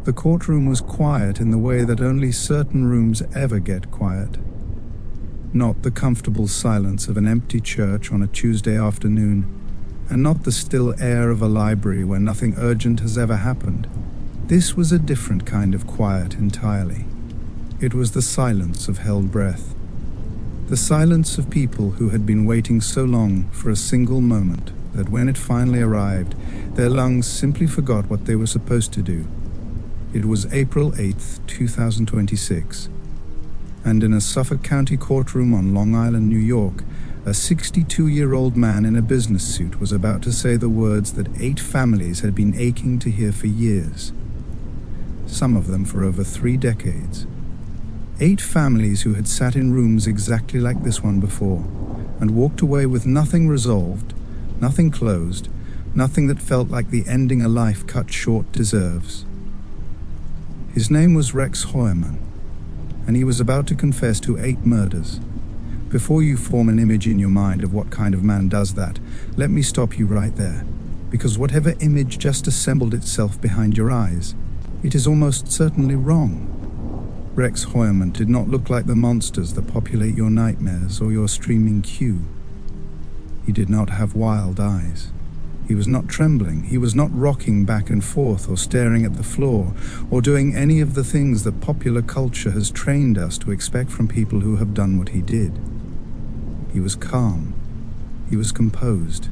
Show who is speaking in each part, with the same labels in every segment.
Speaker 1: The courtroom was quiet in the way that only certain rooms ever get quiet. Not the comfortable silence of an empty church on a Tuesday afternoon, and not the still air of a library where nothing urgent has ever happened. This was a different kind of quiet entirely. It was the silence of held breath. The silence of people who had been waiting so long for a single moment that when it finally arrived, their lungs simply forgot what they were supposed to do. It was April 8th, 2026, and in a Suffolk County courtroom on Long Island, New York, a 62-year-old man in a business suit was about to say the words that 8 families had been aching to hear for years, some of them for over 3 decades. 8 families who had sat in rooms exactly like this one before, and walked away with nothing resolved, nothing closed, nothing that felt like the ending a life cut short deserves. His name was Rex Heuermann, and he was about to confess to 8 murders. Before you form an image in your mind of what kind of man does that, let me stop you right there, because whatever image just assembled itself behind your eyes, it is almost certainly wrong. Rex Heuermann did not look like the monsters that populate your nightmares or your streaming queue. He did not have wild eyes. He was not trembling. He was not rocking back and forth or staring at the floor or doing any of the things that popular culture has trained us to expect from people who have done what he did. He was calm. He was composed.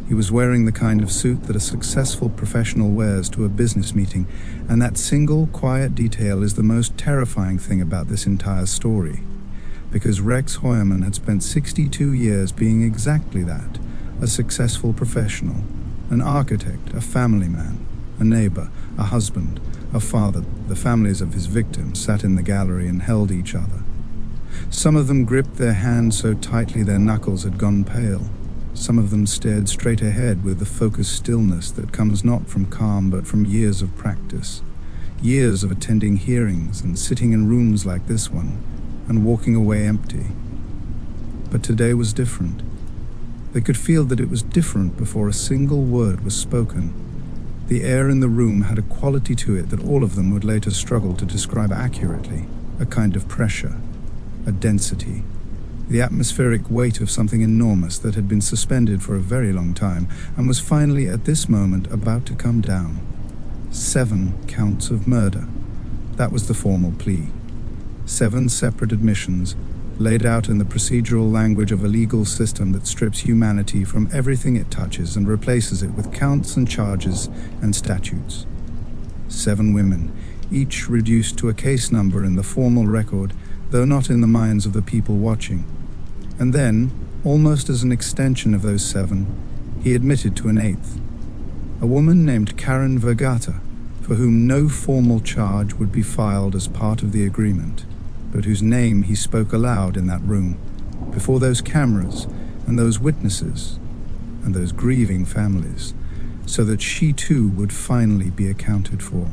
Speaker 1: He was wearing the kind of suit that a successful professional wears to a business meeting, and that single quiet detail is the most terrifying thing about this entire story, because Rex Heuermann had spent 62 years being exactly that, a successful professional, an architect, a family man, a neighbor, a husband, a father. The families of his victims sat in the gallery and held each other. Some of them gripped their hands so tightly their knuckles had gone pale. Some of them stared straight ahead with the focused stillness that comes not from calm but from years of practice, years of attending hearings and sitting in rooms like this one and walking away empty. But today was different. They could feel that it was different before a single word was spoken. The air in the room had a quality to it that all of them would later struggle to describe accurately, a kind of pressure, a density, the atmospheric weight of something enormous that had been suspended for a very long time and was finally at this moment about to come down. 7 counts of murder. That was the formal plea. 7 separate admissions, laid out in the procedural language of a legal system that strips humanity from everything it touches and replaces it with counts and charges and statutes. 7 women, each reduced to a case number in the formal record, though not in the minds of the people watching. And then, almost as an extension of those 7, he admitted to an 8th. A woman named Karen Vergata, for whom no formal charge would be filed as part of the agreement, but whose name he spoke aloud in that room, before those cameras and those witnesses and those grieving families, so that she too would finally be accounted for.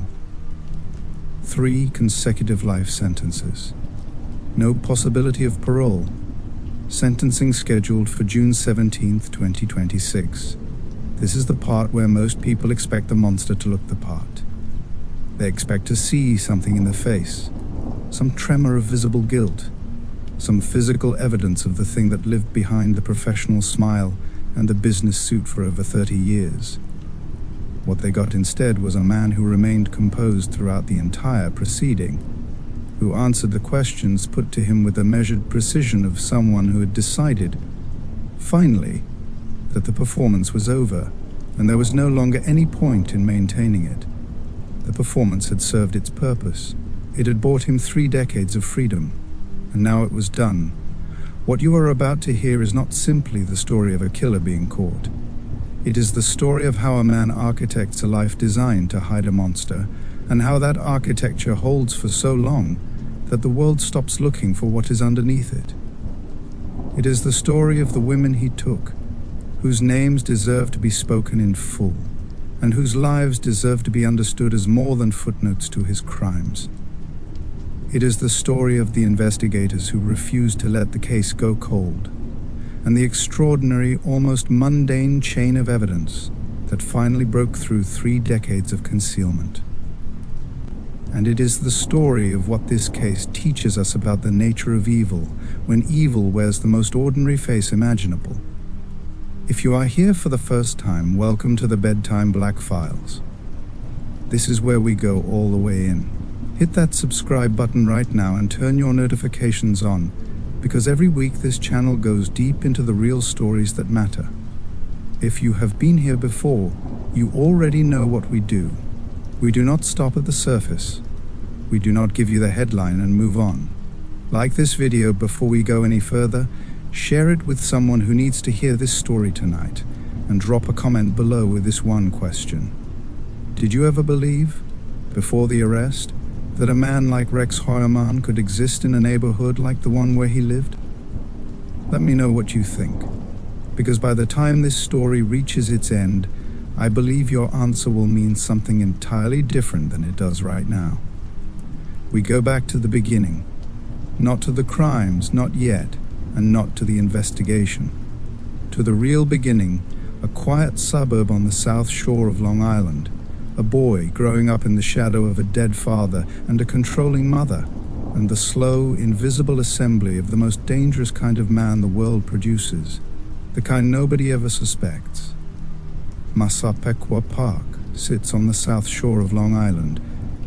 Speaker 1: 3 consecutive life sentences. No possibility of parole. Sentencing scheduled for June 17th, 2026. This is the part where most people expect the monster to look the part. They expect to see something in the face, some tremor of visible guilt, some physical evidence of the thing that lived behind the professional smile and the business suit for over 30 years. What they got instead was a man who remained composed throughout the entire proceeding, who answered the questions put to him with the measured precision of someone who had decided, finally, that the performance was over and there was no longer any point in maintaining it. The performance had served its purpose. It had bought him 3 decades of freedom, and now it was done. What you are about to hear is not simply the story of a killer being caught. It is the story of how a man architects a life designed to hide a monster, and how that architecture holds for so long that the world stops looking for what is underneath it. It is the story of the women he took, whose names deserve to be spoken in full, and whose lives deserve to be understood as more than footnotes to his crimes. It is the story of the investigators who refused to let the case go cold, and the extraordinary, almost mundane chain of evidence that finally broke through 3 decades of concealment. And it is the story of what this case teaches us about the nature of evil, when evil wears the most ordinary face imaginable. If you are here for the first time, welcome to the Bedtime Black Files. This is where we go all the way in. Hit that subscribe button right now and turn your notifications on, because every week this channel goes deep into the real stories that matter. If you have been here before, you already know what we do. We do not stop at the surface. We do not give you the headline and move on. Like this video before we go any further, share it with someone who needs to hear this story tonight, and drop a comment below with this one question. Did you ever believe, before the arrest, that a man like Rex Heuermann could exist in a neighborhood like the one where he lived? Let me know what you think, because by the time this story reaches its end, I believe your answer will mean something entirely different than it does right now. We go back to the beginning, not to the crimes, not yet, and not to the investigation. To the real beginning, a quiet suburb on the south shore of Long Island, a boy growing up in the shadow of a dead father and a controlling mother, and the slow, invisible assembly of the most dangerous kind of man the world produces, the kind nobody ever suspects. Massapequa Park sits on the south shore of Long Island,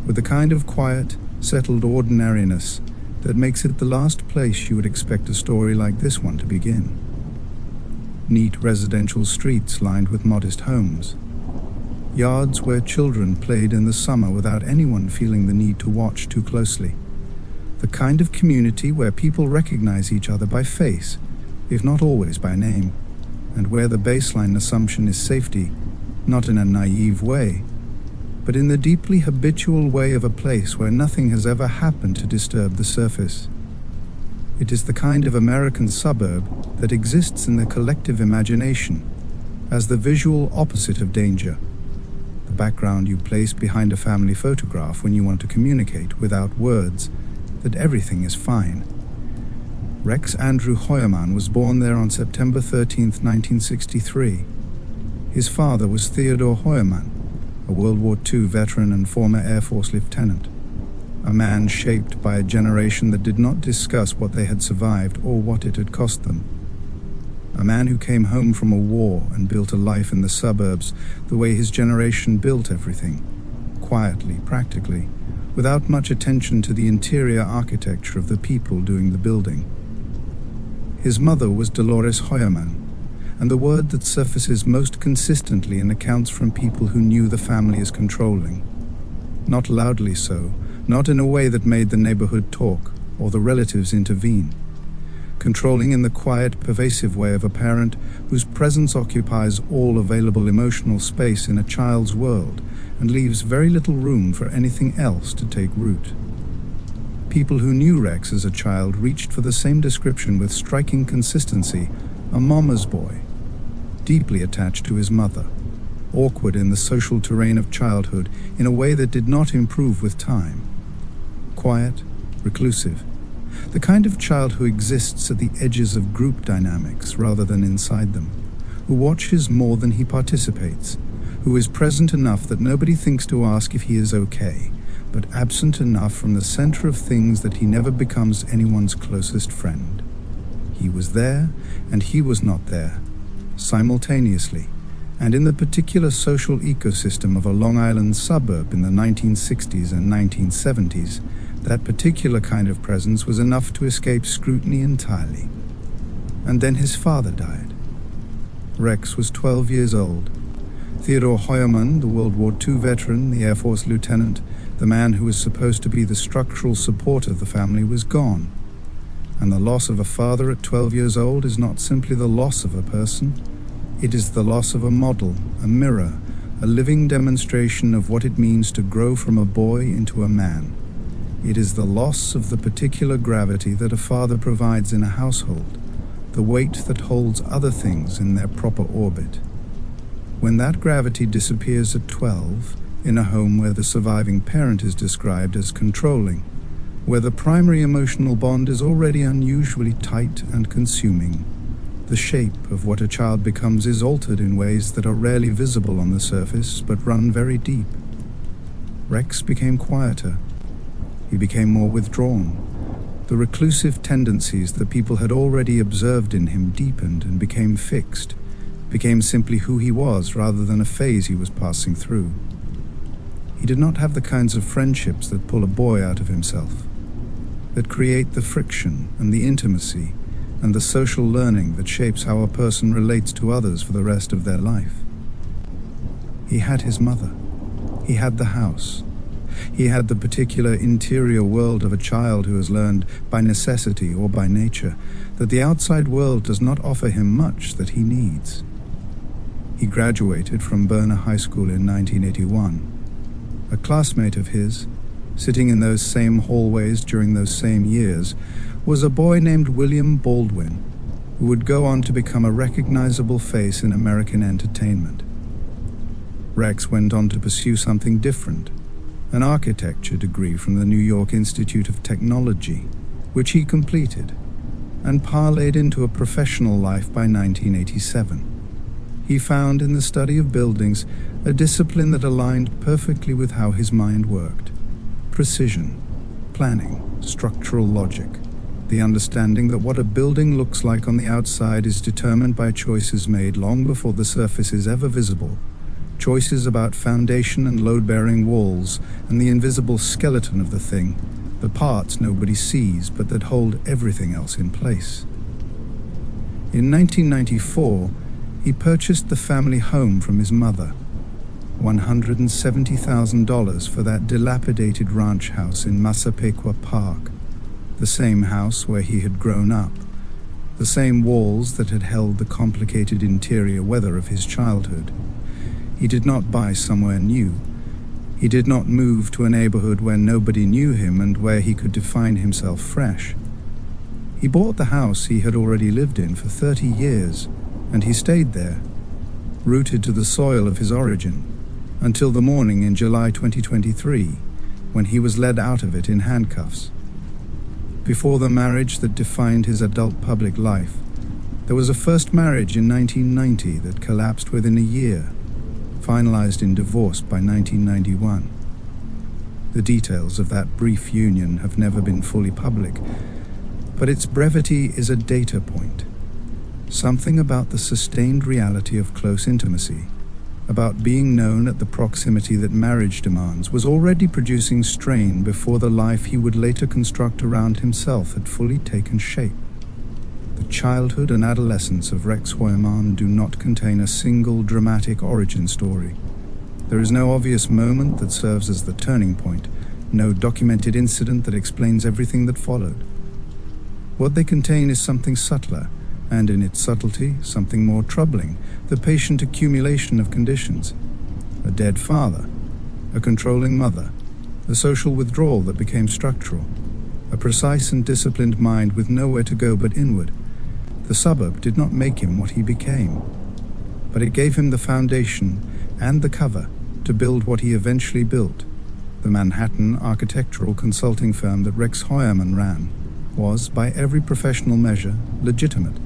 Speaker 1: with the kind of quiet, settled ordinariness that makes it the last place you would expect a story like this one to begin. Neat residential streets lined with modest homes. Yards where children played in the summer without anyone feeling the need to watch too closely. The kind of community where people recognize each other by face, if not always by name, and where the baseline assumption is safety, not in a naive way, but in the deeply habitual way of a place where nothing has ever happened to disturb the surface. It is the kind of American suburb that exists in the collective imagination as the visual opposite of danger, the background you place behind a family photograph when you want to communicate without words that everything is fine. Rex Andrew Heuermann was born there on September 13, 1963. His father was Theodore Heuermann, a World War II veteran and former Air Force lieutenant, a man shaped by a generation that did not discuss what they had survived or what it had cost them. A man who came home from a war and built a life in the suburbs the way his generation built everything, quietly, practically, without much attention to the interior architecture of the people doing the building. His mother was Dolores Heuermann, and the word that surfaces most consistently in accounts from people who knew the family as controlling. Not loudly so, not in a way that made the neighborhood talk or the relatives intervene. Controlling in the quiet, pervasive way of a parent whose presence occupies all available emotional space in a child's world and leaves very little room for anything else to take root. People who knew Rex as a child reached for the same description with striking consistency: a mama's boy, deeply attached to his mother, awkward in the social terrain of childhood in a way that did not improve with time. Quiet, reclusive, the kind of child who exists at the edges of group dynamics rather than inside them, who watches more than he participates, who is present enough that nobody thinks to ask if he is okay, but absent enough from the center of things that he never becomes anyone's closest friend. He was there, and he was not there, simultaneously, and in the particular social ecosystem of a Long Island suburb in the 1960s and 1970s, that particular kind of presence was enough to escape scrutiny entirely. And then his father died. Rex was 12 years old. Theodore Heuermann, the World War II veteran, the Air Force lieutenant, the man who was supposed to be the structural support of the family, was gone. And the loss of a father at 12 years old is not simply the loss of a person. It is the loss of a model, a mirror, a living demonstration of what it means to grow from a boy into a man. It is the loss of the particular gravity that a father provides in a household, the weight that holds other things in their proper orbit. When that gravity disappears at 12, in a home where the surviving parent is described as controlling, where the primary emotional bond is already unusually tight and consuming, the shape of what a child becomes is altered in ways that are rarely visible on the surface but run very deep. Rex became quieter, He became more withdrawn. The reclusive tendencies that people had already observed in him deepened and became fixed, became simply who he was rather than a phase he was passing through. He did not have the kinds of friendships that pull a boy out of himself, that create the friction and the intimacy and the social learning that shapes how a person relates to others for the rest of their life. He had his mother. He had the house. He had the particular interior world of a child who has learned, by necessity or by nature, that the outside world does not offer him much that he needs. He graduated from Berner High School in 1981. A classmate of his, sitting in those same hallways during those same years, was a boy named William Baldwin, who would go on to become a recognizable face in American entertainment. Rex went on to pursue something different, an architecture degree from the New York Institute of Technology, which he completed, and parlayed into a professional life by 1987. He found in the study of buildings a discipline that aligned perfectly with how his mind worked. Precision, planning, structural logic, the understanding that what a building looks like on the outside is determined by choices made long before the surface is ever visible, choices about foundation and load-bearing walls and the invisible skeleton of the thing, the parts nobody sees but that hold everything else in place. In 1994, he purchased the family home from his mother, $170,000 for that dilapidated ranch house in Massapequa Park, the same house where he had grown up, the same walls that had held the complicated interior weather of his childhood. He did not buy somewhere new. He did not move to a neighborhood where nobody knew him and where he could define himself fresh. He bought the house he had already lived in for 30 years, and he stayed there, rooted to the soil of his origin, until the morning in July 2023, when he was led out of it in handcuffs. Before the marriage that defined his adult public life, there was a first marriage in 1990 that collapsed within a year, finalized in divorce by 1991. The details of that brief union have never been fully public, but its brevity is a data point. Something about the sustained reality of close intimacy, about being known at the proximity that marriage demands, was already producing strain before the life he would later construct around himself had fully taken shape. The childhood and adolescence of Rex Heuermann do not contain a single dramatic origin story. There is no obvious moment that serves as the turning point, no documented incident that explains everything that followed. What they contain is something subtler, and in its subtlety, something more troubling, the patient accumulation of conditions. A dead father, a controlling mother, a social withdrawal that became structural, a precise and disciplined mind with nowhere to go but inward. The suburb did not make him what he became, but it gave him the foundation and the cover to build what he eventually built. The Manhattan architectural consulting firm that Rex Heuermann ran was, by every professional measure, legitimate.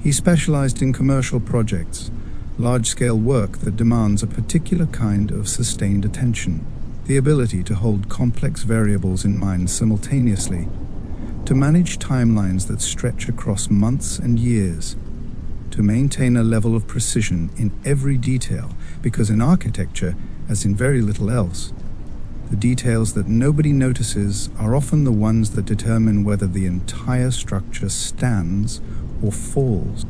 Speaker 1: He specialized in commercial projects, large-scale work that demands a particular kind of sustained attention, the ability to hold complex variables in mind simultaneously, to manage timelines that stretch across months and years, to maintain a level of precision in every detail, because in architecture, as in very little else, the details that nobody notices are often the ones that determine whether the entire structure stands or falls.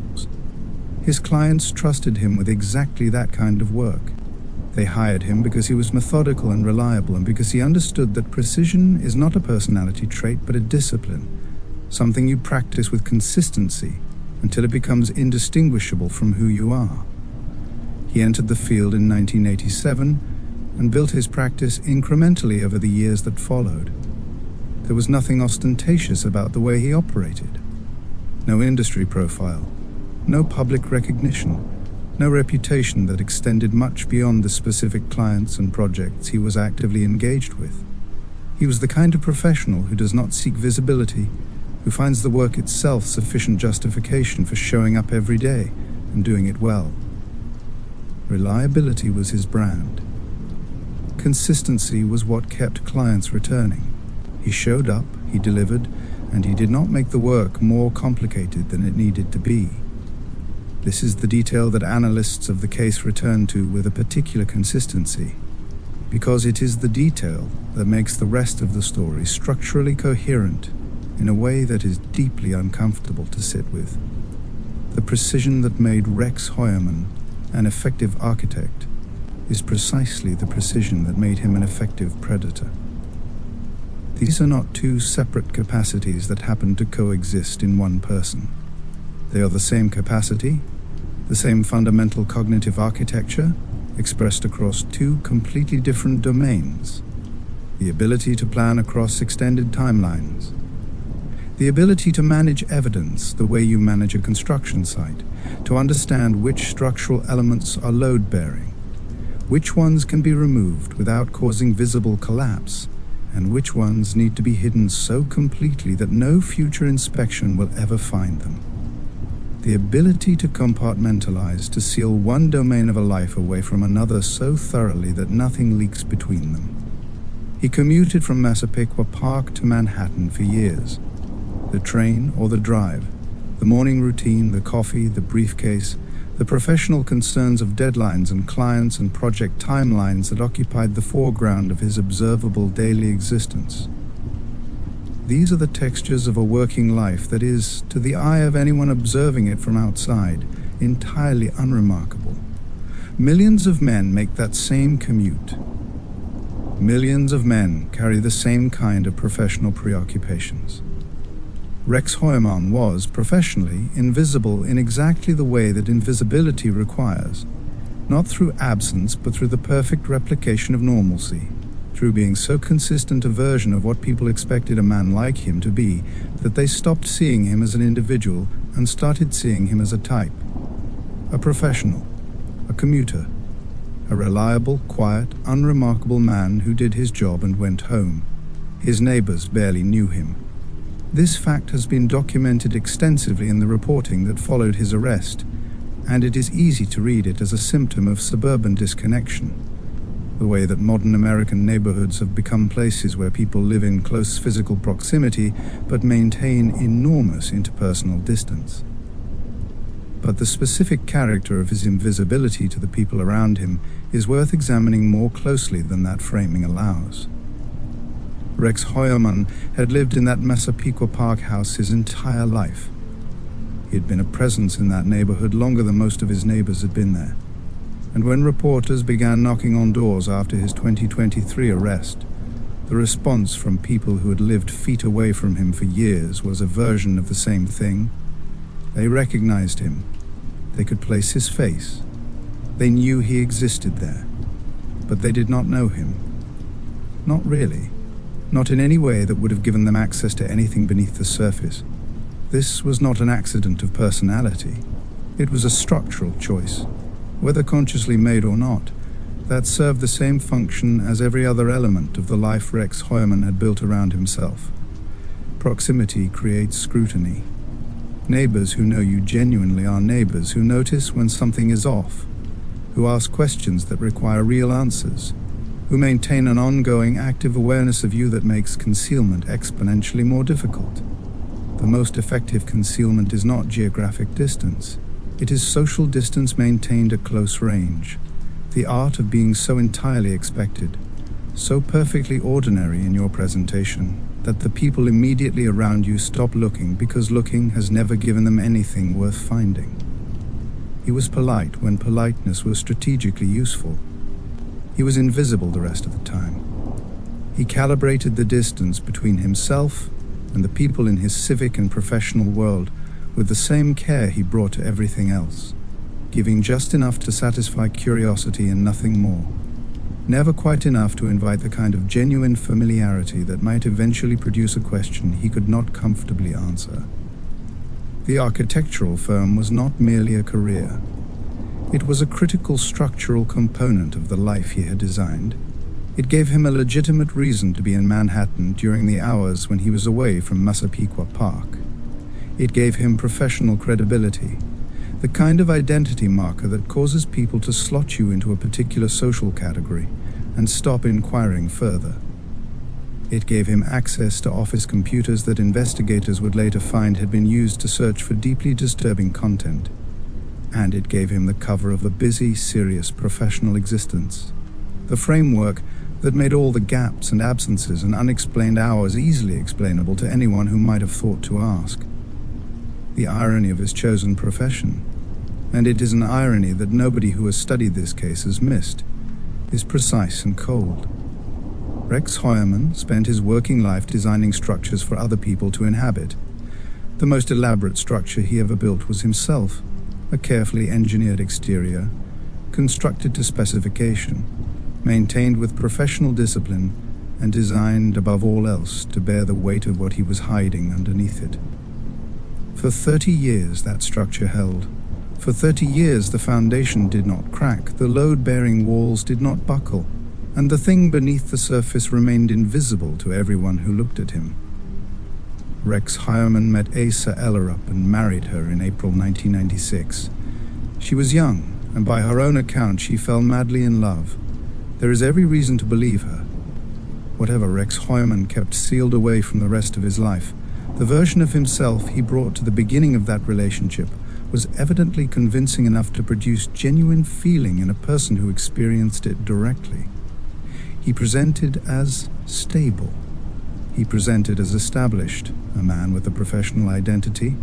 Speaker 1: His clients trusted him with exactly that kind of work. They hired him because he was methodical and reliable, and because he understood that precision is not a personality trait but a discipline, something you practice with consistency until it becomes indistinguishable from who you are. He entered the field in 1987 and built his practice incrementally over the years that followed. There was nothing ostentatious about the way he operated. No industry profile, no public recognition, no reputation that extended much beyond the specific clients and projects he was actively engaged with. He was the kind of professional who does not seek visibility, who finds the work itself sufficient justification for showing up every day and doing it well. Reliability was his brand. Consistency was what kept clients returning. He showed up, he delivered, and he did not make the work more complicated than it needed to be. This is the detail that analysts of the case return to with a particular consistency, because it is the detail that makes the rest of the story structurally coherent in a way that is deeply uncomfortable to sit with. The precision that made Rex Heuermann an effective architect is precisely the precision that made him an effective predator. These are not two separate capacities that happen to coexist in one person. They are the same capacity, the same fundamental cognitive architecture, expressed across two completely different domains: the ability to plan across extended timelines, the ability to manage evidence the way you manage a construction site, to understand which structural elements are load-bearing, which ones can be removed without causing visible collapse, and which ones need to be hidden so completely that no future inspection will ever find them. The ability to compartmentalize, to seal one domain of a life away from another so thoroughly that nothing leaks between them. He commuted from Massapequa Park to Manhattan for years. The train or the drive, the morning routine, the coffee, the briefcase, the professional concerns of deadlines and clients and project timelines that occupied the foreground of his observable daily existence. These are the textures of a working life that is, to the eye of anyone observing it from outside, entirely unremarkable. Millions of men make that same commute. Millions of men carry the same kind of professional preoccupations. Rex Heuermann was, professionally, invisible in exactly the way that invisibility requires, not through absence but through the perfect replication of normalcy, through being so consistent a version of what people expected a man like him to be that they stopped seeing him as an individual and started seeing him as a type. A professional, a commuter, a reliable, quiet, unremarkable man who did his job and went home. His neighbors barely knew him. This fact has been documented extensively in the reporting that followed his arrest, and it is easy to read it as a symptom of suburban disconnection, the way that modern American neighborhoods have become places where people live in close physical proximity but maintain enormous interpersonal distance. But the specific character of his invisibility to the people around him is worth examining more closely than that framing allows. Rex Heuermann had lived in that Massapequa Park house his entire life. He had been a presence in that neighborhood longer than most of his neighbors had been there. And when reporters began knocking on doors after his 2023 arrest, the response from people who had lived feet away from him for years was a version of the same thing. They recognized him. They could place his face. They knew he existed there. But they did not know him. Not really. Not in any way that would have given them access to anything beneath the surface. This was not an accident of personality. It was a structural choice, whether consciously made or not, that served the same function as every other element of the life Rex Heuermann had built around himself. Proximity creates scrutiny. Neighbors who know you genuinely are neighbors who notice when something is off, who ask questions that require real answers, who maintain an ongoing active awareness of you that makes concealment exponentially more difficult. The most effective concealment is not geographic distance. It is social distance maintained at close range. The art of being so entirely expected, so perfectly ordinary in your presentation, that the people immediately around you stop looking because looking has never given them anything worth finding. He was polite when politeness was strategically useful. He was invisible the rest of the time. He calibrated the distance between himself and the people in his civic and professional world with the same care he brought to everything else, giving just enough to satisfy curiosity and nothing more. Never quite enough to invite the kind of genuine familiarity that might eventually produce a question he could not comfortably answer. The architectural firm was not merely a career. It was a critical structural component of the life he had designed. It gave him a legitimate reason to be in Manhattan during the hours when he was away from Massapequa Park. It gave him professional credibility, the kind of identity marker that causes people to slot you into a particular social category and stop inquiring further. It gave him access to office computers that investigators would later find had been used to search for deeply disturbing content. And it gave him the cover of a busy, serious professional existence. The framework that made all the gaps and absences and unexplained hours easily explainable to anyone who might have thought to ask. The irony of his chosen profession, and it is an irony that nobody who has studied this case has missed, is precise and cold. Rex Heuermann spent his working life designing structures for other people to inhabit. The most elaborate structure he ever built was himself, a carefully engineered exterior, constructed to specification, maintained with professional discipline, and designed above all else to bear the weight of what he was hiding underneath it. For 30 years that structure held. For 30 years the foundation did not crack, the load-bearing walls did not buckle, and the thing beneath the surface remained invisible to everyone who looked at him. Rex Heuermann met Asa Ellerup and married her in April 1996. She was young, and by her own account she fell madly in love. There is every reason to believe her. Whatever Rex Heuermann kept sealed away from the rest of his life, the version of himself he brought to the beginning of that relationship was evidently convincing enough to produce genuine feeling in a person who experienced it directly. He presented as stable. He presented as established, a man with a professional identity,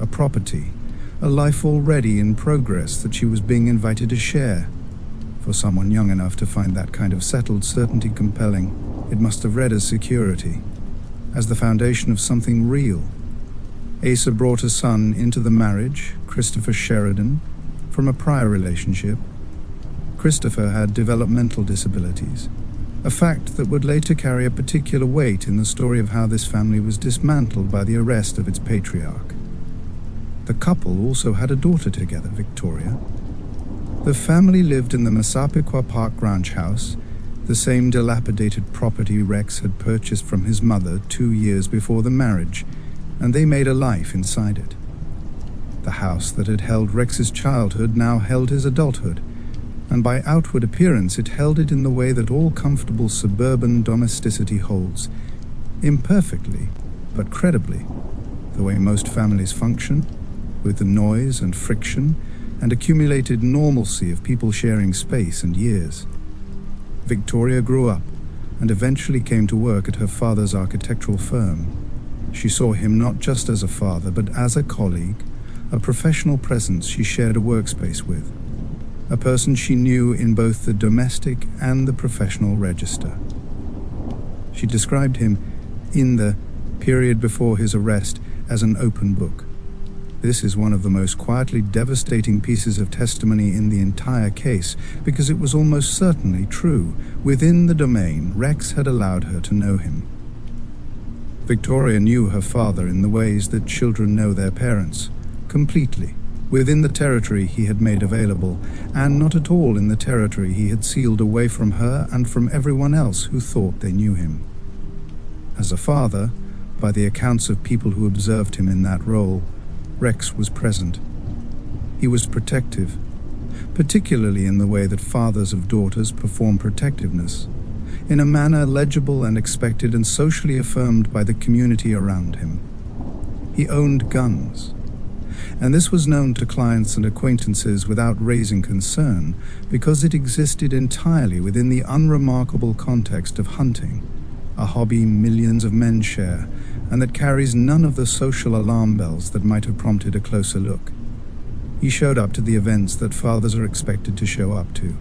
Speaker 1: a property, a life already in progress that she was being invited to share. For someone young enough to find that kind of settled certainty compelling, it must have read as security, as the foundation of something real. Asa brought a son into the marriage, Christopher Sheridan, from a prior relationship. Christopher had developmental disabilities, a fact that would later carry a particular weight in the story of how this family was dismantled by the arrest of its patriarch. The couple also had a daughter together, Victoria. The family lived in the Massapequa Park ranch house, the same dilapidated property Rex had purchased from his mother 2 years before the marriage, and they made a life inside it. The house that had held Rex's childhood now held his adulthood, and by outward appearance it held it in the way that all comfortable suburban domesticity holds, imperfectly, but credibly, the way most families function, with the noise and friction and accumulated normalcy of people sharing space and years. Victoria grew up and eventually came to work at her father's architectural firm. She saw him not just as a father, but as a colleague, a professional presence she shared a workspace with, a person she knew in both the domestic and the professional register. She described him, in the period before his arrest, as an open book. This is one of the most quietly devastating pieces of testimony in the entire case, because it was almost certainly true. Within the domain, Rex had allowed her to know him. Victoria knew her father in the ways that children know their parents, completely, within the territory he had made available, and not at all in the territory he had sealed away from her and from everyone else who thought they knew him. As a father, by the accounts of people who observed him in that role, Rex was present. He was protective, particularly in the way that fathers of daughters perform protectiveness, in a manner legible and expected and socially affirmed by the community around him. He owned guns, and this was known to clients and acquaintances without raising concern, because it existed entirely within the unremarkable context of hunting, a hobby millions of men share, and that carries none of the social alarm bells that might have prompted a closer look. He showed up to the events that fathers are expected to show up to.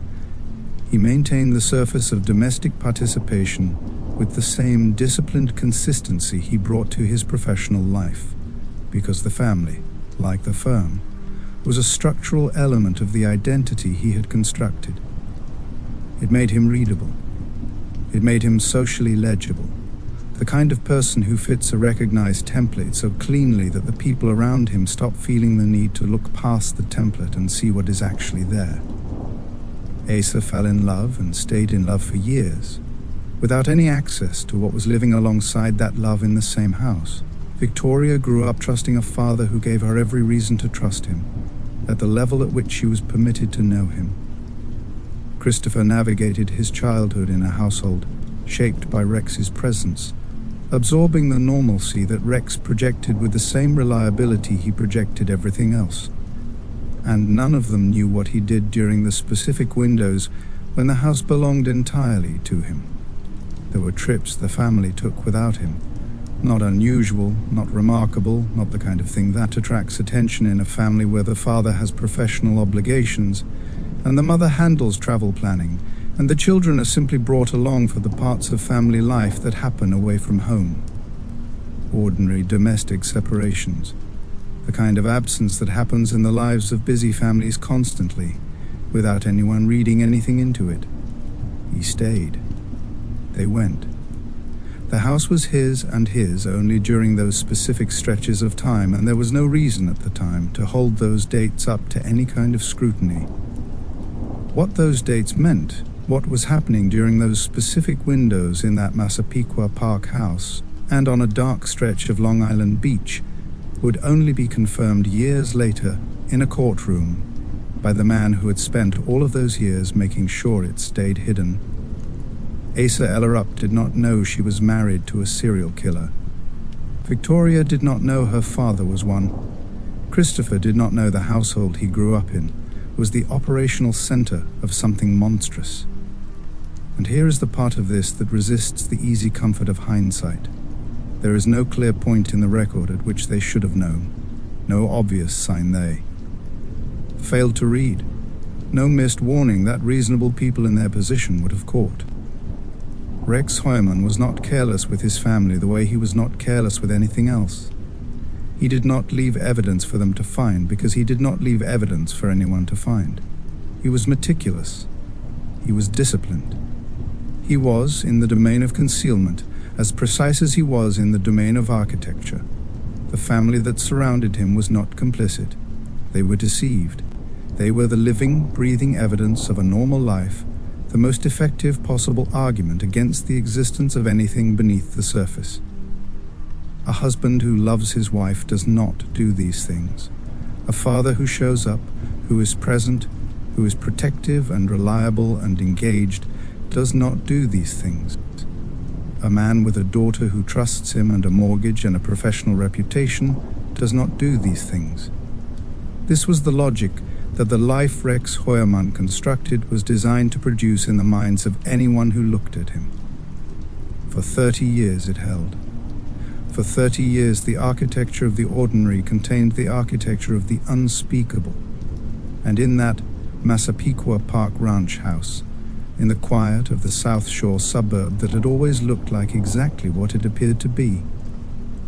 Speaker 1: He maintained the surface of domestic participation with the same disciplined consistency he brought to his professional life, because the family, like the firm, was a structural element of the identity he had constructed. It made him readable. It made him socially legible, the kind of person who fits a recognized template so cleanly that the people around him stop feeling the need to look past the template and see what is actually there. Asa fell in love and stayed in love for years, without any access to what was living alongside that love in the same house. Victoria grew up trusting a father who gave her every reason to trust him, at the level at which she was permitted to know him. Christopher navigated his childhood in a household shaped by Rex's presence, absorbing the normalcy that Rex projected with the same reliability he projected everything else. And none of them knew what he did during the specific windows when the house belonged entirely to him. There were trips the family took without him. Not unusual, not remarkable, not the kind of thing that attracts attention in a family where the father has professional obligations, and the mother handles travel planning, and the children are simply brought along for the parts of family life that happen away from home. Ordinary domestic separations. The kind of absence that happens in the lives of busy families constantly, without anyone reading anything into it. He stayed. They went. The house was his and his only during those specific stretches of time, and there was no reason at the time to hold those dates up to any kind of scrutiny. What those dates meant, what was happening during those specific windows in that Massapequa Park house, and on a dark stretch of Long Island Beach, would only be confirmed years later in a courtroom by the man who had spent all of those years making sure it stayed hidden. Asa Ellerup did not know she was married to a serial killer. Victoria did not know her father was one. Christopher did not know the household he grew up in was the operational center of something monstrous. And here is the part of this that resists the easy comfort of hindsight. There is no clear point in the record at which they should have known. No obvious sign they failed to read. No missed warning that reasonable people in their position would have caught. Rex Heuermann was not careless with his family the way he was not careless with anything else. He did not leave evidence for them to find because he did not leave evidence for anyone to find. He was meticulous. He was disciplined. He was, in the domain of concealment, as precise as he was in the domain of architecture. The family that surrounded him was not complicit. They were deceived. They were the living, breathing evidence of a normal life, the most effective possible argument against the existence of anything beneath the surface. A husband who loves his wife does not do these things. A father who shows up, who is present, who is protective and reliable and engaged, does not do these things. A man with a daughter who trusts him and a mortgage and a professional reputation does not do these things. This was the logic that the life Rex Heuermann constructed was designed to produce in the minds of anyone who looked at him. For 30 years it held. For 30 years the architecture of the ordinary contained the architecture of the unspeakable. And in that Massapequa Park ranch house, in the quiet of the South Shore suburb that had always looked like exactly what it appeared to be,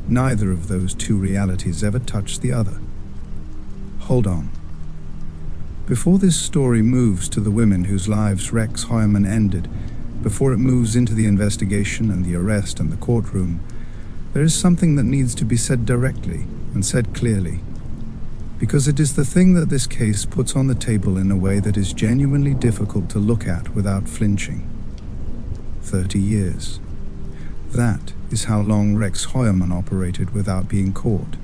Speaker 1: neither of those two realities ever touched the other. Hold on. Before this story moves to the women whose lives Rex Heuermann ended, before it moves into the investigation and the arrest and the courtroom, there is something that needs to be said directly and said clearly, because it is the thing that this case puts on the table in a way that is genuinely difficult to look at without flinching. 30 years. That is how long Rex Heuermann operated without being caught.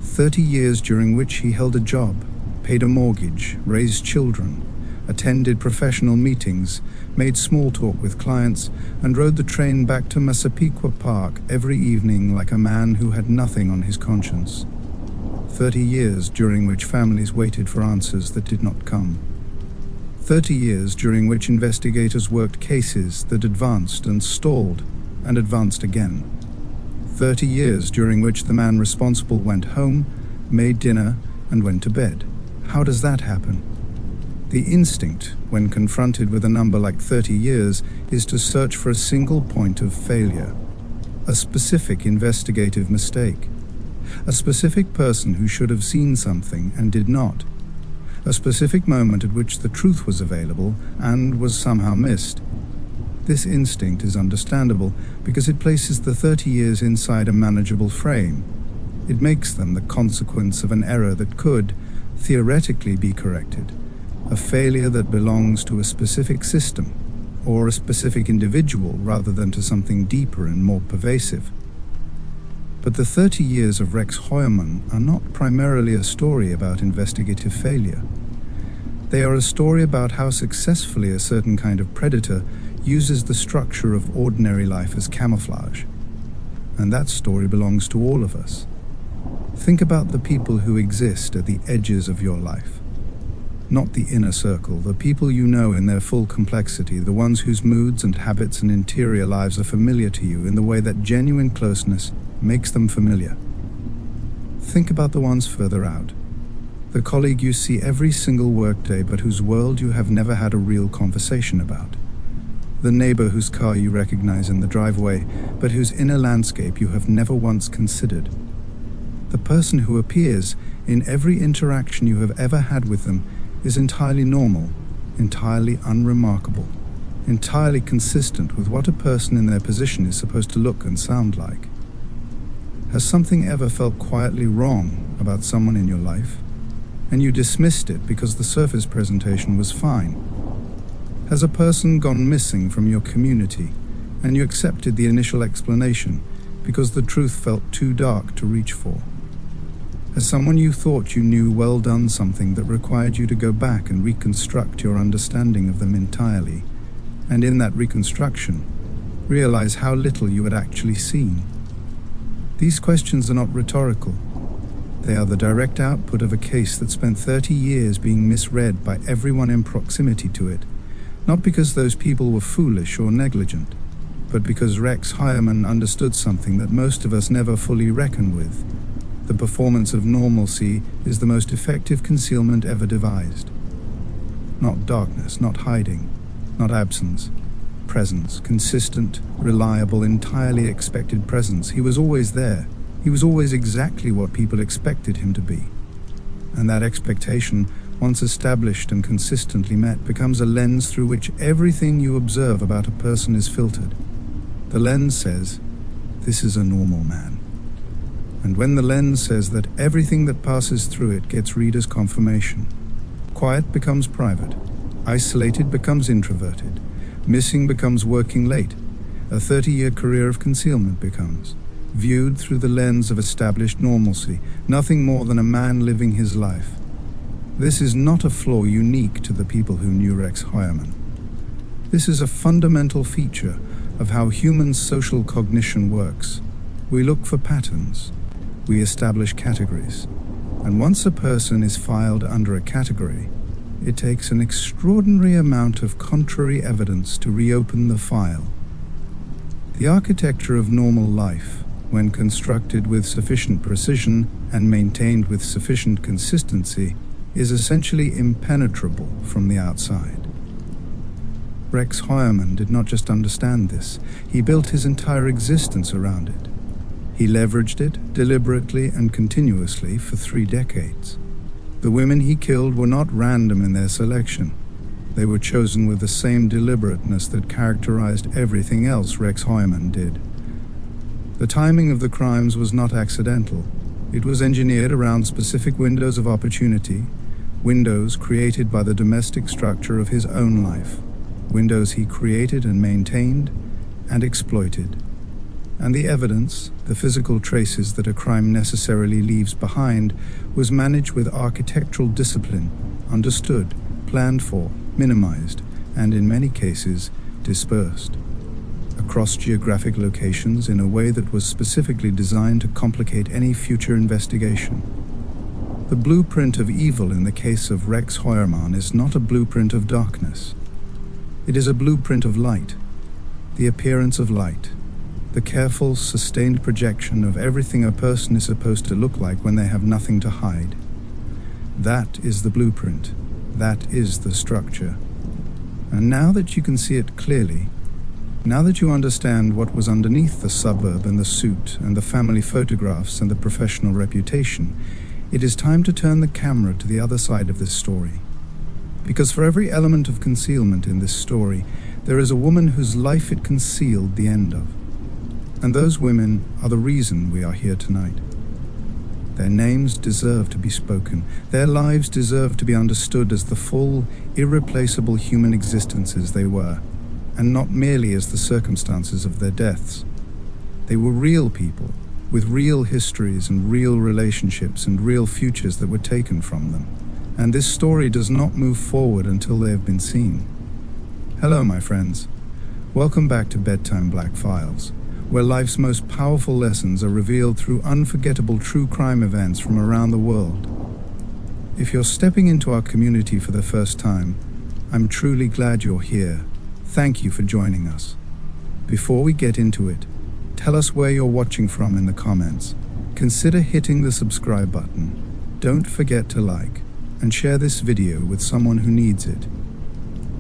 Speaker 1: 30 years during which he held a job, paid a mortgage, raised children, attended professional meetings, made small talk with clients, and rode the train back to Massapequa Park every evening like a man who had nothing on his conscience. 30 years during which families waited for answers that did not come. 30 years during which investigators worked cases that advanced and stalled and advanced again. 30 years during which the man responsible went home, made dinner, and went to bed. How does that happen? The instinct, when confronted with a number like 30 years, is to search for a single point of failure, a specific investigative mistake, a specific person who should have seen something and did not, a specific moment at which the truth was available and was somehow missed. This instinct is understandable because it places the 30 years inside a manageable frame. It makes them the consequence of an error that could, theoretically, be corrected, a failure that belongs to a specific system or a specific individual rather than to something deeper and more pervasive. But the 30 years of Rex Heuermann are not primarily a story about investigative failure. They are a story about how successfully a certain kind of predator uses the structure of ordinary life as camouflage. And that story belongs to all of us. Think about the people who exist at the edges of your life. Not the inner circle, the people you know in their full complexity, the ones whose moods and habits and interior lives are familiar to you in the way that genuine closeness makes them familiar. Think about the ones further out. The colleague you see every single workday but whose world you have never had a real conversation about. The neighbor whose car you recognize in the driveway but whose inner landscape you have never once considered. The person who appears in every interaction you have ever had with them is entirely normal, entirely unremarkable, entirely consistent with what a person in their position is supposed to look and sound like. Has something ever felt quietly wrong about someone in your life, and you dismissed it because the surface presentation was fine? Has a person gone missing from your community, and you accepted the initial explanation because the truth felt too dark to reach for? Has someone you thought you knew well done something that required you to go back and reconstruct your understanding of them entirely, and in that reconstruction, realize how little you had actually seen? These questions are not rhetorical. They are the direct output of a case that spent 30 years being misread by everyone in proximity to it, not because those people were foolish or negligent, but because Rex Heuermann understood something that most of us never fully reckon with. The performance of normalcy is the most effective concealment ever devised. Not darkness, not hiding, not absence. Presence, consistent, reliable, entirely expected presence. He was always there. He was always exactly what people expected him to be. And that expectation, once established and consistently met, becomes a lens through which everything you observe about a person is filtered. The lens says, "This is a normal man." And when the lens says that, everything that passes through it gets reader's confirmation. Quiet becomes private. Isolated becomes introverted. Missing becomes working late. A 30-year career of concealment becomes, viewed through the lens of established normalcy, nothing more than a man living his life. This is not a flaw unique to the people who knew Rex Heuermann. This is a fundamental feature of how human social cognition works. We look for patterns. We establish categories. And once a person is filed under a category, it takes an extraordinary amount of contrary evidence to reopen the file. The architecture of normal life, when constructed with sufficient precision and maintained with sufficient consistency, is essentially impenetrable from the outside. Rex Heuermann did not just understand this, he built his entire existence around it. He leveraged it deliberately and continuously for 3 decades. The women he killed were not random in their selection. They were chosen with the same deliberateness that characterized everything else Rex Heuermann did. The timing of the crimes was not accidental. It was engineered around specific windows of opportunity, windows created by the domestic structure of his own life, windows he created and maintained and exploited. And the evidence, the physical traces that a crime necessarily leaves behind, was managed with architectural discipline, understood, planned for, minimized, and in many cases, dispersed across geographic locations in a way that was specifically designed to complicate any future investigation. The blueprint of evil in the case of Rex Heuermann is not a blueprint of darkness. It is a blueprint of light, the appearance of light, the careful, sustained projection of everything a person is supposed to look like when they have nothing to hide. That is the blueprint. That is the structure. And now that you can see it clearly, now that you understand what was underneath the suburb and the suit and the family photographs and the professional reputation, it is time to turn the camera to the other side of this story. Because for every element of concealment in this story, there is a woman whose life it concealed the end of. And those women are the reason we are here tonight. Their names deserve to be spoken. Their lives deserve to be understood as the full, irreplaceable human existences they were, and not merely as the circumstances of their deaths. They were real people, with real histories and real relationships and real futures that were taken from them. And this story does not move forward until they have been seen. Hello, my friends. Welcome back to Bedtime Black Files, where life's most powerful lessons are revealed through unforgettable true crime events from around the world. If you're stepping into our community for the first time, I'm truly glad you're here. Thank you for joining us. Before we get into it, tell us where you're watching from in the comments. Consider hitting the subscribe button. Don't forget to like and share this video with someone who needs it.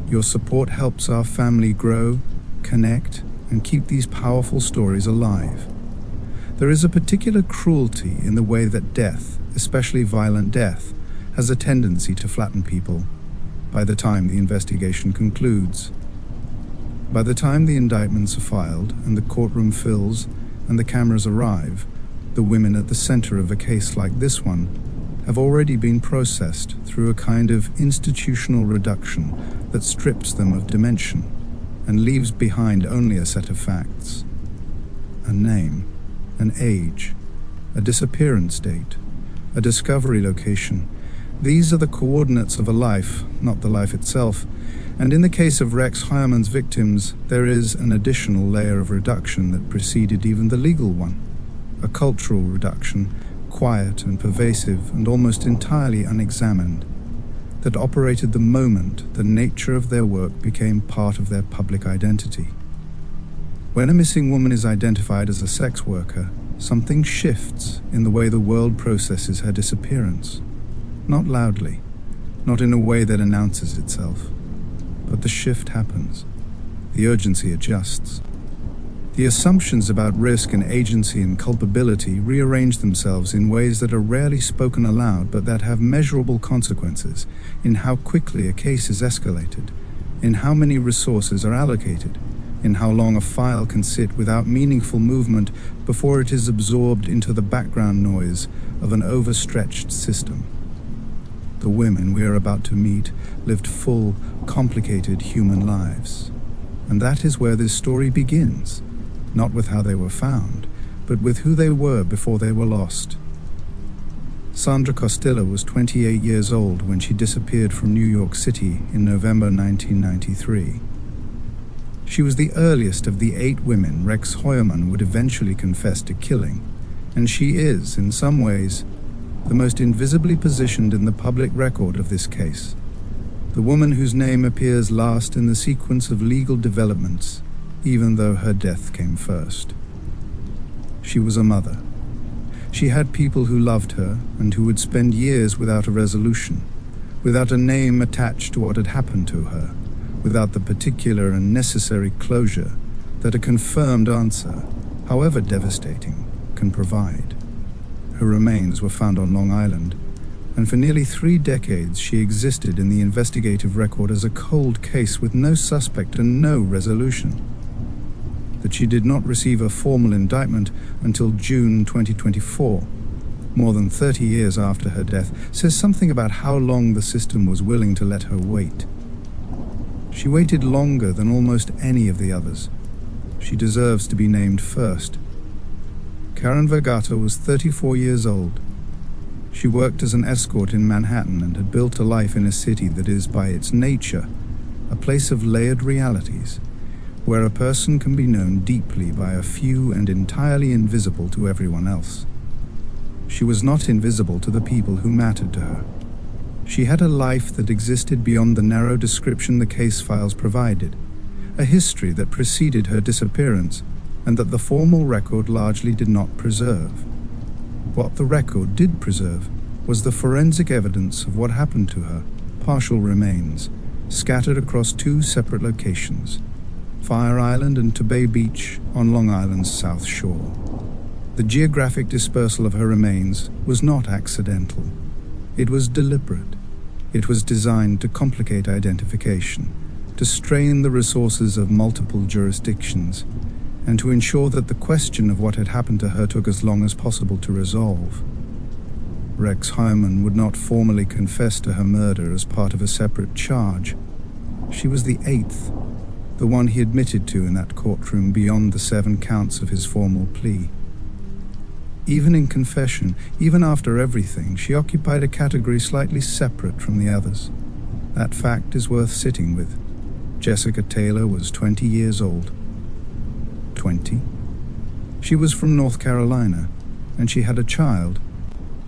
Speaker 1: Your support helps our family grow, connect, and keep these powerful stories alive. There is a particular cruelty in the way that death, especially violent death, has a tendency to flatten people by the time the investigation concludes. By the time the indictments are filed and the courtroom fills and the cameras arrive, the women at the center of a case like this one have already been processed through a kind of institutional reduction that strips them of dimension and leaves behind only a set of facts. A name, an age, a disappearance date, a discovery location. These are the coordinates of a life, not the life itself, and in the case of Rex Heuermann's victims, there is an additional layer of reduction that preceded even the legal one. A cultural reduction, quiet and pervasive and almost entirely unexamined, that operated the moment the nature of their work became part of their public identity. When a missing woman is identified as a sex worker, something shifts in the way the world processes her disappearance. Not loudly, not in a way that announces itself, but the shift happens. The urgency adjusts. The assumptions about risk and agency and culpability rearrange themselves in ways that are rarely spoken aloud but that have measurable consequences in how quickly a case is escalated, in how many resources are allocated, in how long a file can sit without meaningful movement before it is absorbed into the background noise of an overstretched system. The women we are about to meet lived full, complicated human lives. And that is where this story begins, not with how they were found, but with who they were before they were lost. Sandra Costilla was 28 years old when she disappeared from New York City in November 1993. She was the earliest of the 8 women Rex Heuermann would eventually confess to killing, and she is, in some ways, the most invisibly positioned in the public record of this case, the woman whose name appears last in the sequence of legal developments, even though her death came first. She was a mother. She had people who loved her and who would spend years without a resolution, without a name attached to what had happened to her, without the particular and necessary closure that a confirmed answer, however devastating, can provide. Her remains were found on Long Island, and for nearly 3 decades she existed in the investigative record as a cold case with no suspect and no resolution. That she did not receive a formal indictment until June 2024, more than 30 years after her death, says something about how long the system was willing to let her wait. She waited longer than almost any of the others. She deserves to be named first. Karen Vergata was 34 years old. She worked as an escort in Manhattan and had built a life in a city that is, by its nature, a place of layered realities, where a person can be known deeply by a few and entirely invisible to everyone else. She was not invisible to the people who mattered to her. She had a life that existed beyond the narrow description the case files provided, a history that preceded her disappearance, and that the formal record largely did not preserve. What the record did preserve was the forensic evidence of what happened to her, partial remains, scattered across 2 separate locations, Fire Island and Tobay Beach on Long Island's South Shore. The geographic dispersal of her remains was not accidental. It was deliberate. It was designed to complicate identification, to strain the resources of multiple jurisdictions, and to ensure that the question of what had happened to her took as long as possible to resolve. Rex Heuermann would not formally confess to her murder as part of a separate charge. She was the 8th, the one he admitted to in that courtroom beyond the 7 counts of his formal plea. Even in confession, even after everything, she occupied a category slightly separate from the others. That fact is worth sitting with. Jessica Taylor was 20 years old. 20? She was from North Carolina, and she had a child,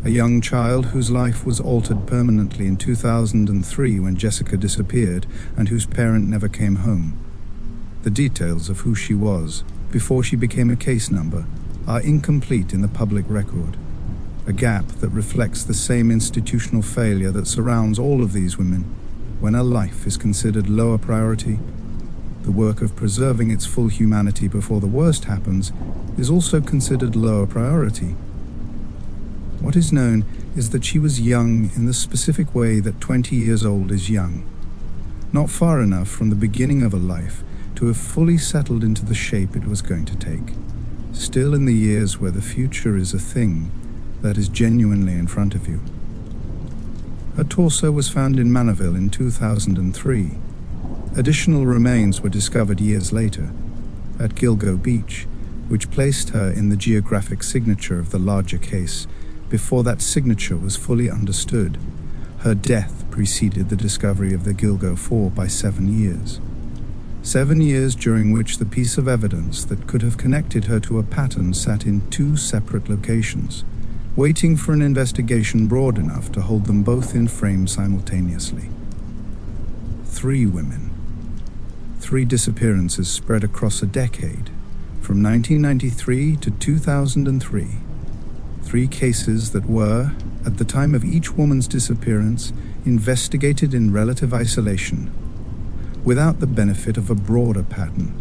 Speaker 1: a young child whose life was altered permanently in 2003 when Jessica disappeared and whose parent never came home. The details of who she was, before she became a case number, are incomplete in the public record, a gap that reflects the same institutional failure that surrounds all of these women. When a life is considered lower priority, the work of preserving its full humanity before the worst happens is also considered lower priority. What is known is that she was young in the specific way that 20 years old is young, not far enough from the beginning of a life to have fully settled into the shape it was going to take, still in the years where the future is a thing that is genuinely in front of you. Her torso was found in Manorville in 2003. Additional remains were discovered years later at Gilgo Beach, which placed her in the geographic signature of the larger case. Before that signature was fully understood, her death preceded the discovery of the Gilgo 4 by 7 years. 7 years during which the piece of evidence that could have connected her to a pattern sat in 2 separate locations, waiting for an investigation broad enough to hold them both in frame simultaneously. 3 women. 3 disappearances spread across a decade, from 1993 to 2003. 3 cases that were, at the time of each woman's disappearance, investigated in relative isolation, without the benefit of a broader pattern,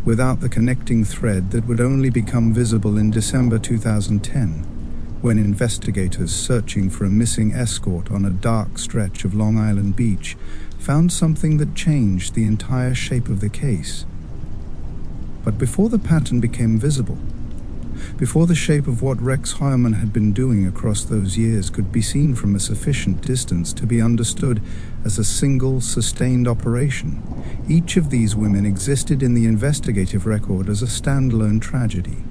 Speaker 1: without the connecting thread that would only become visible in December 2010, when investigators searching for a missing escort on a dark stretch of Long Island Beach found something that changed the entire shape of the case. But before the pattern became visible, before the shape of what Rex Heuermann had been doing across those years could be seen from a sufficient distance to be understood as a single, sustained operation, each of these women existed in the investigative record as a standalone tragedy.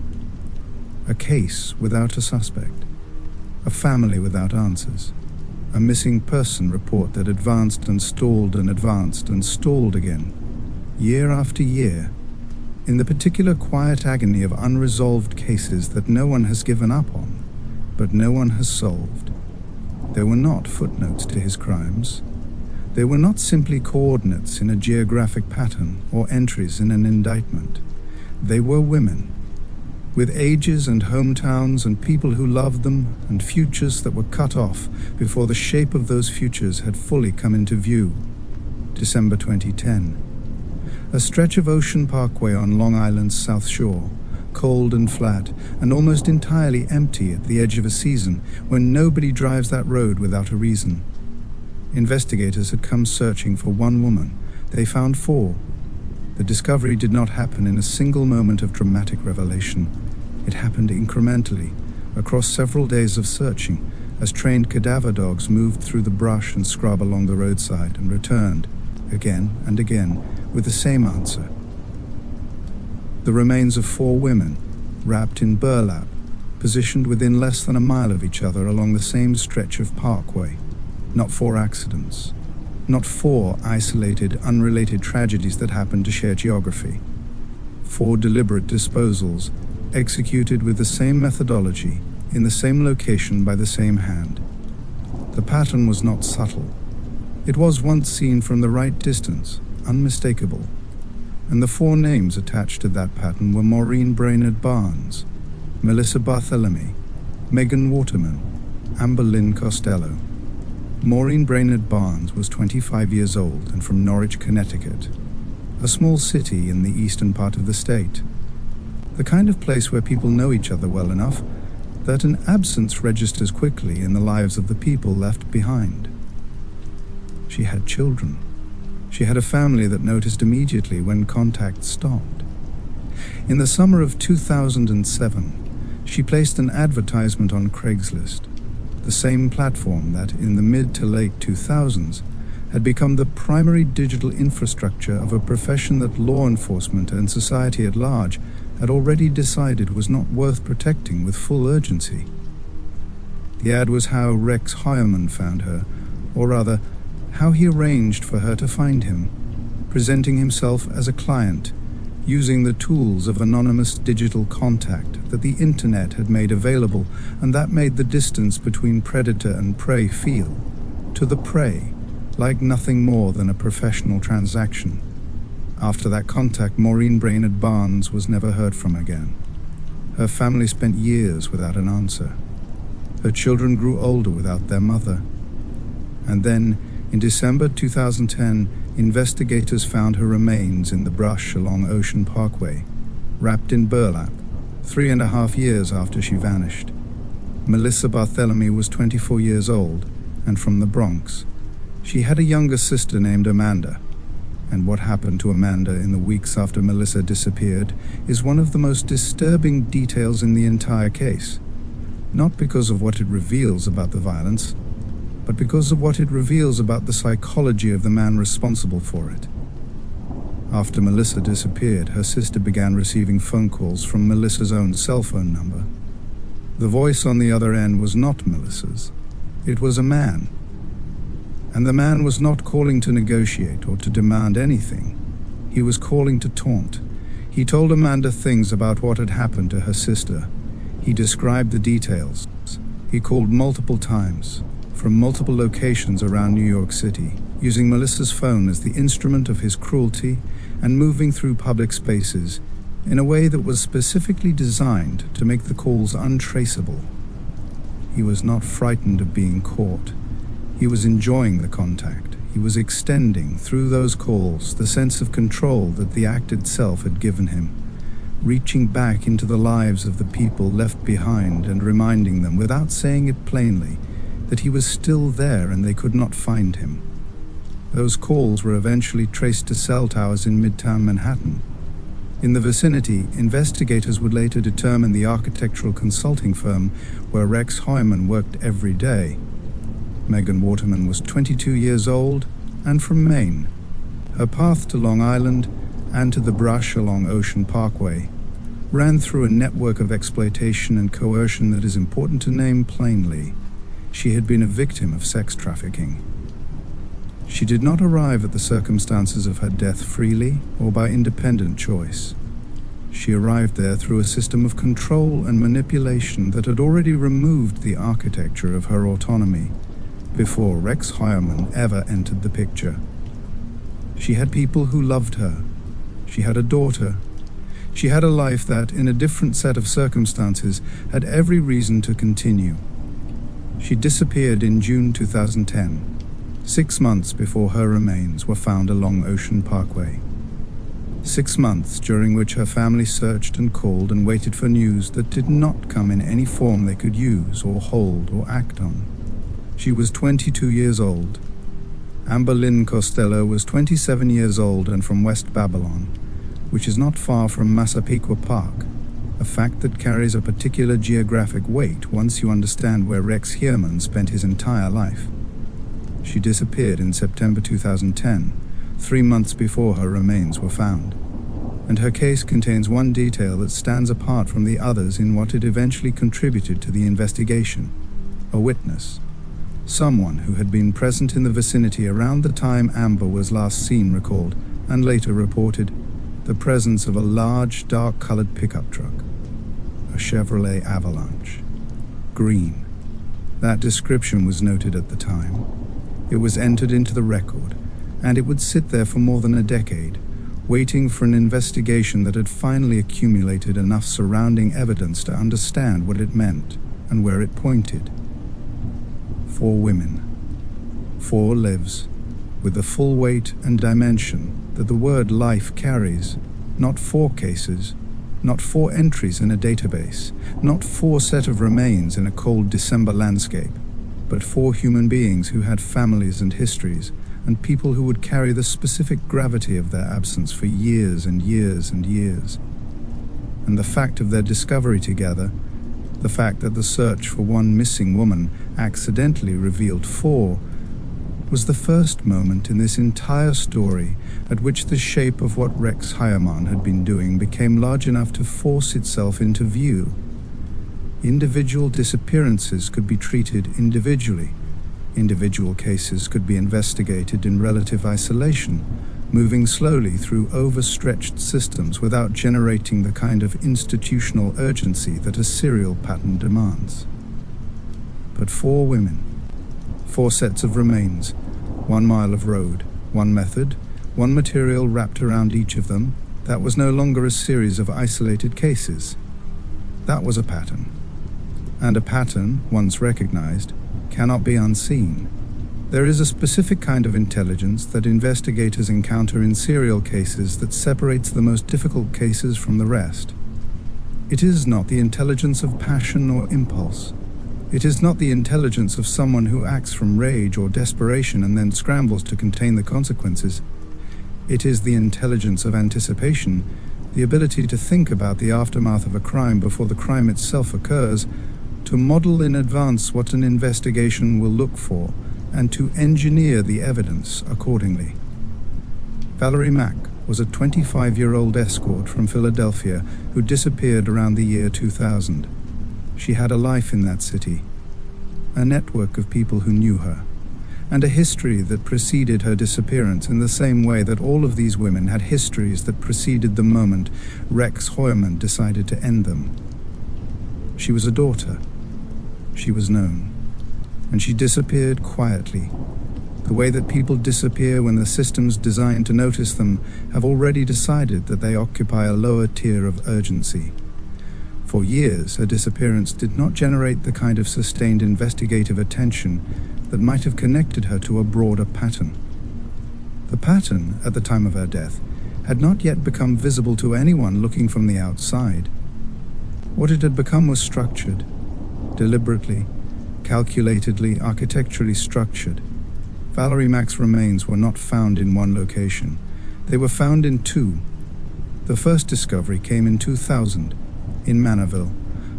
Speaker 1: A case without a suspect, a family without answers, a missing person report that advanced and stalled and advanced and stalled again, year after year, in the particular quiet agony of unresolved cases that no one has given up on, but no one has solved. They were not footnotes to his crimes. They were not simply coordinates in a geographic pattern or entries in an indictment. They were women, with ages and hometowns and people who loved them and futures that were cut off before the shape of those futures had fully come into view. December 2010. A stretch of Ocean Parkway on Long Island's South Shore, cold and flat and almost entirely empty at the edge of a season when nobody drives that road without a reason. Investigators had come searching for one woman. They found 4. The discovery did not happen in a single moment of dramatic revelation. It happened incrementally, across several days of searching, as trained cadaver dogs moved through the brush and scrub along the roadside and returned, again and again, with the same answer. The remains of 4 women, wrapped in burlap, positioned within less than a mile of each other along the same stretch of parkway. Not 4 accidents. Not 4 isolated, unrelated tragedies that happened to share geography. 4 deliberate disposals, executed with the same methodology, in the same location by the same hand. The pattern was not subtle. It was, once seen from the right distance, unmistakable. And the 4 names attached to that pattern were Maureen Brainerd Barnes, Melissa Barthélemy, Megan Waterman, Amber Lynn Costello. Maureen Brainerd Barnes was 25 years old and from Norwich, Connecticut, a small city in the eastern part of the state. The kind of place where people know each other well enough that an absence registers quickly in the lives of the people left behind. She had children. She had a family that noticed immediately when contact stopped. In the summer of 2007, she placed an advertisement on Craigslist, the same platform that, in the mid to late 2000s, had become the primary digital infrastructure of a profession that law enforcement and society at large had already decided was not worth protecting with full urgency. The ad was how Rex Heuermann found her, or rather, how he arranged for her to find him. presenting himself as a client, using the tools of anonymous digital contact that the internet had made available, and that made the distance between predator and prey feel, to the prey, like nothing more than a professional transaction. After that contact, Maureen Brainerd Barnes was never heard from again. Her family spent years without an answer. Her children grew older without their mother. And then, in December 2010, investigators found her remains in the brush along Ocean Parkway, wrapped in burlap, 3.5 years after she vanished. Melissa Barthélemy was 24 years old and from the Bronx. She had a younger sister named Amanda, and what happened to Amanda in the weeks after Melissa disappeared is one of the most disturbing details in the entire case, not because of what it reveals about the violence, but because of what it reveals about the psychology of the man responsible for it. After Melissa disappeared, her sister began receiving phone calls from Melissa's own cell phone number. The voice on the other end was not Melissa's. It was a man. And the man was not calling to negotiate or to demand anything. He was calling to taunt. He told Amanda things about what had happened to her sister. He described the details. He called multiple times, from multiple locations around New York City, using Melissa's phone as the instrument of his cruelty and moving through public spaces in a way that was specifically designed to make the calls untraceable. He was not frightened of being caught. He was enjoying the contact. He was extending, through those calls, the sense of control that the act itself had given him, reaching back into the lives of the people left behind and reminding them, without saying it plainly, that he was still there and they could not find him. Those calls were eventually traced to cell towers in Midtown Manhattan. In the vicinity, investigators would later determine the architectural consulting firm where Rex Heuermann worked every day. Megan Waterman was 22 years old and from Maine. Her path to Long Island and to the brush along Ocean Parkway ran through a network of exploitation and coercion that is important to name plainly. She had been a victim of sex trafficking. She did not arrive at the circumstances of her death freely or by independent choice. She arrived there through a system of control and manipulation that had already removed the architecture of her autonomy before Rex Heuermann ever entered the picture. She had people who loved her. She had a daughter. She had a life that, in a different set of circumstances, had every reason to continue. She disappeared in June 2010, 6 months before her remains were found along Ocean Parkway. 6 months during which her family searched and called and waited for news that did not come in any form they could use or hold or act on. She was 22 years old. Amber Lynn Costello was 27 years old and from West Babylon, which is not far from Massapequa Park, a fact that carries a particular geographic weight once you understand where Rex Heuermann spent his entire life. She disappeared in September 2010, 3 months before her remains were found. And her case contains one detail that stands apart from the others in what it eventually contributed to the investigation: a witness. Someone who had been present in the vicinity around the time Amber was last seen recalled, and later reported, the presence of a large, dark-colored pickup truck. A Chevrolet Avalanche. Green. That description was noted at the time. It was entered into the record, and it would sit there for more than a decade, waiting for an investigation that had finally accumulated enough surrounding evidence to understand what it meant and where it pointed. 4 women. 4 lives, with the full weight and dimension that the word life carries. Not 4 cases, not 4 entries in a database, not 4 set of remains in a cold December landscape, but 4 human beings who had families and histories, and people who would carry the specific gravity of their absence for years and years and years. And the fact of their discovery together, the fact that the search for one missing woman accidentally revealed 4, was the first moment in this entire story at which the shape of what Rex Heuermann had been doing became large enough to force itself into view. Individual disappearances could be treated individually. Individual cases could be investigated in relative isolation, moving slowly through overstretched systems without generating the kind of institutional urgency that a serial pattern demands. But 4 women, 4 sets of remains, 1 mile of road, 1 method, 1 material wrapped around each of them, that was no longer a series of isolated cases. That was a pattern. And a pattern, once recognized, cannot be unseen. There is a specific kind of intelligence that investigators encounter in serial cases that separates the most difficult cases from the rest. It is not the intelligence of passion or impulse. It is not the intelligence of someone who acts from rage or desperation and then scrambles to contain the consequences. It is the intelligence of anticipation, the ability to think about the aftermath of a crime before the crime itself occurs, to model in advance what an investigation will look for, and to engineer the evidence accordingly. Valerie Mack was a 25-year-old escort from Philadelphia who disappeared around the year 2000. She had a life in that city, a network of people who knew her, and a history that preceded her disappearance in the same way that all of these women had histories that preceded the moment Rex Heuermann decided to end them. She was a daughter. She was known. And she disappeared quietly, the way that people disappear when the systems designed to notice them have already decided that they occupy a lower tier of urgency. For years, her disappearance did not generate the kind of sustained investigative attention that might have connected her to a broader pattern. The pattern, at the time of her death, had not yet become visible to anyone looking from the outside. What it had become was structured, deliberately, calculatedly, architecturally structured. Valerie Mack's remains were not found in one location. They were found in 2. The first discovery came in 2000, in Manorville,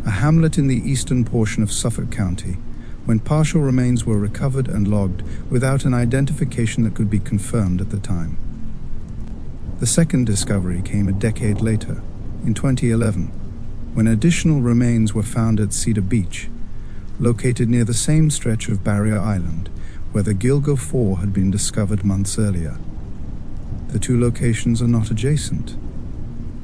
Speaker 1: a hamlet in the eastern portion of Suffolk County, when partial remains were recovered and logged without an identification that could be confirmed at the time. The second discovery came a decade later, in 2011, when additional remains were found at Cedar Beach, located near the same stretch of Barrier Island where the Gilgo 4 had been discovered months earlier. The 2 locations are not adjacent.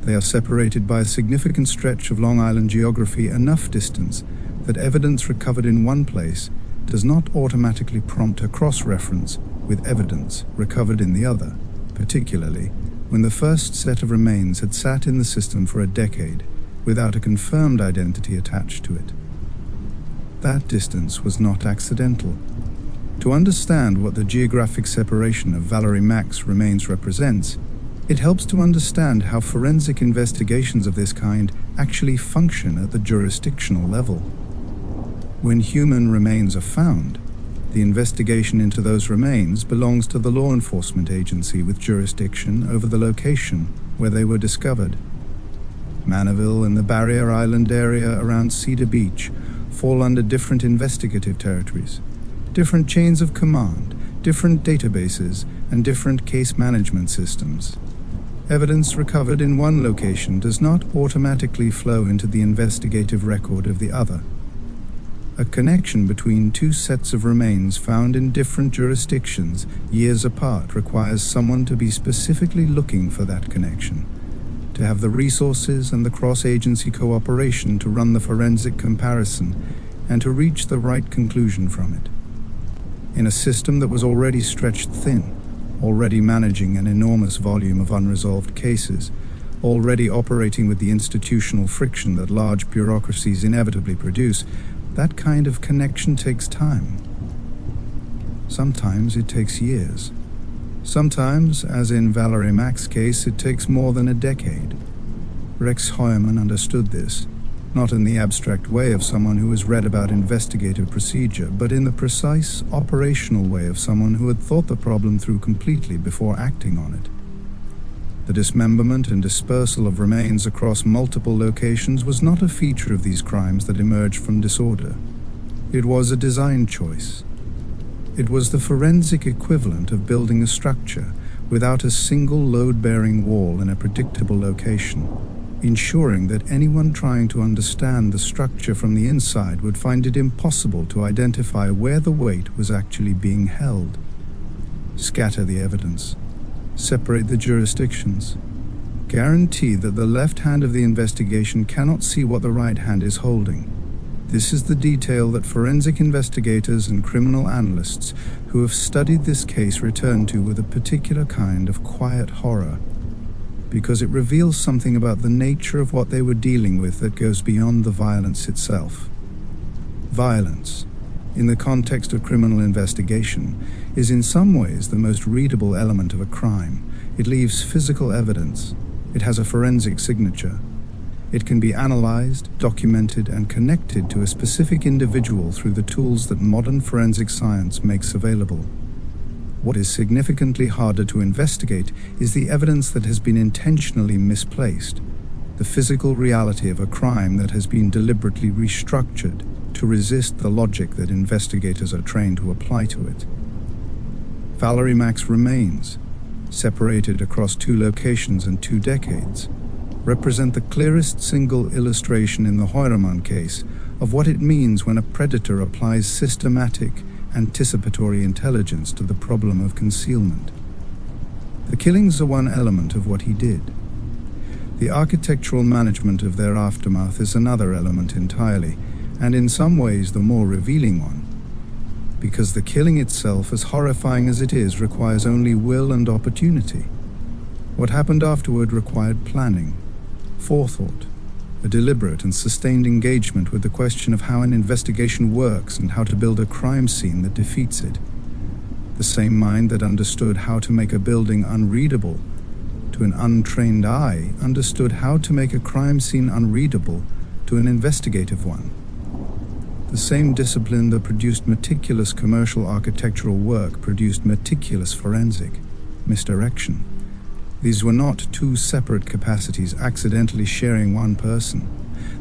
Speaker 1: They are separated by a significant stretch of Long Island geography, enough distance that evidence recovered in one place does not automatically prompt a cross-reference with evidence recovered in the other, particularly when the first set of remains had sat in the system for a decade without a confirmed identity attached to it. That distance was not accidental. To understand what the geographic separation of Valerie Mack's remains represents, it helps to understand how forensic investigations of this kind actually function at the jurisdictional level. When human remains are found, the investigation into those remains belongs to the law enforcement agency with jurisdiction over the location where they were discovered. Manorville and the Barrier Island area around Cedar Beach fall under different investigative territories, different chains of command, different databases, and different case management systems. Evidence recovered in one location does not automatically flow into the investigative record of the other. A connection between 2 sets of remains found in different jurisdictions years apart requires someone to be specifically looking for that connection, to have the resources and the cross-agency cooperation to run the forensic comparison and to reach the right conclusion from it. In a system that was already stretched thin, already managing an enormous volume of unresolved cases, already operating with the institutional friction that large bureaucracies inevitably produce, that kind of connection takes time. Sometimes it takes years. Sometimes, as in Valerie Mack's case, it takes more than a decade. Rex Heuermann understood this, not in the abstract way of someone who has read about investigative procedure, but in the precise, operational way of someone who had thought the problem through completely before acting on it. The dismemberment and dispersal of remains across multiple locations was not a feature of these crimes that emerged from disorder. It was a design choice. It was the forensic equivalent of building a structure without a single load-bearing wall in a predictable location, ensuring that anyone trying to understand the structure from the inside would find it impossible to identify where the weight was actually being held. Scatter the evidence. Separate the jurisdictions. Guarantee that the left hand of the investigation cannot see what the right hand is holding. This is the detail that forensic investigators and criminal analysts who have studied this case return to with a particular kind of quiet horror, because it reveals something about the nature of what they were dealing with that goes beyond the violence itself. Violence, in the context of criminal investigation, is in some ways the most readable element of a crime. It leaves physical evidence. It has a forensic signature. It can be analyzed, documented, and connected to a specific individual through the tools that modern forensic science makes available. What is significantly harder to investigate is the evidence that has been intentionally misplaced, the physical reality of a crime that has been deliberately restructured to resist the logic that investigators are trained to apply to it. Valerie Mack's remains, separated across 2 locations and 2 decades, represent the clearest single illustration in the Heuermann case of what it means when a predator applies systematic, anticipatory intelligence to the problem of concealment. The killings are one element of what he did. The architectural management of their aftermath is another element entirely, and in some ways the more revealing one, because the killing itself, as horrifying as it is, requires only will and opportunity. What happened afterward required planning, forethought, a deliberate and sustained engagement with the question of how an investigation works and how to build a crime scene that defeats it. The same mind that understood how to make a building unreadable to an untrained eye understood how to make a crime scene unreadable to an investigative one. The same discipline that produced meticulous commercial architectural work produced meticulous forensic misdirection. These were not 2 separate capacities accidentally sharing one person.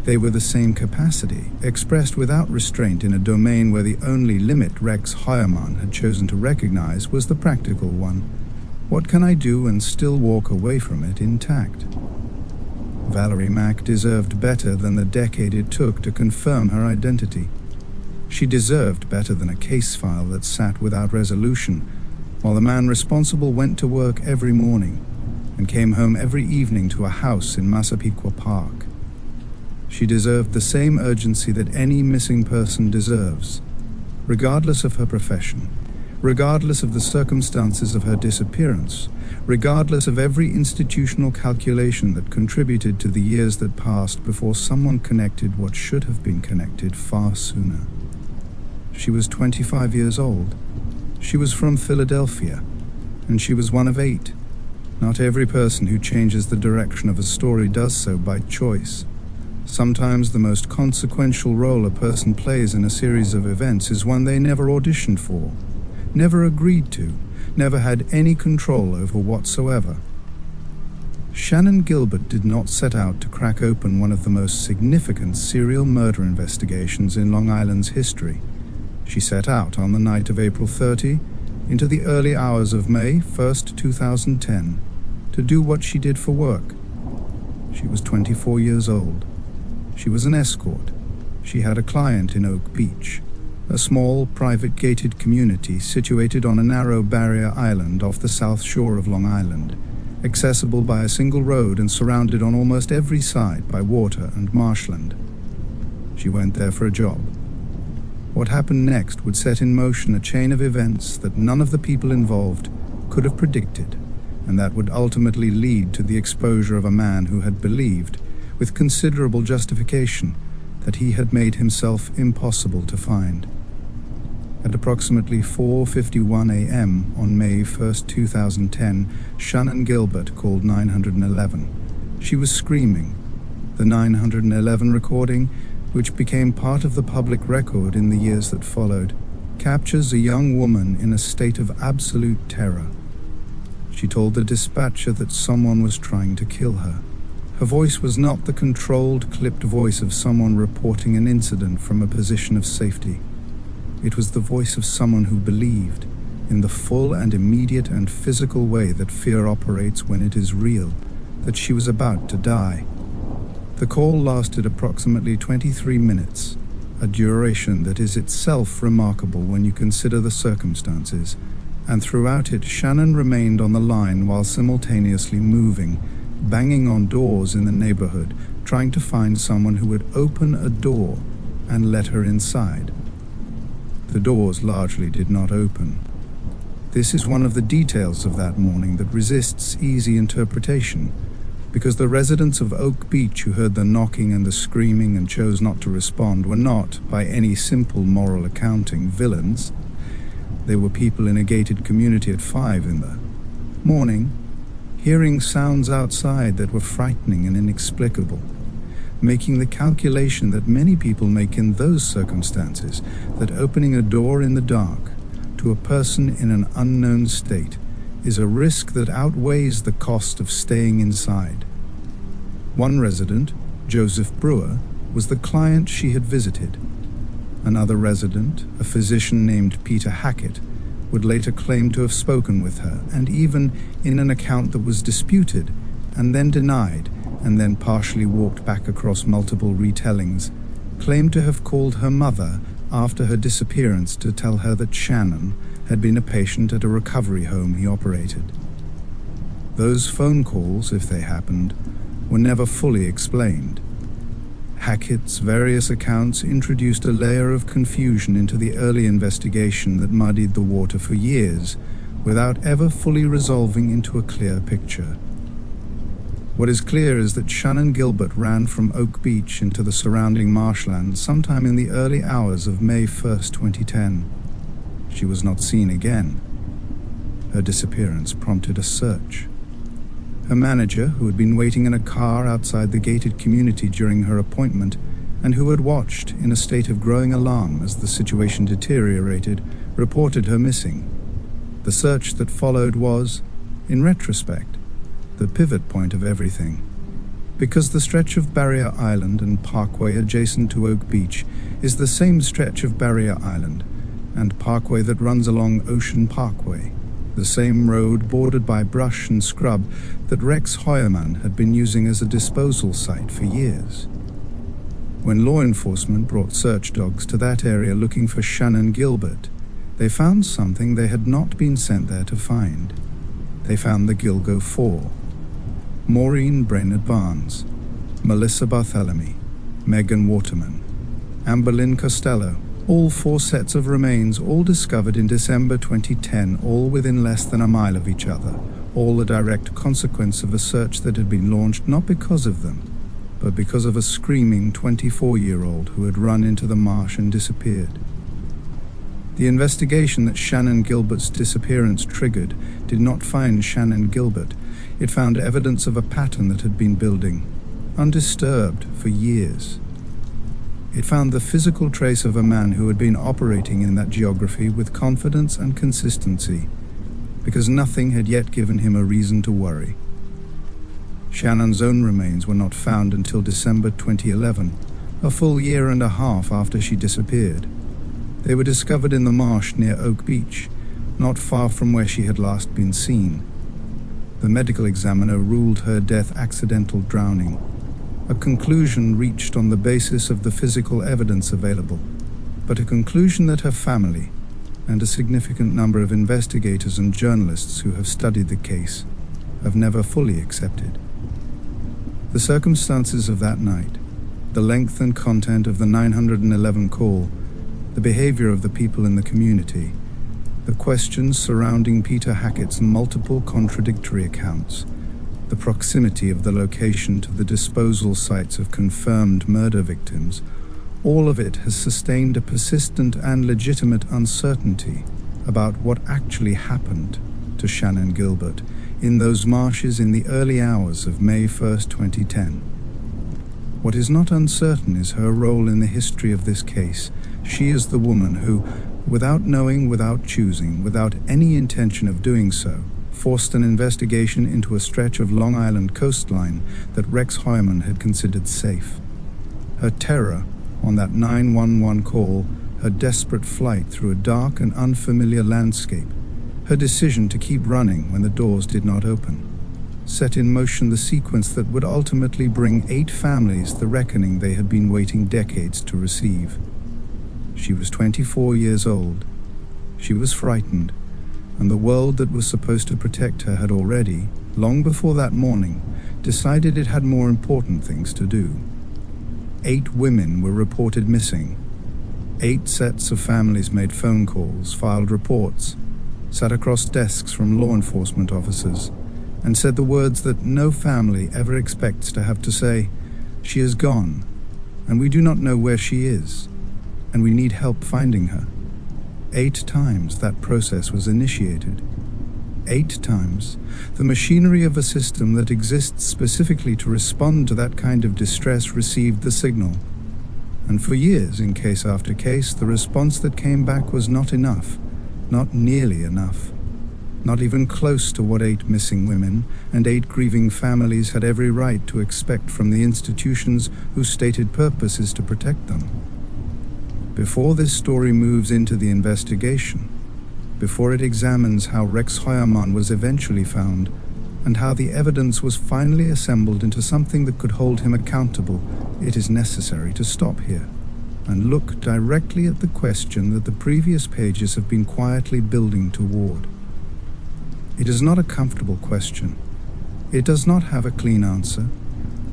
Speaker 1: They were the same capacity, expressed without restraint in a domain where the only limit Rex Heuermann had chosen to recognize was the practical one. What can I do and still walk away from it intact? Valerie Mack deserved better than the decade it took to confirm her identity. She deserved better than a case file that sat without resolution, while the man responsible went to work every morning and came home every evening to a house in Massapequa Park. She deserved the same urgency that any missing person deserves, regardless of her profession, regardless of the circumstances of her disappearance, regardless of every institutional calculation that contributed to the years that passed before someone connected what should have been connected far sooner. She was 25 years old. She was from Philadelphia, and she was one of 8. Not every person who changes the direction of a story does so by choice. Sometimes the most consequential role a person plays in a series of events is one they never auditioned for, never agreed to, never had any control over whatsoever. Shannan Gilbert did not set out to crack open one of the most significant serial murder investigations in Long Island's history. She set out on the night of April 30 into the early hours of May 1st, 2010, to do what she did for work. She was 24 years old. She was an escort. She had a client in Oak Beach, a small, private gated community situated on a narrow barrier island off the south shore of Long Island, accessible by a single road and surrounded on almost every side by water and marshland. She went there for a job. What happened next would set in motion a chain of events that none of the people involved could have predicted, and that would ultimately lead to the exposure of a man who had believed, with considerable justification, that he had made himself impossible to find. At approximately 4:51 a.m. on May 1st, 2010, Shannan Gilbert called 911. She was screaming. The 911 recording, which became part of the public record in the years that followed, captures a young woman in a state of absolute terror. She told the dispatcher that someone was trying to kill her. Her voice was not the controlled, clipped voice of someone reporting an incident from a position of safety. It was the voice of someone who believed, in the full and immediate and physical way that fear operates when it is real, that she was about to die. The call lasted approximately 23 minutes, a duration that is itself remarkable when you consider the circumstances, and throughout it Shannan remained on the line while simultaneously moving, banging on doors in the neighborhood, trying to find someone who would open a door and let her inside. The doors largely did not open. This is one of the details of that morning that resists easy interpretation, because the residents of Oak Beach who heard the knocking and the screaming and chose not to respond were not, by any simple moral accounting, villains. They were people in a gated community at 5 in the morning, hearing sounds outside that were frightening and inexplicable, making the calculation that many people make in those circumstances, that opening a door in the dark to a person in an unknown state is a risk that outweighs the cost of staying inside. One resident, Joseph Brewer, was the client she had visited. Another resident, a physician named Peter Hackett, would later claim to have spoken with her, and even in an account that was disputed, and then denied, and then partially walked back across multiple retellings, claimed to have called her mother after her disappearance to tell her that Shannan had been a patient at a recovery home he operated. Those phone calls, if they happened, were never fully explained. Hackett's various accounts introduced a layer of confusion into the early investigation that muddied the water for years, without ever fully resolving into a clear picture. What is clear is that Shannan Gilbert ran from Oak Beach into the surrounding marshland sometime in the early hours of May 1st, 2010. She was not seen again. Her disappearance prompted a search. Her manager, who had been waiting in a car outside the gated community during her appointment, and who had watched in a state of growing alarm as the situation deteriorated, reported her missing. The search that followed was, in retrospect, the pivot point of everything. Because the stretch of Barrier Island and Parkway adjacent to Oak Beach is the same stretch of Barrier Island and Parkway that runs along Ocean Parkway, the same road bordered by brush and scrub that Rex Heuermann had been using as a disposal site for years. When law enforcement brought search dogs to that area looking for Shannan Gilbert, they found something they had not been sent there to find. They found the Gilgo Four: Maureen Brainerd Barnes, Melissa Barthélemy, Megan Waterman, Amberlynn Costello, all 4 sets of remains, all discovered in December 2010, all within less than a mile of each other, all a direct consequence of a search that had been launched not because of them, but because of a screaming 24-year-old who had run into the marsh and disappeared. The investigation that Shannan Gilbert's disappearance triggered did not find Shannan Gilbert. It found evidence of a pattern that had been building, undisturbed, for years. It found the physical trace of a man who had been operating in that geography with confidence and consistency, because nothing had yet given him a reason to worry. Shannan's own remains were not found until December 2011, a full year and a half after she disappeared. They were discovered in the marsh near Oak Beach, not far from where she had last been seen. The medical examiner ruled her death accidental drowning, a conclusion reached on the basis of the physical evidence available, but a conclusion that her family, and a significant number of investigators and journalists who have studied the case, have never fully accepted. The circumstances of that night, the length and content of the 911 call, the behavior of the people in the community, the questions surrounding Peter Hackett's multiple contradictory accounts, the proximity of the location to the disposal sites of confirmed murder victims, all of it has sustained a persistent and legitimate uncertainty about what actually happened to Shannan Gilbert in those marshes in the early hours of May 1st, 2010. What is not uncertain is her role in the history of this case. She is the woman who, without knowing, without choosing, without any intention of doing so, forced an investigation into a stretch of Long Island coastline that Rex Heuermann had considered safe. Her terror on that 911 call, her desperate flight through a dark and unfamiliar landscape, her decision to keep running when the doors did not open, set in motion the sequence that would ultimately bring 8 families the reckoning they had been waiting decades to receive. She was 24 years old. She was frightened, and the world that was supposed to protect her had already, long before that morning, decided it had more important things to do. 8 women were reported missing. 8 sets of families made phone calls, filed reports, sat across desks from law enforcement officers, and said the words that no family ever expects to have to say: "She is gone, and we do not know where she is, and we need help finding her." 8 times that process was initiated. 8 times the machinery of a system that exists specifically to respond to that kind of distress received the signal. And for years, in case after case, the response that came back was not enough, not nearly enough, not even close to what 8 missing women and 8 grieving families had every right to expect from the institutions whose stated purpose is to protect them. Before this story moves into the investigation, before it examines how Rex Heuermann was eventually found, and how the evidence was finally assembled into something that could hold him accountable, it is necessary to stop here and look directly at the question that the previous pages have been quietly building toward. It is not a comfortable question. It does not have a clean answer,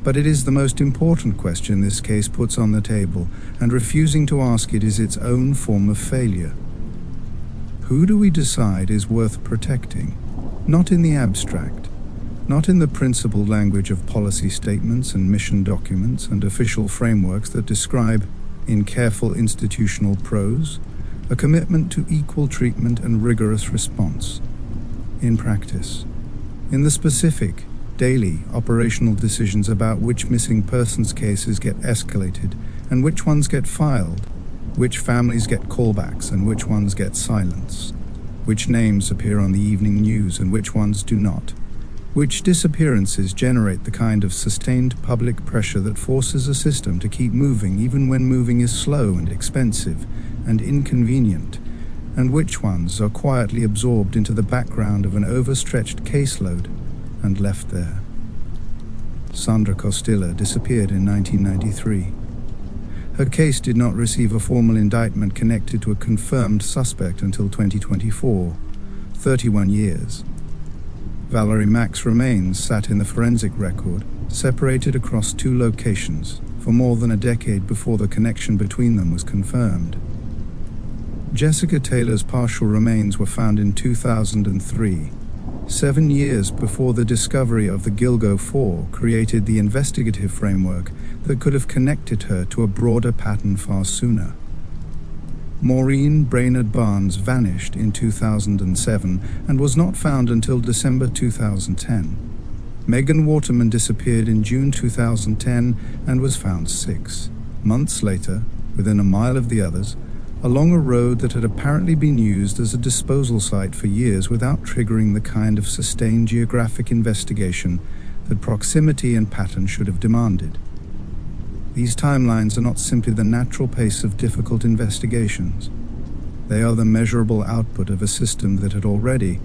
Speaker 1: but it is the most important question this case puts on the table, and refusing to ask it is its own form of failure. Who do we decide is worth protecting? Not in the abstract, not in the principled language of policy statements and mission documents and official frameworks that describe, in careful institutional prose, a commitment to equal treatment and rigorous response. In practice, in the specific, daily, operational decisions about which missing persons cases get escalated and which ones get filed, which families get callbacks and which ones get silence, which names appear on the evening news and which ones do not, which disappearances generate the kind of sustained public pressure that forces a system to keep moving even when moving is slow and expensive and inconvenient, and which ones are quietly absorbed into the background of an overstretched caseload and left there. Sandra Costilla disappeared in 1993. Her case did not receive a formal indictment connected to a confirmed suspect until 2024, 31 years. Valerie Mack's remains sat in the forensic record, separated across 2 locations, for more than a decade before the connection between them was confirmed. Jessica Taylor's partial remains were found in 2003, 7 years before the discovery of the Gilgo 4 created the investigative framework that could have connected her to a broader pattern far sooner. Maureen Brainerd Barnes vanished in 2007 and was not found until December 2010. Megan Waterman disappeared in June 2010 and was found 6 months later, within a mile of the others, along a road that had apparently been used as a disposal site for years without triggering the kind of sustained geographic investigation that proximity and pattern should have demanded. These timelines are not simply the natural pace of difficult investigations. They are the measurable output of a system that had already,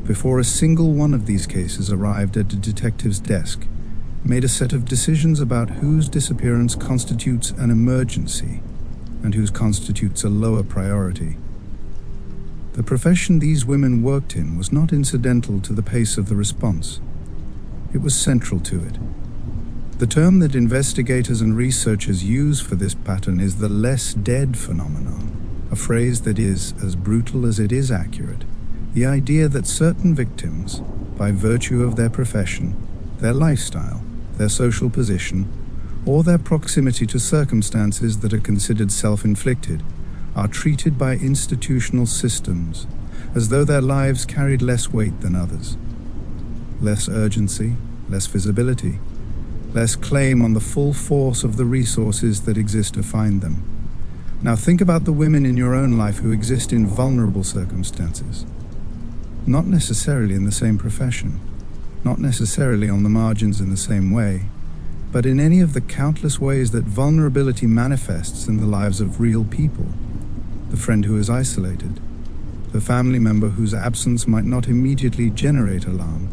Speaker 1: before a single one of these cases arrived at a detective's desk, made a set of decisions about whose disappearance constitutes an emergency and whose constitutes a lower priority. The profession these women worked in was not incidental to the pace of the response. It was central to it. The term that investigators and researchers use for this pattern is the less dead phenomenon, a phrase that is as brutal as it is accurate. The idea that certain victims, by virtue of their profession, their lifestyle, their social position, or their proximity to circumstances that are considered self-inflicted, are treated by institutional systems as though their lives carried less weight than others. Less urgency, less visibility, less claim on the full force of the resources that exist to find them. Now think about the women in your own life who exist in vulnerable circumstances. Not necessarily in the same profession, not necessarily on the margins in the same way, but in any of the countless ways that vulnerability manifests in the lives of real people. The friend who is isolated, the family member whose absence might not immediately generate alarm,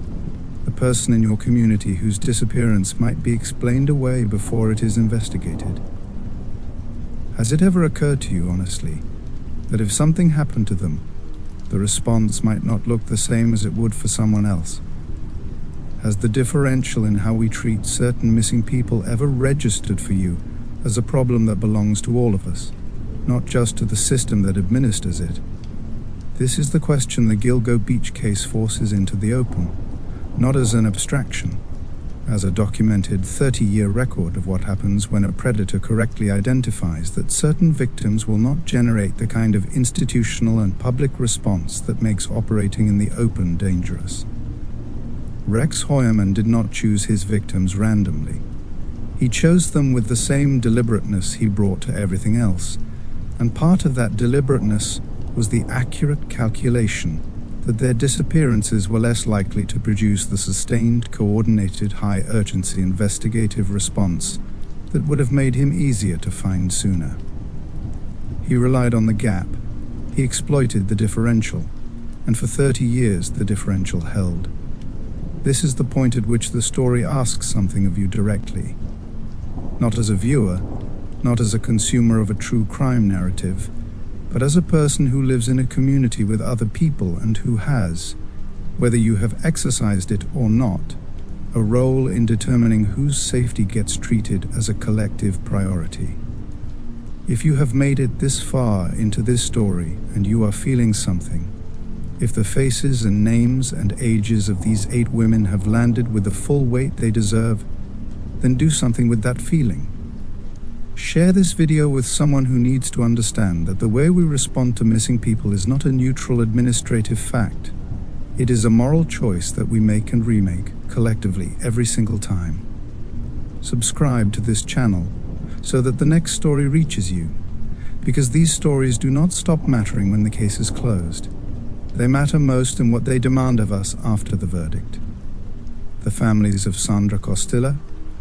Speaker 1: the person in your community whose disappearance might be explained away before it is investigated. Has it ever occurred to you, honestly, that if something happened to them, the response might not look the same as it would for someone else. Has the differential in how we treat certain missing people ever registered for you as a problem that belongs to all of us, not just to the system that administers it? This is the question the Gilgo Beach case forces into the open, not as an abstraction, as a documented 30-year record of what happens when a predator correctly identifies that certain victims will not generate the kind of institutional and public response that makes operating in the open dangerous. Rex Heuermann did not choose his victims randomly. He chose them with the same deliberateness he brought to everything else, and part of that deliberateness was the accurate calculation that their disappearances were less likely to produce the sustained, coordinated, high-urgency investigative response that would have made him easier to find sooner. He relied on the gap. He exploited the differential, and for 30 years the differential held. This is the point at which the story asks something of you directly. Not as a viewer, not as a consumer of a true crime narrative, but as a person who lives in a community with other people and who has, whether you have exercised it or not, a role in determining whose safety gets treated as a collective priority. If you have made it this far into this story and you are feeling something, if the faces and names and ages of these 8 women have landed with the full weight they deserve, then do something with that feeling. Share this video with someone who needs to understand that the way we respond to missing people is not a neutral administrative fact. It is a moral choice that we make and remake, collectively, every single time. Subscribe to this channel so that the next story reaches you, because these stories do not stop mattering when the case is closed. They matter most in what they demand of us after the verdict. The families of Sandra Costilla,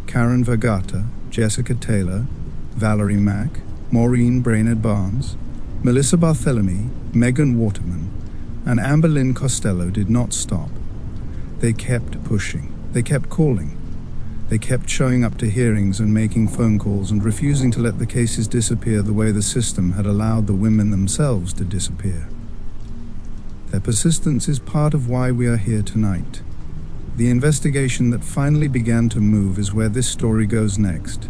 Speaker 1: Karen Vergata, Jessica Taylor, Valerie Mack, Maureen Brainerd-Barnes, Melissa Barthélemy, Megan Waterman, and Amber Lynn Costello did not stop. They kept pushing. They kept calling. They kept showing up to hearings and making phone calls and refusing to let the cases disappear the way the system had allowed the women themselves to disappear. Their persistence is part of why we are here tonight. The investigation that finally began to move is where this story goes next.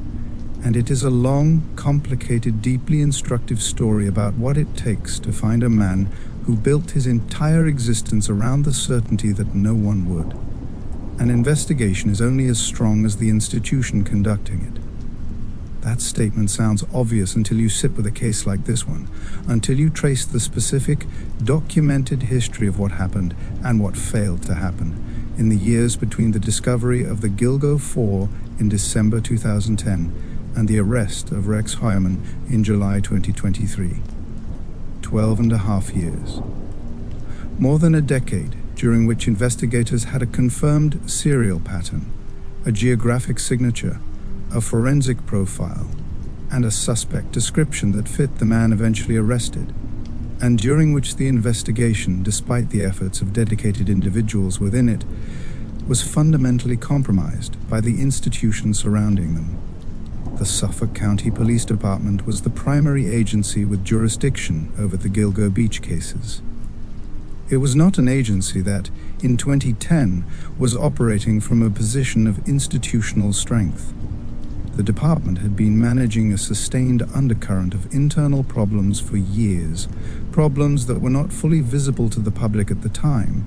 Speaker 1: And it is a long, complicated, deeply instructive story about what it takes to find a man who built his entire existence around the certainty that no one would. An investigation is only as strong as the institution conducting it. That statement sounds obvious until you sit with a case like this one, until you trace the specific, documented history of what happened and what failed to happen in the years between the discovery of the Gilgo 4 in December 2010 and the arrest of Rex Heuermann in July 2023. 12.5 years. More than a decade during which investigators had a confirmed serial pattern, a geographic signature, a forensic profile, and a suspect description that fit the man eventually arrested, and during which the investigation, despite the efforts of dedicated individuals within it, was fundamentally compromised by the institution surrounding them. The Suffolk County Police Department was the primary agency with jurisdiction over the Gilgo Beach cases. It was not an agency that, in 2010, was operating from a position of institutional strength. The department had been managing a sustained undercurrent of internal problems for years, problems that were not fully visible to the public at the time,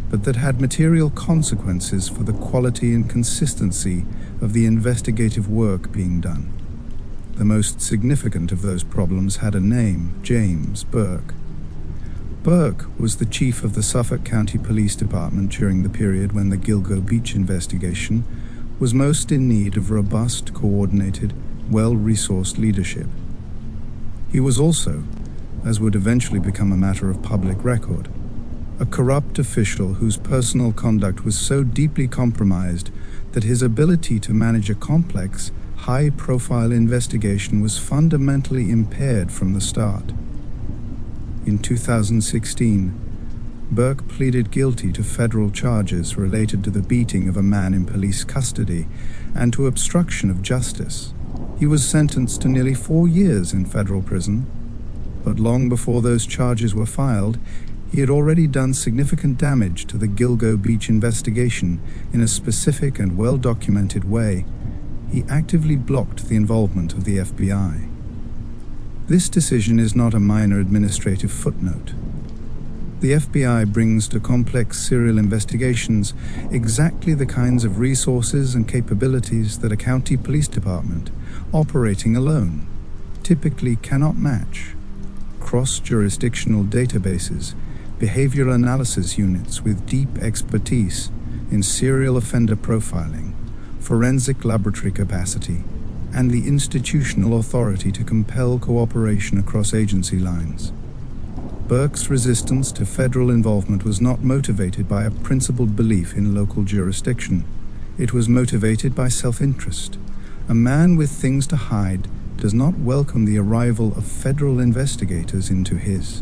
Speaker 1: but that had material consequences for the quality and consistency of the investigative work being done. The most significant of those problems had a name: James Burke. Burke was the chief of the Suffolk County Police Department during the period when the Gilgo Beach investigation was most in need of robust, coordinated, well-resourced leadership. He was also, as would eventually become a matter of public record, a corrupt official whose personal conduct was so deeply compromised that his ability to manage a complex, high-profile investigation was fundamentally impaired from the start. In 2016, Burke pleaded guilty to federal charges related to the beating of a man in police custody and to obstruction of justice. He was sentenced to nearly 4 years in federal prison, but long before those charges were filed, He had already done significant damage to the Gilgo Beach investigation in a specific and well-documented way. He actively blocked the involvement of the FBI. This decision is not a minor administrative footnote. The FBI brings to complex serial investigations exactly the kinds of resources and capabilities that a county police department, operating alone, typically cannot match. Cross-jurisdictional databases, behavioral analysis units with deep expertise in serial offender profiling, forensic laboratory capacity, and the institutional authority to compel cooperation across agency lines. Burke's resistance to federal involvement was not motivated by a principled belief in local jurisdiction. It was motivated by self-interest. A man with things to hide does not welcome the arrival of federal investigators into his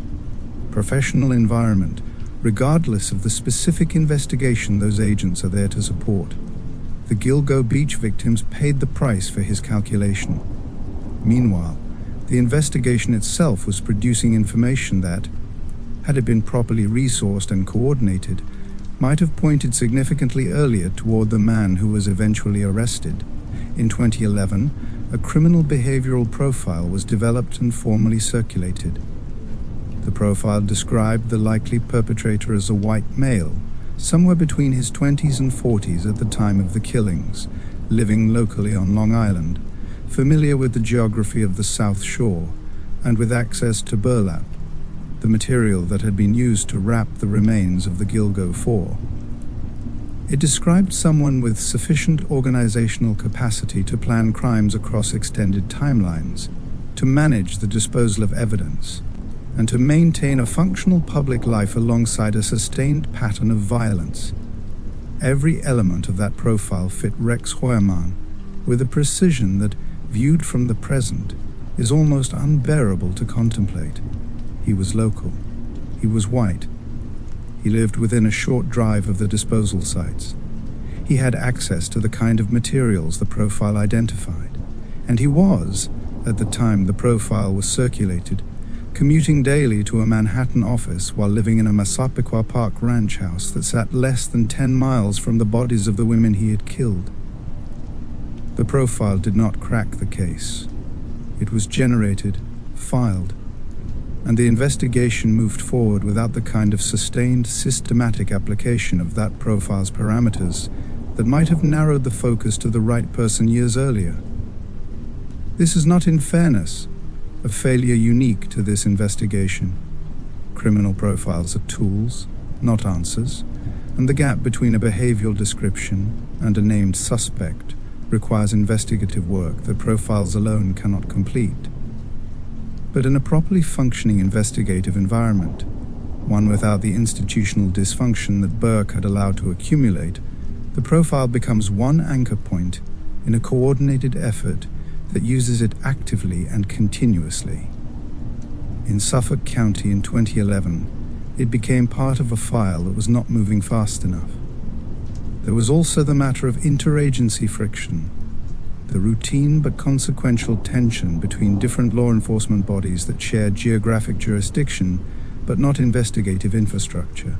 Speaker 1: professional environment, regardless of the specific investigation those agents are there to support. The Gilgo Beach victims paid the price for his calculation. Meanwhile, the investigation itself was producing information that, had it been properly resourced and coordinated, might have pointed significantly earlier toward the man who was eventually arrested. In 2011, a criminal behavioral profile was developed and formally circulated. The profile described the likely perpetrator as a white male, somewhere between his 20s and 40s at the time of the killings, living locally on Long Island, familiar with the geography of the South Shore, and with access to burlap, the material that had been used to wrap the remains of the Gilgo Four. It described someone with sufficient organizational capacity to plan crimes across extended timelines, to manage the disposal of evidence, and to maintain a functional public life alongside a sustained pattern of violence. Every element of that profile fit Rex Heuermann with a precision that, viewed from the present, is almost unbearable to contemplate. He was local. He was white. He lived within a short drive of the disposal sites. He had access to the kind of materials the profile identified, and he was, at the time the profile was circulated, commuting daily to a Manhattan office while living in a Massapequa Park ranch house that sat less than 10 miles from the bodies of the women he had killed. The profile did not crack the case. It was generated, filed, and the investigation moved forward without the kind of sustained, systematic application of that profile's parameters that might have narrowed the focus to the right person years earlier. This is not, in fairness, a failure unique to this investigation. Criminal profiles are tools, not answers, and the gap between a behavioral description and a named suspect requires investigative work that profiles alone cannot complete. But in a properly functioning investigative environment, one without the institutional dysfunction that Burke had allowed to accumulate, the profile becomes one anchor point in a coordinated effort that uses it actively and continuously. In Suffolk County in 2011, it became part of a file that was not moving fast enough. There was also the matter of interagency friction, the routine but consequential tension between different law enforcement bodies that shared geographic jurisdiction but not investigative infrastructure.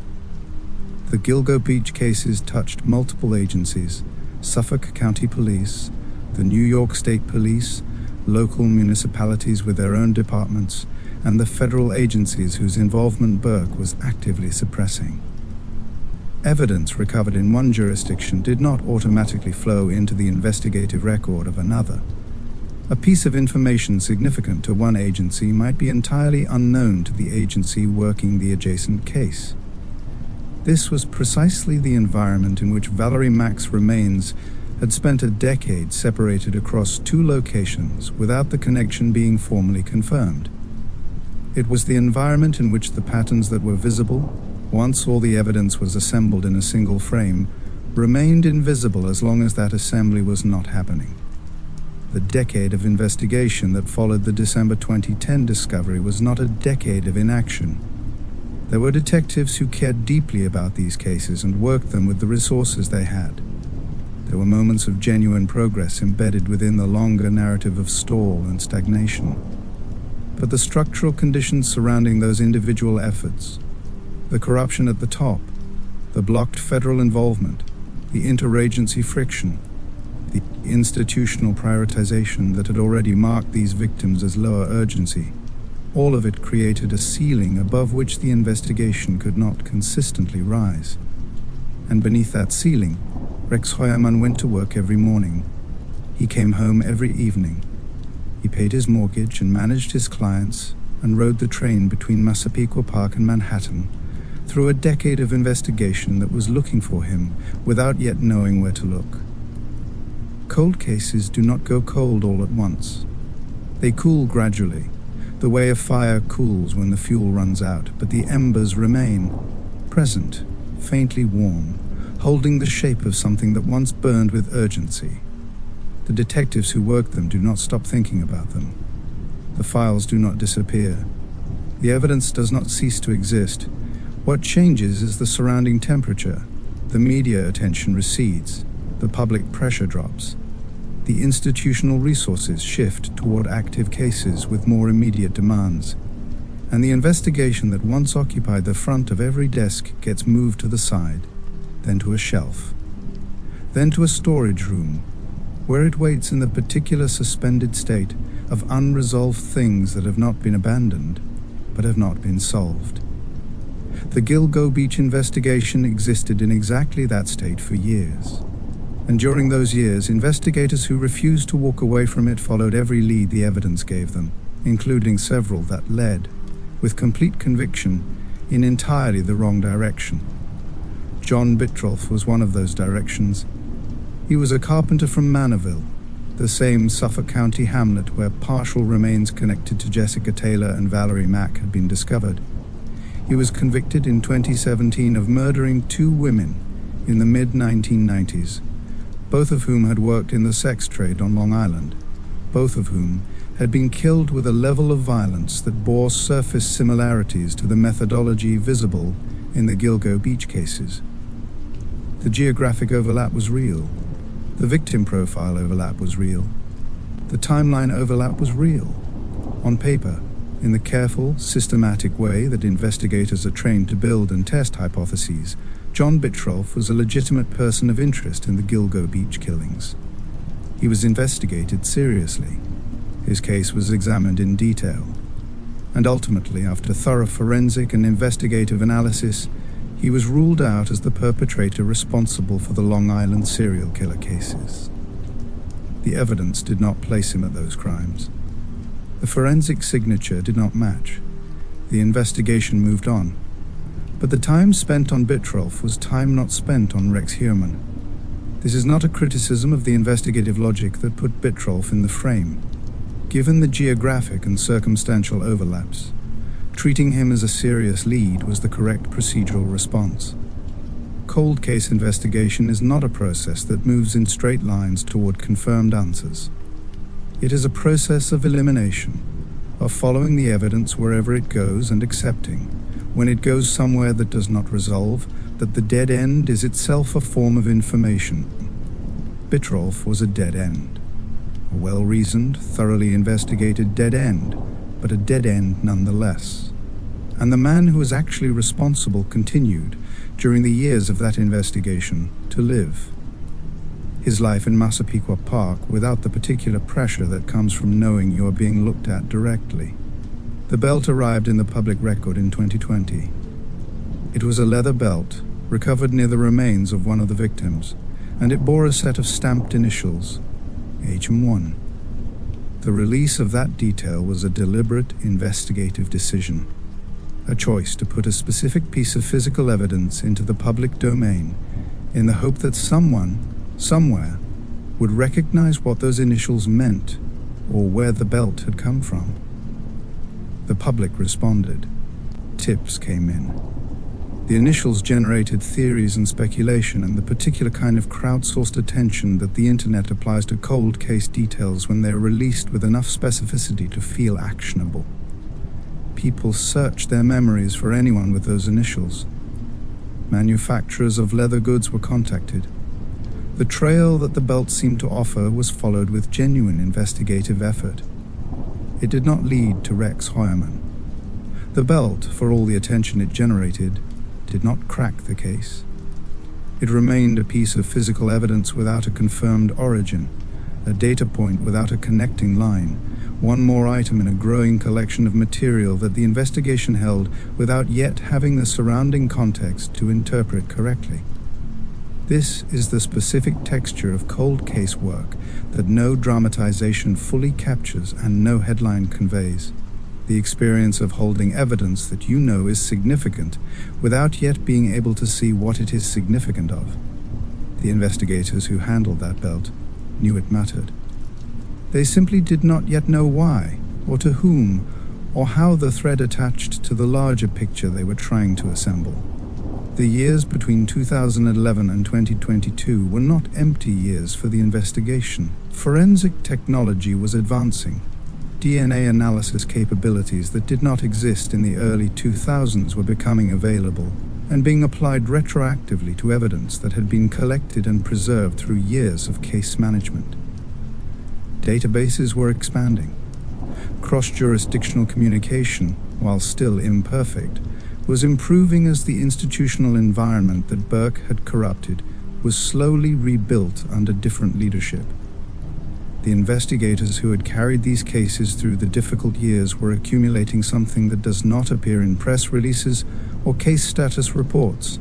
Speaker 1: The Gilgo Beach cases touched multiple agencies: Suffolk County Police, the New York State Police, local municipalities with their own departments, and the federal agencies whose involvement Burke was actively suppressing. Evidence recovered in one jurisdiction did not automatically flow into the investigative record of another. A piece of information significant to one agency might be entirely unknown to the agency working the adjacent case. This was precisely the environment in which Valerie Mack's remains had spent a decade separated across two locations without the connection being formally confirmed. It was the environment in which the patterns that were visible, once all the evidence was assembled in a single frame, remained invisible as long as that assembly was not happening. The decade of investigation that followed the December 2010 discovery was not a decade of inaction. There were detectives who cared deeply about these cases and worked them with the resources they had. There were moments of genuine progress embedded within the longer narrative of stall and stagnation. But the structural conditions surrounding those individual efforts, The corruption at the top, the blocked federal involvement, the interagency friction, the institutional prioritization that had already marked these victims as lower urgency, all of it created a ceiling above which the investigation could not consistently rise. And beneath that ceiling, Rex Heuermann went to work every morning. He came home every evening. He paid his mortgage and managed his clients and rode the train between Massapequa Park and Manhattan through a decade of investigation that was looking for him without yet knowing where to look. Cold cases do not go cold all at once. They cool gradually, the way a fire cools when the fuel runs out, but the embers remain, present, faintly warm, holding the shape of something that once burned with urgency. The detectives who work them do not stop thinking about them. The files do not disappear. The evidence does not cease to exist. What changes is the surrounding temperature. The media attention recedes. The public pressure drops. The institutional resources shift toward active cases with more immediate demands. And the investigation that once occupied the front of every desk gets moved to the side, then to a shelf, then to a storage room, where it waits in the particular suspended state of unresolved things that have not been abandoned, but have not been solved. The Gilgo Beach investigation existed in exactly that state for years. And during those years, investigators who refused to walk away from it followed every lead the evidence gave them, including several that led, with complete conviction, in entirely the wrong direction. John Bittrolf was one of those directions. He was a carpenter from Manorville, the same Suffolk County hamlet where partial remains connected to Jessica Taylor and Valerie Mack had been discovered. He was convicted in 2017 of murdering 2 women in the mid-1990s, both of whom had worked in the sex trade on Long Island, both of whom had been killed with a level of violence that bore surface similarities to the methodology visible in the Gilgo Beach cases. The geographic overlap was real. The victim profile overlap was real. The timeline overlap was real. On paper, in the careful, systematic way that investigators are trained to build and test hypotheses, John Bittrolf was a legitimate person of interest in the Gilgo Beach killings. He was investigated seriously. His case was examined in detail. And ultimately, after thorough forensic and investigative analysis, he was ruled out as the perpetrator responsible for the Long Island serial killer cases. The evidence did not place him at those crimes. The forensic signature did not match. The investigation moved on. But the time spent on Bittrolf was time not spent on Rex Heuermann. This is not a criticism of the investigative logic that put Bittrolf in the frame. Given the geographic and circumstantial overlaps, treating him as a serious lead was the correct procedural response. Cold case investigation is not a process that moves in straight lines toward confirmed answers. It is a process of elimination, of following the evidence wherever it goes and accepting, when it goes somewhere that does not resolve, that the dead end is itself a form of information. Bittrolf was a dead end. A well-reasoned, thoroughly investigated dead end, but a dead end nonetheless. And the man who was actually responsible continued, during the years of that investigation, to live. His life in Massapequa Park without the particular pressure that comes from knowing you are being looked at directly. The belt arrived in the public record in 2020. It was a leather belt, recovered near the remains of one of the victims, and it bore a set of stamped initials, HM1. The release of that detail was a deliberate investigative decision, a choice to put a specific piece of physical evidence into the public domain in the hope that someone, somewhere, would recognize what those initials meant or where the belt had come from. The public responded. Tips came in. The initials generated theories and speculation and the particular kind of crowdsourced attention that the internet applies to cold case details when they are released with enough specificity to feel actionable. People searched their memories for anyone with those initials. Manufacturers of leather goods were contacted. The trail that the belt seemed to offer was followed with genuine investigative effort. It did not lead to Rex Heuermann. The belt, for all the attention it generated, did not crack the case. It remained a piece of physical evidence without a confirmed origin, a data point without a connecting line, one more item in a growing collection of material that the investigation held without yet having the surrounding context to interpret correctly. This is the specific texture of cold case work that no dramatization fully captures and no headline conveys. The experience of holding evidence that you know is significant without yet being able to see what it is significant of. The investigators who handled that belt knew it mattered. They simply did not yet know why, or to whom, or how the thread attached to the larger picture they were trying to assemble. The years between 2011 and 2022 were not empty years for the investigation. Forensic technology was advancing. DNA analysis capabilities that did not exist in the early 2000s were becoming available and being applied retroactively to evidence that had been collected and preserved through years of case management. Databases were expanding. Cross-jurisdictional communication, while still imperfect, was improving as the institutional environment that Burke had corrupted was slowly rebuilt under different leadership. The investigators who had carried these cases through the difficult years were accumulating something that does not appear in press releases or case status reports,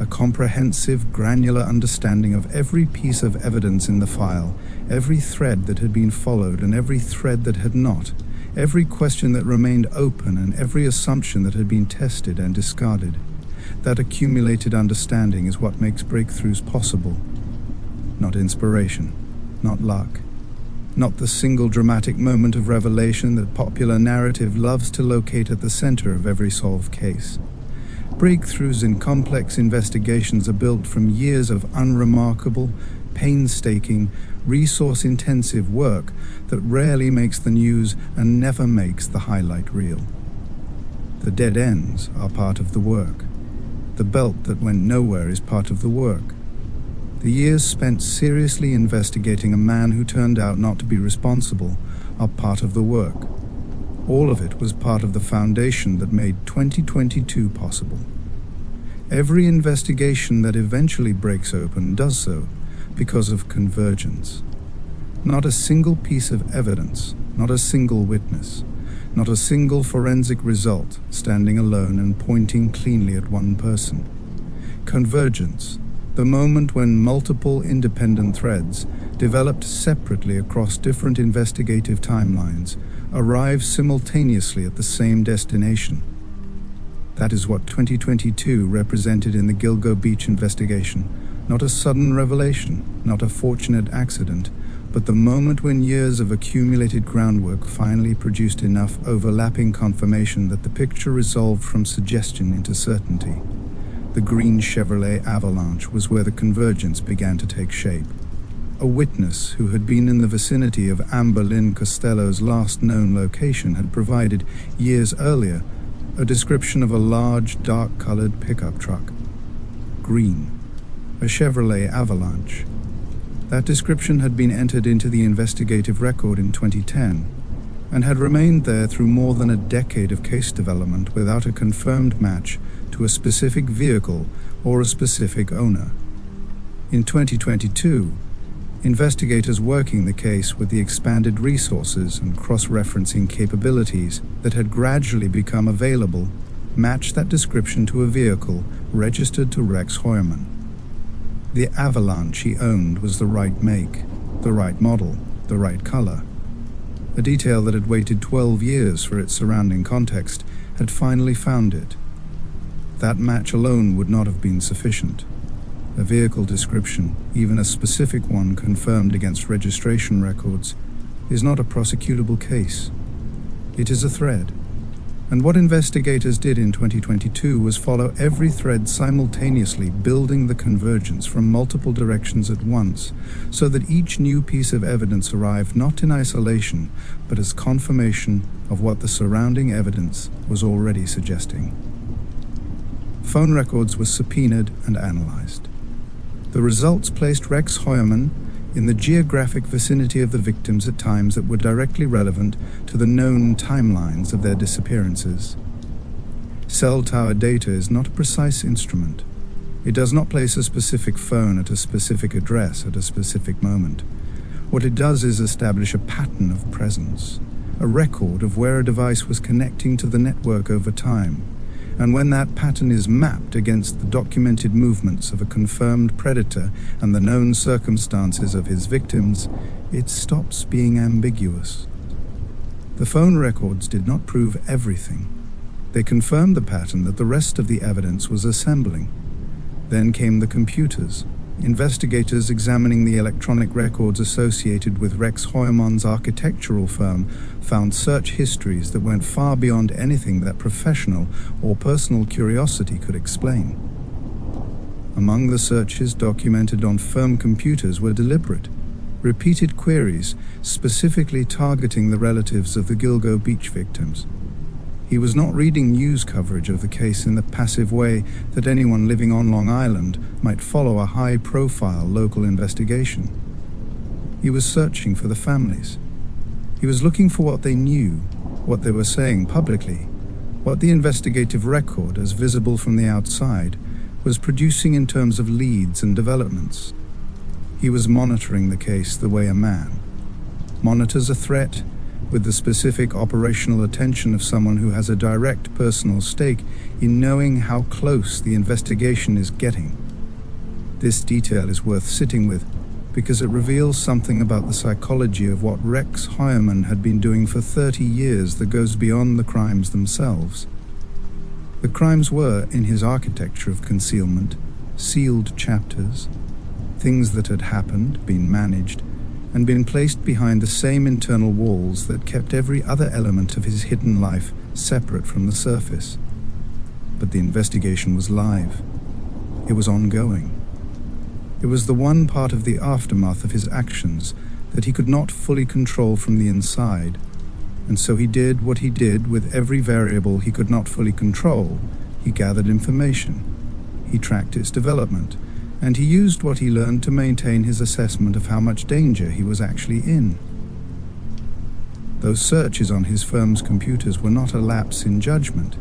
Speaker 1: a comprehensive, granular understanding of every piece of evidence in the file, every thread that had been followed and every thread that had not, every question that remained open and every assumption that had been tested and discarded. That accumulated understanding is what makes breakthroughs possible. Not inspiration, not luck, not the single dramatic moment of revelation that popular narrative loves to locate at the center of every solved case. Breakthroughs in complex investigations are built from years of unremarkable, painstaking, resource-intensive work that rarely makes the news and never makes the highlight reel. The dead ends are part of the work. The belt that went nowhere is part of the work. The years spent seriously investigating a man who turned out not to be responsible are part of the work. All of it was part of the foundation that made 2022 possible. Every investigation that eventually breaks open does so because of convergence. Not a single piece of evidence, not a single witness, not a single forensic result standing alone and pointing cleanly at one person. Convergence, the moment when multiple independent threads, developed separately across different investigative timelines, arrive simultaneously at the same destination. That is what 2022 represented in the Gilgo Beach investigation. Not a sudden revelation, not a fortunate accident, but the moment when years of accumulated groundwork finally produced enough overlapping confirmation that the picture resolved from suggestion into certainty. The green Chevrolet Avalanche was where the convergence began to take shape. A witness who had been in the vicinity of Amber Lynn Costello's last known location had provided, years earlier, a description of a large, dark-colored pickup truck. Green. A Chevrolet Avalanche. That description had been entered into the investigative record in 2010 and had remained there through more than a decade of case development without a confirmed match to a specific vehicle or a specific owner. In 2022, investigators working the case with the expanded resources and cross-referencing capabilities that had gradually become available matched that description to a vehicle registered to Rex Heuermann. The Avalanche he owned was the right make, the right model, the right color. A detail that had waited 12 years for its surrounding context had finally found it. That match alone would not have been sufficient. A vehicle description, even a specific one confirmed against registration records, is not a prosecutable case. It is a thread. And what investigators did in 2022 was follow every thread simultaneously, building the convergence from multiple directions at once, so that each new piece of evidence arrived not in isolation, but as confirmation of what the surrounding evidence was already suggesting. Phone records were subpoenaed and analyzed. The results placed Rex Heuermann in the geographic vicinity of the victims at times that were directly relevant to the known timelines of their disappearances. Cell tower data is not a precise instrument. It does not place a specific phone at a specific address at a specific moment. What it does is establish a pattern of presence, a record of where a device was connecting to the network over time, and when that pattern is mapped against the documented movements of a confirmed predator and the known circumstances of his victims, it stops being ambiguous. The phone records did not prove everything. They confirmed the pattern that the rest of the evidence was assembling. Then came the computers. Investigators examining the electronic records associated with Rex Heuermann's architectural firm found search histories that went far beyond anything that professional or personal curiosity could explain. Among the searches documented on firm computers were deliberate, repeated queries specifically targeting the relatives of the Gilgo Beach victims. He was not reading news coverage of the case in the passive way that anyone living on Long Island might follow a high-profile local investigation. He was searching for the families. He was looking for what they knew, what they were saying publicly, what the investigative record, as visible from the outside, was producing in terms of leads and developments. He was monitoring the case the way a man monitors a threat, with the specific operational attention of someone who has a direct personal stake in knowing how close the investigation is getting. This detail is worth sitting with because it reveals something about the psychology of what Rex Heuermann had been doing for 30 years that goes beyond the crimes themselves. The crimes were, in his architecture of concealment, sealed chapters, things that had happened, been managed, and been placed behind the same internal walls that kept every other element of his hidden life separate from the surface. But the investigation was live. It was ongoing. It was the one part of the aftermath of his actions that he could not fully control from the inside, and so he did what he did with every variable he could not fully control. He gathered information. He tracked its development, and he used what he learned to maintain his assessment of how much danger he was actually in. Those searches on his firm's computers were not a lapse in judgment.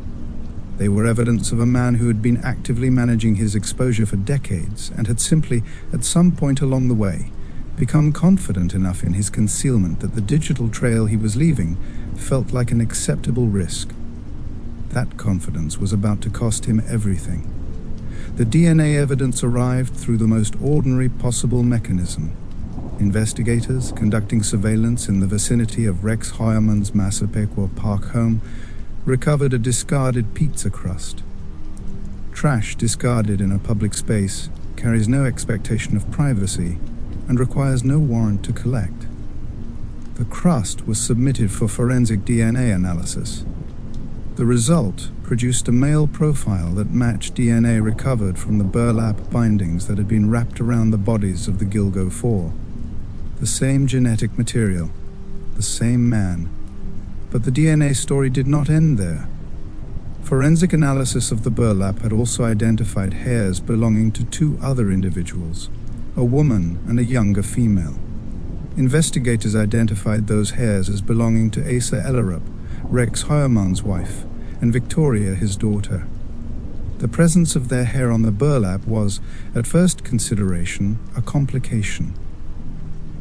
Speaker 1: They were evidence of a man who had been actively managing his exposure for decades and had simply, at some point along the way, become confident enough in his concealment that the digital trail he was leaving felt like an acceptable risk. That confidence was about to cost him everything. The DNA evidence arrived through the most ordinary possible mechanism. Investigators conducting surveillance in the vicinity of Rex Heuermann's Massapequa Park home recovered a discarded pizza crust. Trash discarded in a public space carries no expectation of privacy and requires no warrant to collect. The crust was submitted for forensic DNA analysis. The result produced a male profile that matched DNA recovered from the burlap bindings that had been wrapped around the bodies of the Gilgo Four. The same genetic material, the same man. But the DNA story did not end there. Forensic analysis of the burlap had also identified hairs belonging to two other individuals, a woman and a younger female. Investigators identified those hairs as belonging to Asa Ellerup, Rex Heuermann's wife, and Victoria, his daughter. The presence of their hair on the burlap was, at first consideration, a complication.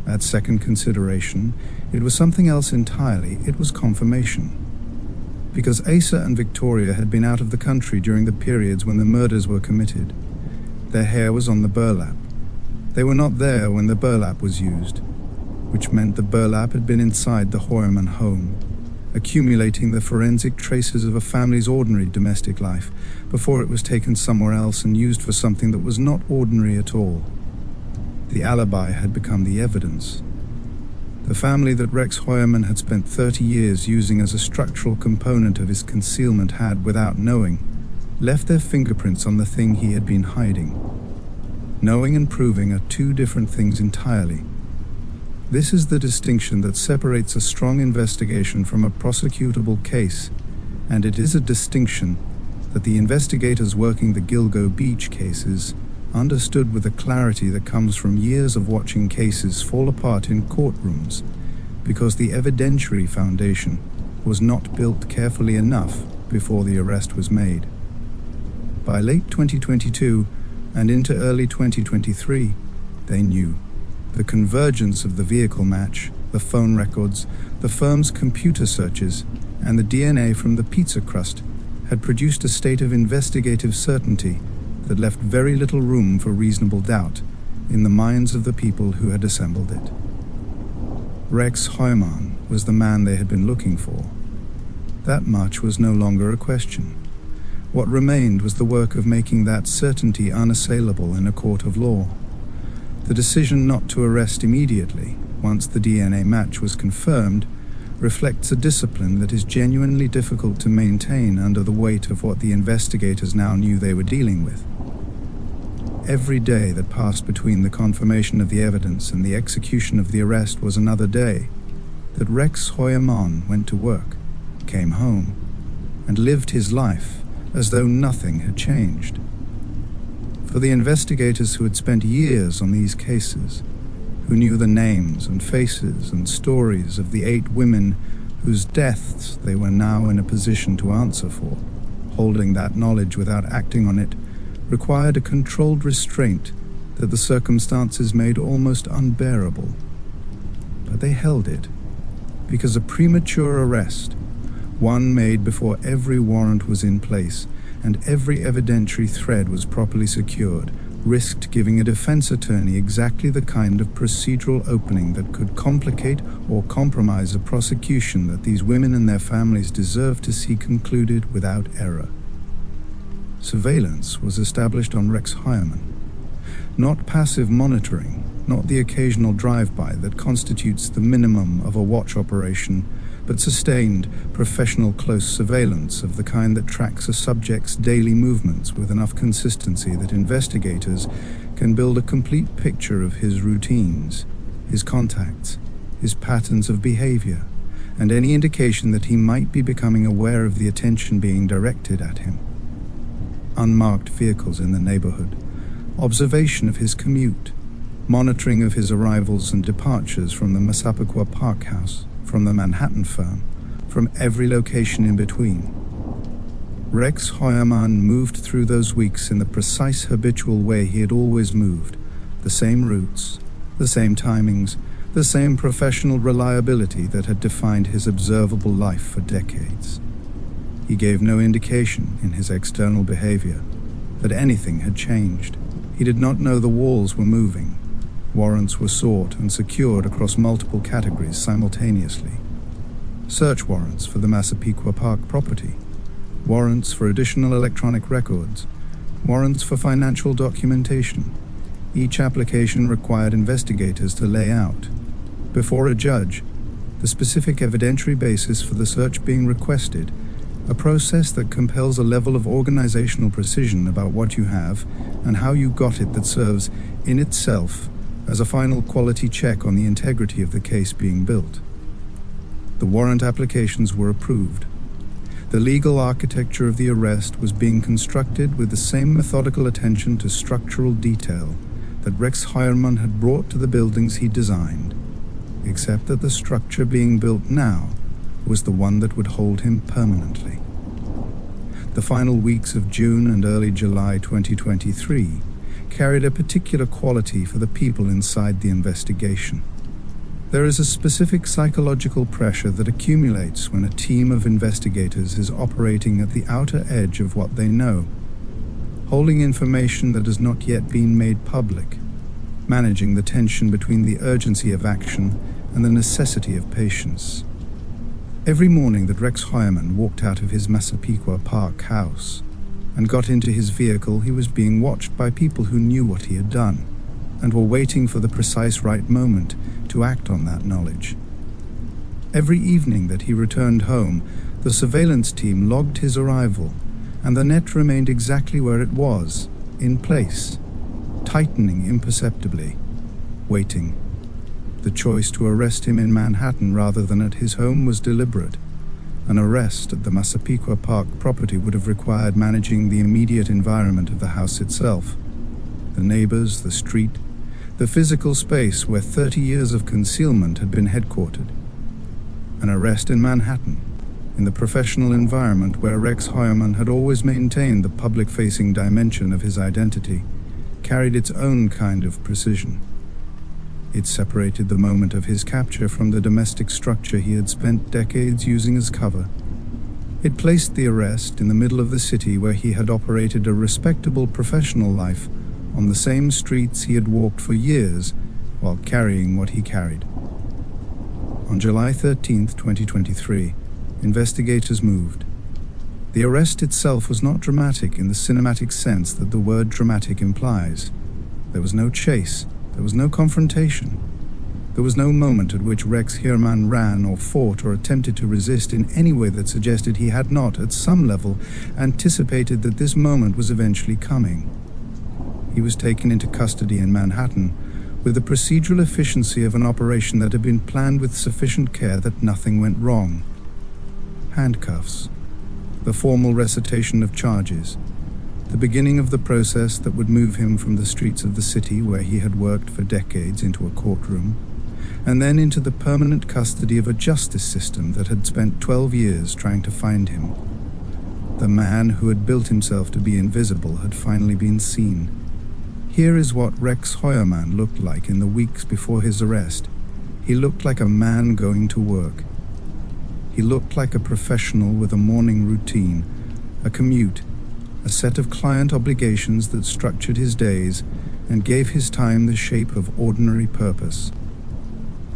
Speaker 1: At second consideration, it was something else entirely. It was confirmation. Because Asa and Victoria had been out of the country during the periods when the murders were committed, their hair was on the burlap. They were not there when the burlap was used, which meant the burlap had been inside the Heuermann home, accumulating the forensic traces of a family's ordinary domestic life before it was taken somewhere else and used for something that was not ordinary at all. The alibi had become the evidence. The family that Rex Heuermann had spent 30 years using as a structural component of his concealment had, without knowing, left their fingerprints on the thing he had been hiding. Knowing and proving are two different things entirely. This is the distinction that separates a strong investigation from a prosecutable case, and it is a distinction that the investigators working the Gilgo Beach cases understood with a clarity that comes from years of watching cases fall apart in courtrooms, because the evidentiary foundation was not built carefully enough before the arrest was made. By late 2022 and into early 2023, they knew. The convergence of the vehicle match, the phone records, the firm's computer searches, and the DNA from the pizza crust had produced a state of investigative certainty that left very little room for reasonable doubt in the minds of the people who had assembled it. Rex Heuermann was the man they had been looking for. That much was no longer a question. What remained was the work of making that certainty unassailable in a court of law. The decision not to arrest immediately, once the DNA match was confirmed, reflects a discipline that is genuinely difficult to maintain under the weight of what the investigators now knew they were dealing with. Every day that passed between the confirmation of the evidence and the execution of the arrest was another day that Rex Heuermann went to work, came home, and lived his life as though nothing had changed. For the investigators who had spent years on these cases, who knew the names and faces and stories of the 8 women whose deaths they were now in a position to answer for, holding that knowledge without acting on it required a controlled restraint that the circumstances made almost unbearable. But they held it, because a premature arrest, one made before every warrant was in place and every evidentiary thread was properly secured, risked giving a defense attorney exactly the kind of procedural opening that could complicate or compromise a prosecution that these women and their families deserved to see concluded without error. Surveillance was established on Rex Heuermann. Not passive monitoring, not the occasional drive-by that constitutes the minimum of a watch operation, but sustained, professional close surveillance of the kind that tracks a subject's daily movements with enough consistency that investigators can build a complete picture of his routines, his contacts, his patterns of behavior, and any indication that he might be becoming aware of the attention being directed at him. Unmarked vehicles in the neighborhood, observation of his commute, monitoring of his arrivals and departures from the Massapequa Park house, from the Manhattan firm, from every location in between. Rex Heuermann moved through those weeks in the precise habitual way he had always moved, the same routes, the same timings, the same professional reliability that had defined his observable life for decades. He gave no indication in his external behavior that anything had changed. He did not know the walls were moving. Warrants were sought and secured across multiple categories simultaneously. Search warrants for the Massapequa Park property, warrants for additional electronic records, warrants for financial documentation. Each application required investigators to lay out, before a judge, the specific evidentiary basis for the search being requested, a process that compels a level of organizational precision about what you have and how you got it that serves, in itself, as a final quality check on the integrity of the case being built. The warrant applications were approved. The legal architecture of the arrest was being constructed with the same methodical attention to structural detail that Rex Heuermann had brought to the buildings he designed, except that the structure being built now was the one that would hold him permanently. The final weeks of June and early July 2023 carried a particular quality for the people inside the investigation. There is a specific psychological pressure that accumulates when a team of investigators is operating at the outer edge of what they know, holding information that has not yet been made public, managing the tension between the urgency of action and the necessity of patience. Every morning that Rex Heuermann walked out of his Massapequa Park house and got into his vehicle, he was being watched by people who knew what he had done and were waiting for the precise right moment to act on that knowledge. Every evening that he returned home, the surveillance team logged his arrival, and the net remained exactly where it was, in place, tightening imperceptibly, waiting. The choice to arrest him in Manhattan rather than at his home was deliberate. An arrest at the Massapequa Park property would have required managing the immediate environment of the house itself. The neighbors, the street, the physical space where 30 years of concealment had been headquartered. An arrest in Manhattan, in the professional environment where Rex Heuermann had always maintained the public-facing dimension of his identity, carried its own kind of precision. It separated the moment of his capture from the domestic structure he had spent decades using as cover. It placed the arrest in the middle of the city where he had operated a respectable professional life on the same streets he had walked for years while carrying what he carried. On July 13, 2023, investigators moved. The arrest itself was not dramatic in the cinematic sense that the word dramatic implies. There was no chase, there was no confrontation. There was no moment at which Rex Heuermann ran or fought or attempted to resist in any way that suggested he had not, at some level, anticipated that this moment was eventually coming. He was taken into custody in Manhattan with the procedural efficiency of an operation that had been planned with sufficient care that nothing went wrong. Handcuffs, the formal recitation of charges, the beginning of the process that would move him from the streets of the city where he had worked for decades into a courtroom, and then into the permanent custody of a justice system that had spent 12 years trying to find him. The man who had built himself to be invisible had finally been seen. Here is what Rex Heuermann looked like in the weeks before his arrest. He looked like a man going to work. He looked like a professional with a morning routine, a commute, a set of client obligations that structured his days and gave his time the shape of ordinary purpose.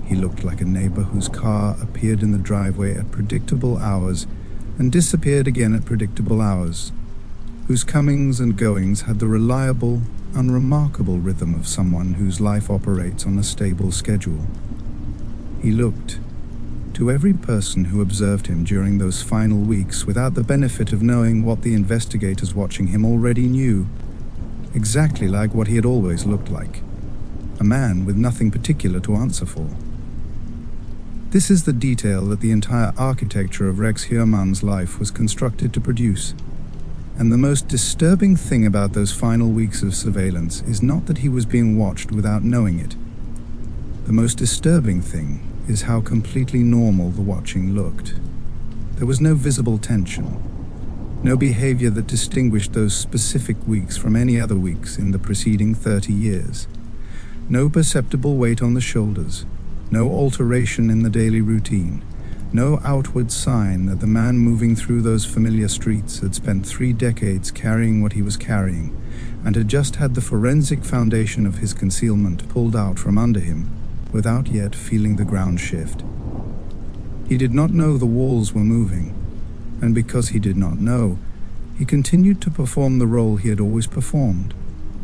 Speaker 1: He looked like a neighbor whose car appeared in the driveway at predictable hours and disappeared again at predictable hours, whose comings and goings had the reliable, unremarkable rhythm of someone whose life operates on a stable schedule. He looked, to every person who observed him during those final weeks without the benefit of knowing what the investigators watching him already knew, exactly like what he had always looked like, a man with nothing particular to answer for. This is the detail that the entire architecture of Rex Heuermann's life was constructed to produce. And the most disturbing thing about those final weeks of surveillance is not that he was being watched without knowing it. The most disturbing thing is how completely normal the watching looked. There was no visible tension, no behavior that distinguished those specific weeks from any other weeks in the preceding 30 years. No perceptible weight on the shoulders, no alteration in the daily routine, no outward sign that the man moving through those familiar streets had spent 3 decades carrying what he was carrying and had just had the forensic foundation of his concealment pulled out from under him without yet feeling the ground shift. He did not know the walls were moving, and because he did not know, he continued to perform the role he had always performed,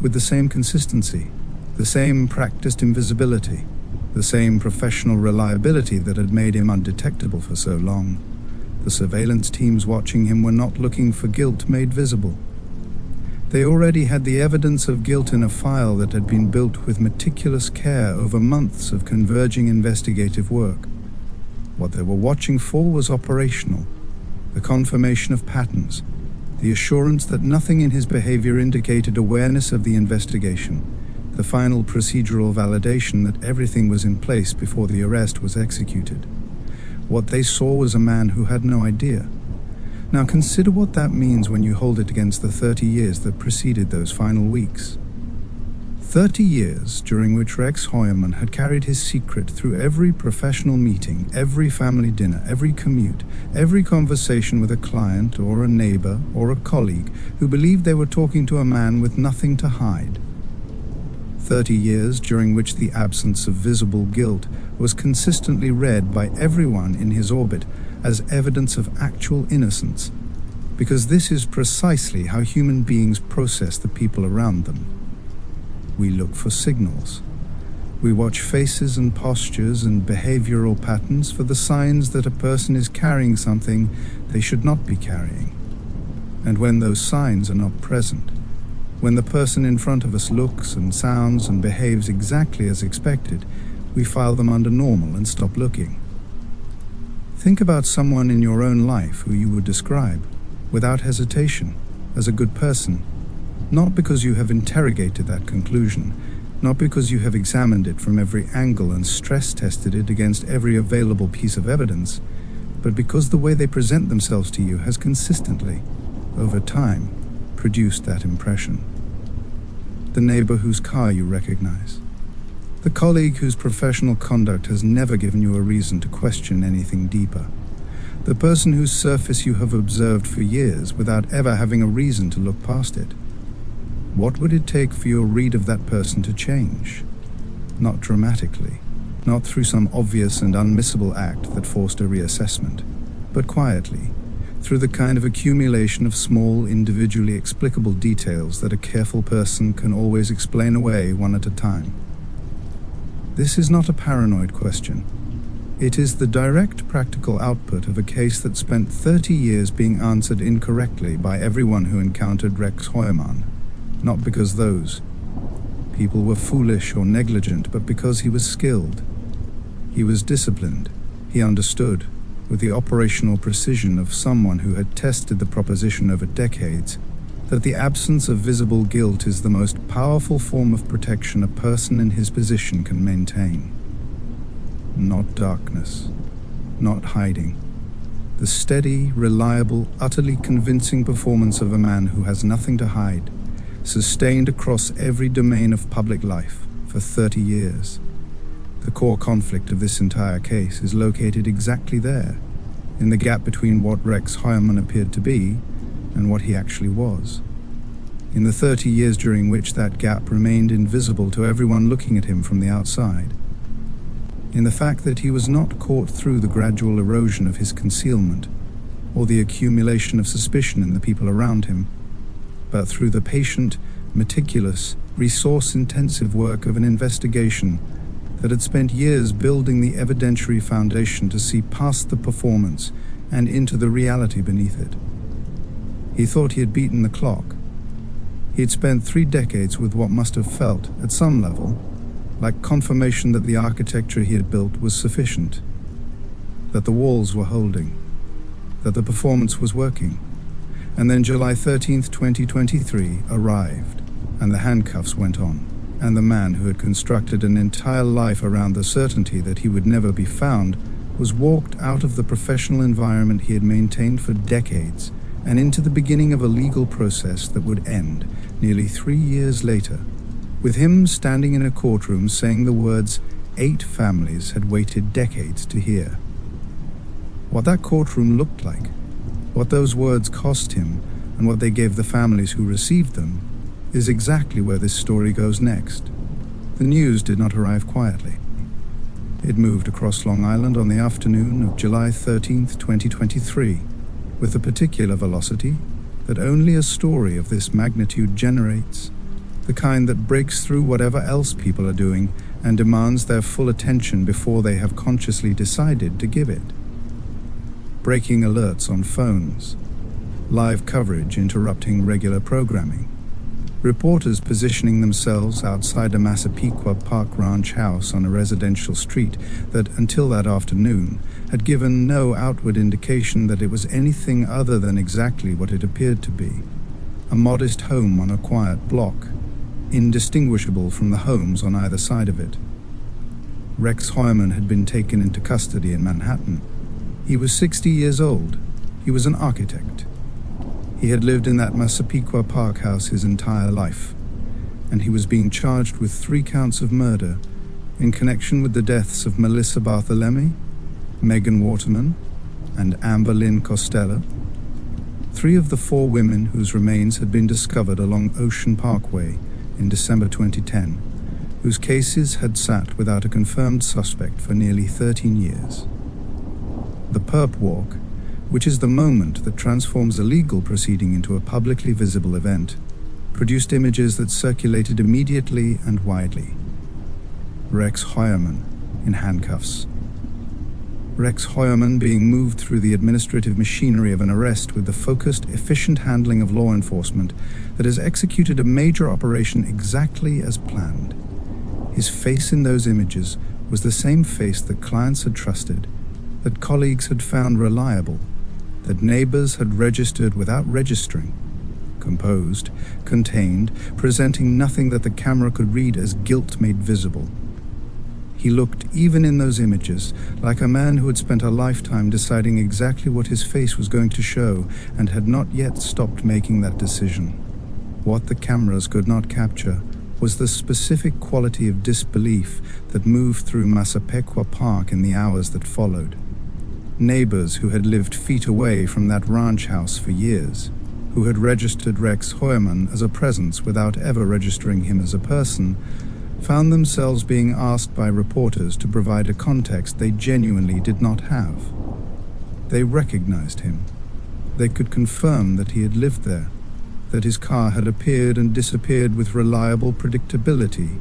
Speaker 1: with the same consistency, the same practiced invisibility, the same professional reliability that had made him undetectable for so long. The surveillance teams watching him were not looking for guilt made visible. They already had the evidence of guilt in a file that had been built with meticulous care over months of converging investigative work. What they were watching for was operational, the confirmation of patterns, the assurance that nothing in his behavior indicated awareness of the investigation, the final procedural validation that everything was in place before the arrest was executed. What they saw was a man who had no idea. Now consider what that means when you hold it against the 30 years that preceded those final weeks. 30 years during which Rex Heuermann had carried his secret through every professional meeting, every family dinner, every commute, every conversation with a client or a neighbor or a colleague who believed they were talking to a man with nothing to hide. 30 years during which the absence of visible guilt was consistently read by everyone in his orbit as evidence of actual innocence, because this is precisely how human beings process the people around them. We look for signals. We watch faces and postures and behavioral patterns for the signs that a person is carrying something they should not be carrying. And when those signs are not present, when the person in front of us looks and sounds and behaves exactly as expected, we file them under normal and stop looking. Think about someone in your own life who you would describe, without hesitation, as a good person, not because you have interrogated that conclusion, not because you have examined it from every angle and stress-tested it against every available piece of evidence, but because the way they present themselves to you has consistently, over time, produced that impression. The neighbor whose car you recognize. The colleague whose professional conduct has never given you a reason to question anything deeper. The person whose surface you have observed for years without ever having a reason to look past it. What would it take for your read of that person to change? Not dramatically, not through some obvious and unmissable act that forced a reassessment, but quietly, through the kind of accumulation of small, individually explicable details that a careful person can always explain away one at a time. This is not a paranoid question. It is the direct practical output of a case that spent 30 years being answered incorrectly by everyone who encountered Rex Heuermann, not because those people were foolish or negligent, but because he was skilled. He was disciplined. He understood, with the operational precision of someone who had tested the proposition over decades, that the absence of visible guilt is the most powerful form of protection a person in his position can maintain. Not darkness, not hiding. The steady, reliable, utterly convincing performance of a man who has nothing to hide, sustained across every domain of public life for 30 years. The core conflict of this entire case is located exactly there, in the gap between what Rex Heuermann appeared to be and what he actually was. In the 30 years during which that gap remained invisible to everyone looking at him from the outside. In the fact that he was not caught through the gradual erosion of his concealment, or the accumulation of suspicion in the people around him, but through the patient, meticulous, resource-intensive work of an investigation that had spent years building the evidentiary foundation to see past the performance and into the reality beneath it. He thought he had beaten the clock. He had spent 3 decades with what must have felt, at some level, like confirmation that the architecture he had built was sufficient, that the walls were holding, that the performance was working. And then July 13th, 2023 arrived, and the handcuffs went on, and the man who had constructed an entire life around the certainty that he would never be found was walked out of the professional environment he had maintained for decades and into the beginning of a legal process that would end nearly 3 years later, with him standing in a courtroom saying the words 8 families had waited decades to hear. What that courtroom looked like, what those words cost him, and what they gave the families who received them, is exactly where this story goes next. The news did not arrive quietly. It moved across Long Island on the afternoon of July 13th, 2023, with a particular velocity that only a story of this magnitude generates, the kind that breaks through whatever else people are doing and demands their full attention before they have consciously decided to give it. Breaking alerts on phones, live coverage interrupting regular programming, reporters positioning themselves outside a Massapequa Park ranch house on a residential street that, until that afternoon, had given no outward indication that it was anything other than exactly what it appeared to be, a modest home on a quiet block, indistinguishable from the homes on either side of it. Rex Heuermann had been taken into custody in Manhattan. He was 60 years old. He was an architect. He had lived in that Massapequa Park house his entire life, and he was being charged with 3 counts of murder in connection with the deaths of Melissa Barthelemy, Megan Waterman, and Amber Lynn Costello, 3 of the 4 women whose remains had been discovered along Ocean Parkway in December 2010, whose cases had sat without a confirmed suspect for nearly 13 years. The perp walk, which is the moment that transforms a legal proceeding into a publicly visible event, produced images that circulated immediately and widely. Rex Heuermann in handcuffs. Rex Heuermann being moved through the administrative machinery of an arrest with the focused, efficient handling of law enforcement that has executed a major operation exactly as planned. His face in those images was the same face that clients had trusted, that colleagues had found reliable, that neighbors had registered without registering, composed, contained, presenting nothing that the camera could read as guilt made visible. He looked, even in those images, like a man who had spent a lifetime deciding exactly what his face was going to show and had not yet stopped making that decision. What the cameras could not capture was the specific quality of disbelief that moved through Massapequa Park in the hours that followed. Neighbors who had lived feet away from that ranch house for years, who had registered Rex Heuermann as a presence without ever registering him as a person, found themselves being asked by reporters to provide a context they genuinely did not have. They recognized him. They could confirm that he had lived there, that his car had appeared and disappeared with reliable predictability,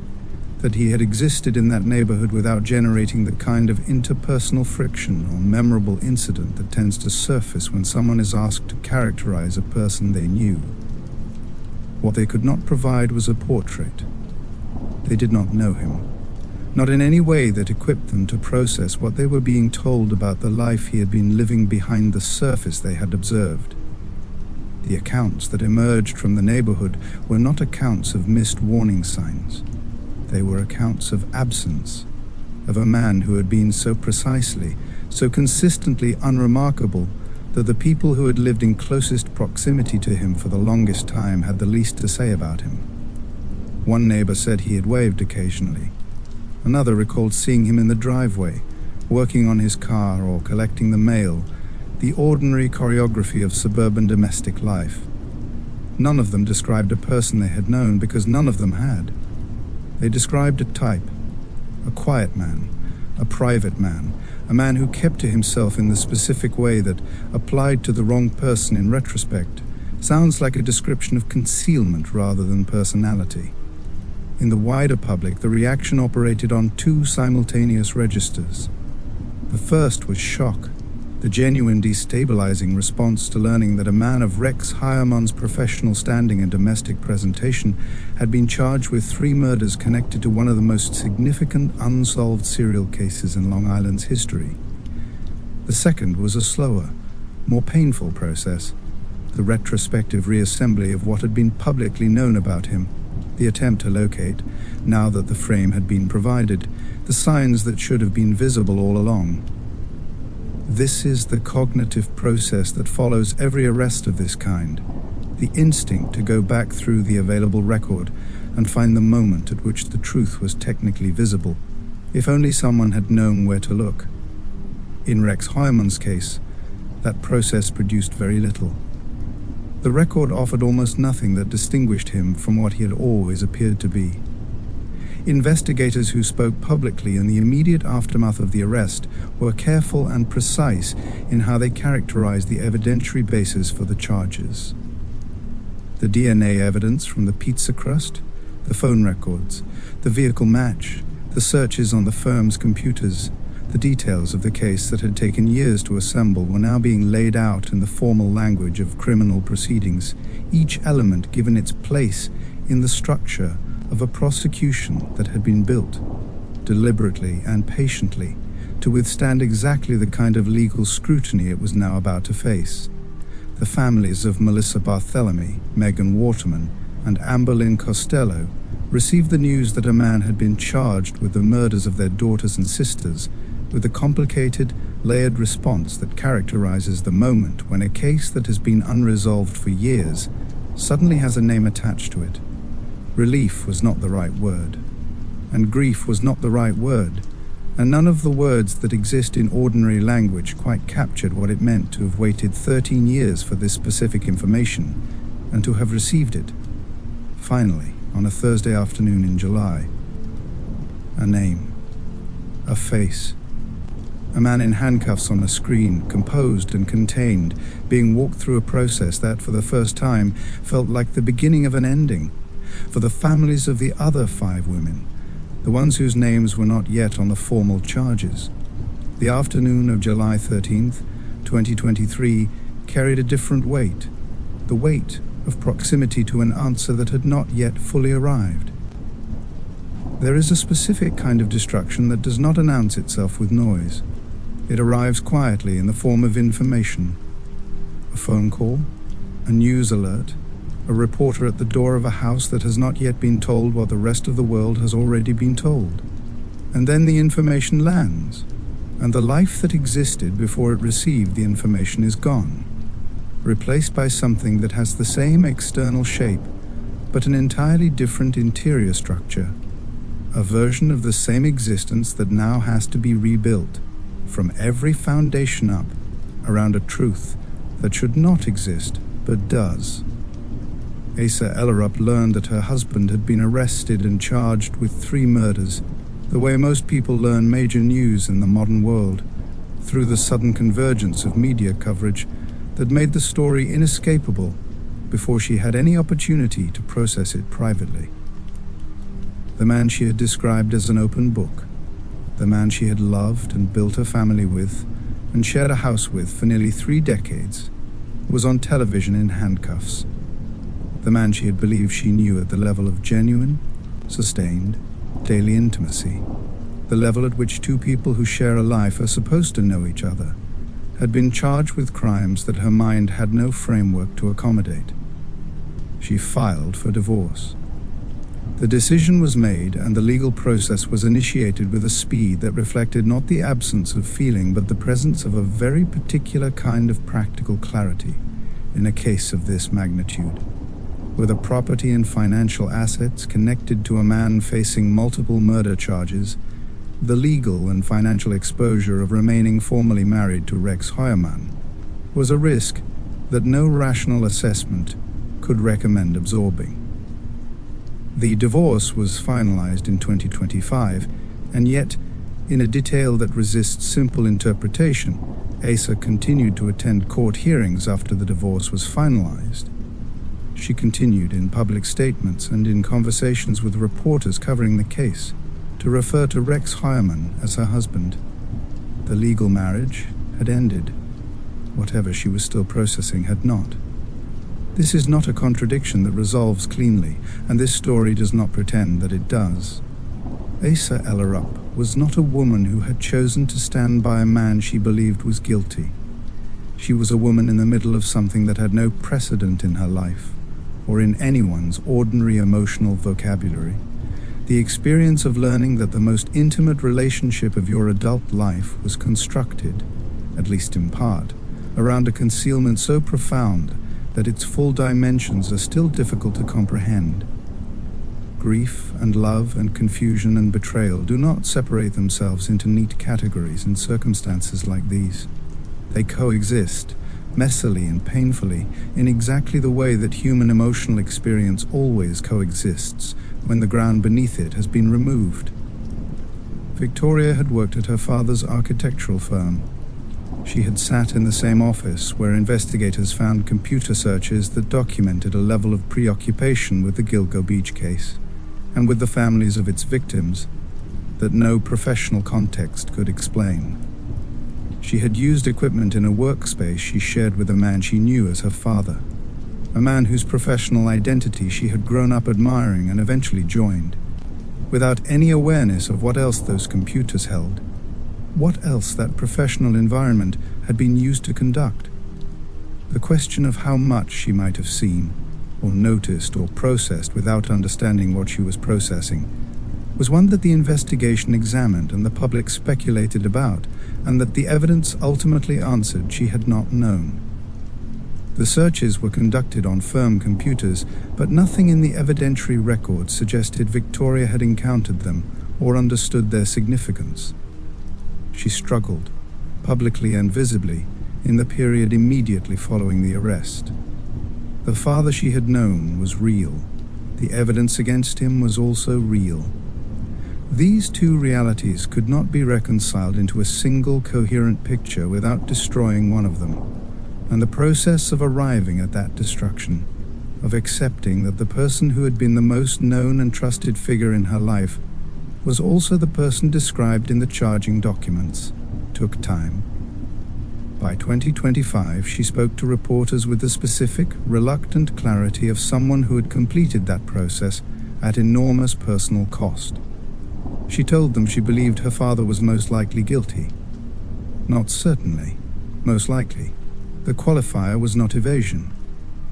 Speaker 1: that he had existed in that neighborhood without generating the kind of interpersonal friction or memorable incident that tends to surface when someone is asked to characterize a person they knew. What they could not provide was a portrait. They did not know him, not in any way that equipped them to process what they were being told about the life he had been living behind the surface they had observed. The accounts that emerged from the neighborhood were not accounts of missed warning signs. They were accounts of absence, of a man who had been so precisely, so consistently unremarkable that the people who had lived in closest proximity to him for the longest time had the least to say about him. One neighbor said he had waved occasionally. Another recalled seeing him in the driveway, working on his car or collecting the mail, the ordinary choreography of suburban domestic life. None of them described a person they had known because none of them had. They described a type, a quiet man, a private man, a man who kept to himself in the specific way that, applied to the wrong person in retrospect, sounds like a description of concealment rather than personality. In the wider public, the reaction operated on two simultaneous registers. The first was shock, the genuine destabilizing response to learning that a man of Rex Heuermann's professional standing and domestic presentation had been charged with 3 murders connected to one of the most significant unsolved serial cases in Long Island's history. The second was a slower, more painful process, the retrospective reassembly of what had been publicly known about him, the attempt to locate, now that the frame had been provided, the signs that should have been visible all along. This is the cognitive process that follows every arrest of this kind, the instinct to go back through the available record and find the moment at which the truth was technically visible, if only someone had known where to look. In Rex Heuermann's case, that process produced very little. The record offered almost nothing that distinguished him from what he had always appeared to be. Investigators who spoke publicly in the immediate aftermath of the arrest were careful and precise in how they characterized the evidentiary basis for the charges. The DNA evidence from the pizza crust, the phone records, the vehicle match, the searches on the firm's computers, the details of the case that had taken years to assemble were now being laid out in the formal language of criminal proceedings, each element given its place in the structure of a prosecution that had been built, deliberately and patiently, to withstand exactly the kind of legal scrutiny it was now about to face. The families of Melissa Barthélemy, Megan Waterman, and Amber Lynn Costello received the news that a man had been charged with the murders of their daughters and sisters, with a complicated, layered response that characterizes the moment when a case that has been unresolved for years suddenly has a name attached to it. Relief was not the right word, and grief was not the right word, and none of the words that exist in ordinary language quite captured what it meant to have waited 13 years for this specific information, and to have received it, finally, on a Thursday afternoon in July. A name, a face, a man in handcuffs on a screen, composed and contained, being walked through a process that, for the first time, felt like the beginning of an ending. For the families of the other 5 women, the ones whose names were not yet on the formal charges. The afternoon of July 13th, 2023, carried a different weight, the weight of proximity to an answer that had not yet fully arrived. There is a specific kind of destruction that does not announce itself with noise. It arrives quietly in the form of information. A phone call, a news alert, a reporter at the door of a house that has not yet been told what the rest of the world has already been told. And then the information lands, and the life that existed before it received the information is gone, replaced by something that has the same external shape, but an entirely different interior structure, a version of the same existence that now has to be rebuilt from every foundation up around a truth that should not exist but does. Asa Ellerup learned that her husband had been arrested and charged with 3 murders, the way most people learn major news in the modern world, through the sudden convergence of media coverage that made the story inescapable before she had any opportunity to process it privately. The man she had described as an open book, the man she had loved and built a family with and shared a house with for nearly 3 decades, was on television in handcuffs. The man she had believed she knew at the level of genuine, sustained, daily intimacy, the level at which 2 people who share a life are supposed to know each other, had been charged with crimes that her mind had no framework to accommodate. She filed for divorce. The decision was made and the legal process was initiated with a speed that reflected not the absence of feeling but the presence of a very particular kind of practical clarity in a case of this magnitude, with a property and financial assets connected to a man facing multiple murder charges, the legal and financial exposure of remaining formally married to Rex Heuermann was a risk that no rational assessment could recommend absorbing. The divorce was finalized in 2025, and yet, in a detail that resists simple interpretation, Asa continued to attend court hearings after the divorce was finalized. She continued in public statements and in conversations with reporters covering the case to refer to Rex Heuermann as her husband. The legal marriage had ended. Whatever she was still processing had not. This is not a contradiction that resolves cleanly, and this story does not pretend that it does. Asa Ellerup was not a woman who had chosen to stand by a man she believed was guilty. She was a woman in the middle of something that had no precedent in her life, or in anyone's ordinary emotional vocabulary. The experience of learning that the most intimate relationship of your adult life was constructed, at least in part, around a concealment so profound that its full dimensions are still difficult to comprehend. Grief and love and confusion and betrayal do not separate themselves into neat categories in circumstances like these. They coexist, messily and painfully, in exactly the way that human emotional experience always coexists when the ground beneath it has been removed. Victoria had worked at her father's architectural firm. She had sat in the same office where investigators found computer searches that documented a level of preoccupation with the Gilgo Beach case, and with the families of its victims, that no professional context could explain. She had used equipment in a workspace she shared with a man she knew as her father, a man whose professional identity she had grown up admiring and eventually joined, without any awareness of what else those computers held, what else that professional environment had been used to conduct. The question of how much she might have seen, or noticed, or processed without understanding what she was processing, was one that the investigation examined and the public speculated about, and that the evidence ultimately answered she had not known. The searches were conducted on firm computers, but nothing in the evidentiary record suggested Victoria had encountered them or understood their significance. She struggled, publicly and visibly, in the period immediately following the arrest. The father she had known was real. The evidence against him was also real. These two realities could not be reconciled into a single coherent picture without destroying one of them, and the process of arriving at that destruction, of accepting that the person who had been the most known and trusted figure in her life was also the person described in the charging documents, took time. By 2025, she spoke to reporters with the specific, reluctant clarity of someone who had completed that process at enormous personal cost. She told them she believed her father was most likely guilty. Not certainly, most likely. The qualifier was not evasion.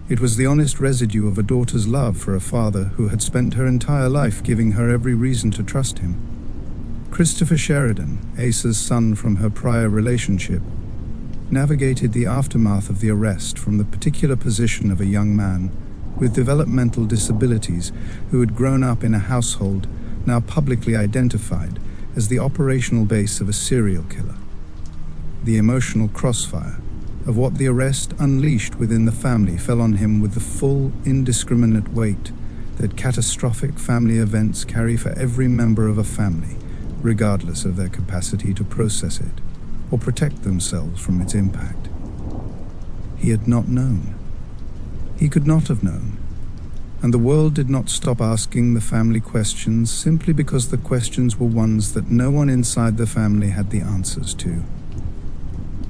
Speaker 1: It was the honest residue of a daughter's love for a father who had spent her entire life giving her every reason to trust him. Christopher Sheridan, Asa's son from her prior relationship, navigated the aftermath of the arrest from the particular position of a young man with developmental disabilities who had grown up in a household now publicly identified as the operational base of a serial killer. The emotional crossfire of what the arrest unleashed within the family fell on him with the full, indiscriminate weight that catastrophic family events carry for every member of a family, regardless of their capacity to process it or protect themselves from its impact. He had not known. He could not have known. And the world did not stop asking the family questions simply because the questions were ones that no one inside the family had the answers to.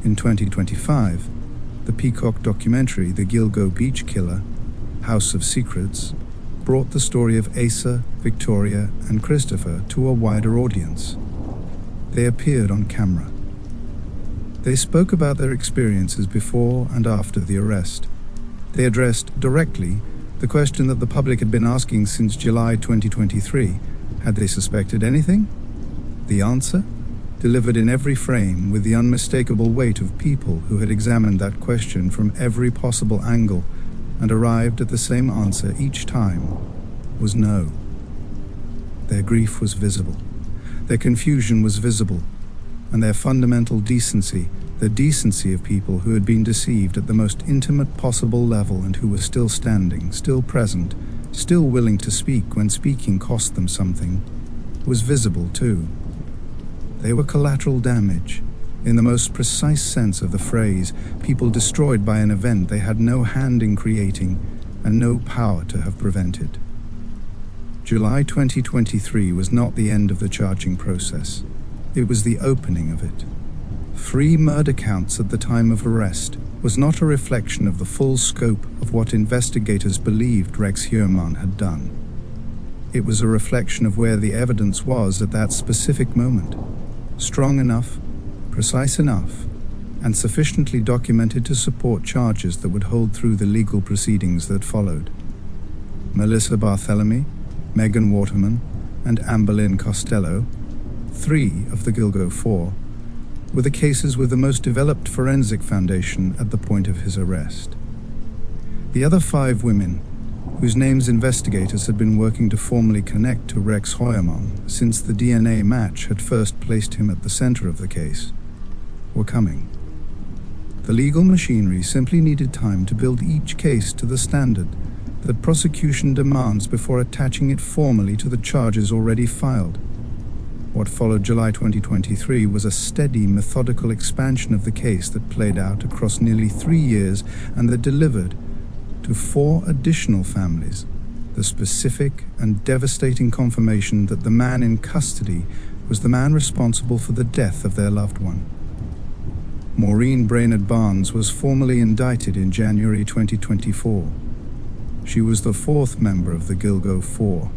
Speaker 1: In 2025, the Peacock documentary The Gilgo Beach Killer, House of Secrets, brought the story of Asa, Victoria, and Christopher to a wider audience. They appeared on camera. They spoke about their experiences before and after the arrest. They addressed directly the question that the public had been asking since July 2023. Had they suspected anything? The answer? Delivered in every frame with the unmistakable weight of people who had examined that question from every possible angle and arrived at the same answer each time, was no. Their grief was visible. Their confusion was visible. And their fundamental decency, the decency of people who had been deceived at the most intimate possible level and who were still standing, still present, still willing to speak when speaking cost them something, was visible too. They were collateral damage, in the most precise sense of the phrase, people destroyed by an event they had no hand in creating and no power to have prevented. July 2023 was not the end of the charging process. It was the opening of it. 3 murder counts at the time of arrest was not a reflection of the full scope of what investigators believed Rex Heuermann had done. It was a reflection of where the evidence was at that specific moment. Strong enough, precise enough, and sufficiently documented to support charges that would hold through the legal proceedings that followed. Melissa Barthelemy, Megan Waterman, and Amberlynn Costello, 3 of the Gilgo 4, were the cases with the most developed forensic foundation at the point of his arrest. The other 5 women, whose names investigators had been working to formally connect to Rex Heuermann since the DNA match had first placed him at the center of the case, were coming. The legal machinery simply needed time to build each case to the standard that prosecution demands before attaching it formally to the charges already filed. What followed July 2023 was a steady, methodical expansion of the case that played out across nearly 3 years and that delivered to 4 additional families the specific and devastating confirmation that the man in custody was the man responsible for the death of their loved one. Maureen Brainerd Barnes was formally indicted in January 2024. She was the 4th member of the Gilgo 4,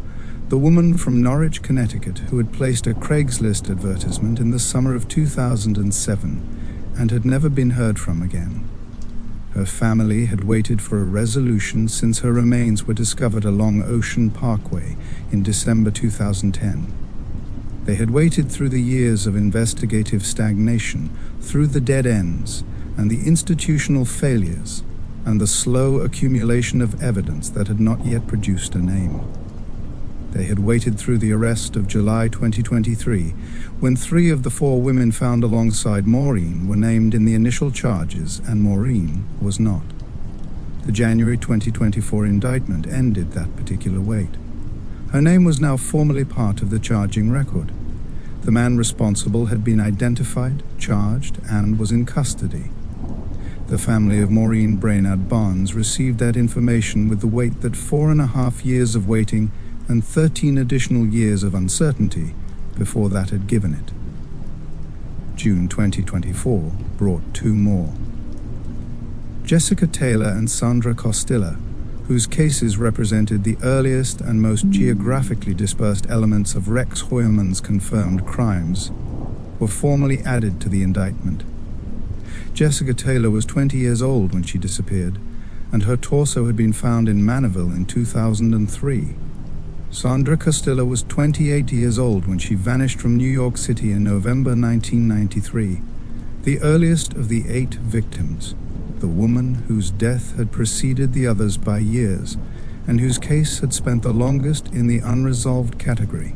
Speaker 1: the woman from Norwich, Connecticut, who had placed a Craigslist advertisement in the summer of 2007 and had never been heard from again. Her family had waited for a resolution since her remains were discovered along Ocean Parkway in December 2010. They had waited through the years of investigative stagnation, through the dead ends and the institutional failures, and the slow accumulation of evidence that had not yet produced a name. They had waited through the arrest of July 2023, when 3 of the 4 women found alongside Maureen were named in the initial charges and Maureen was not. The January 2024 indictment ended that particular wait. Her name was now formally part of the charging record. The man responsible had been identified, charged, and was in custody. The family of Maureen Brainerd Barnes received that information with the weight that 4.5 years of waiting and 13 additional years of uncertainty before that had given it. June 2024 brought 2 more. Jessica Taylor and Sandra Costilla, whose cases represented the earliest and most geographically dispersed elements of Rex Heuermann's confirmed crimes, were formally added to the indictment. Jessica Taylor was 20 years old when she disappeared, and her torso had been found in Manorville in 2003. Sandra Costilla was 28 years old when she vanished from New York City in November 1993, the earliest of the 8 victims, the woman whose death had preceded the others by years and whose case had spent the longest in the unresolved category.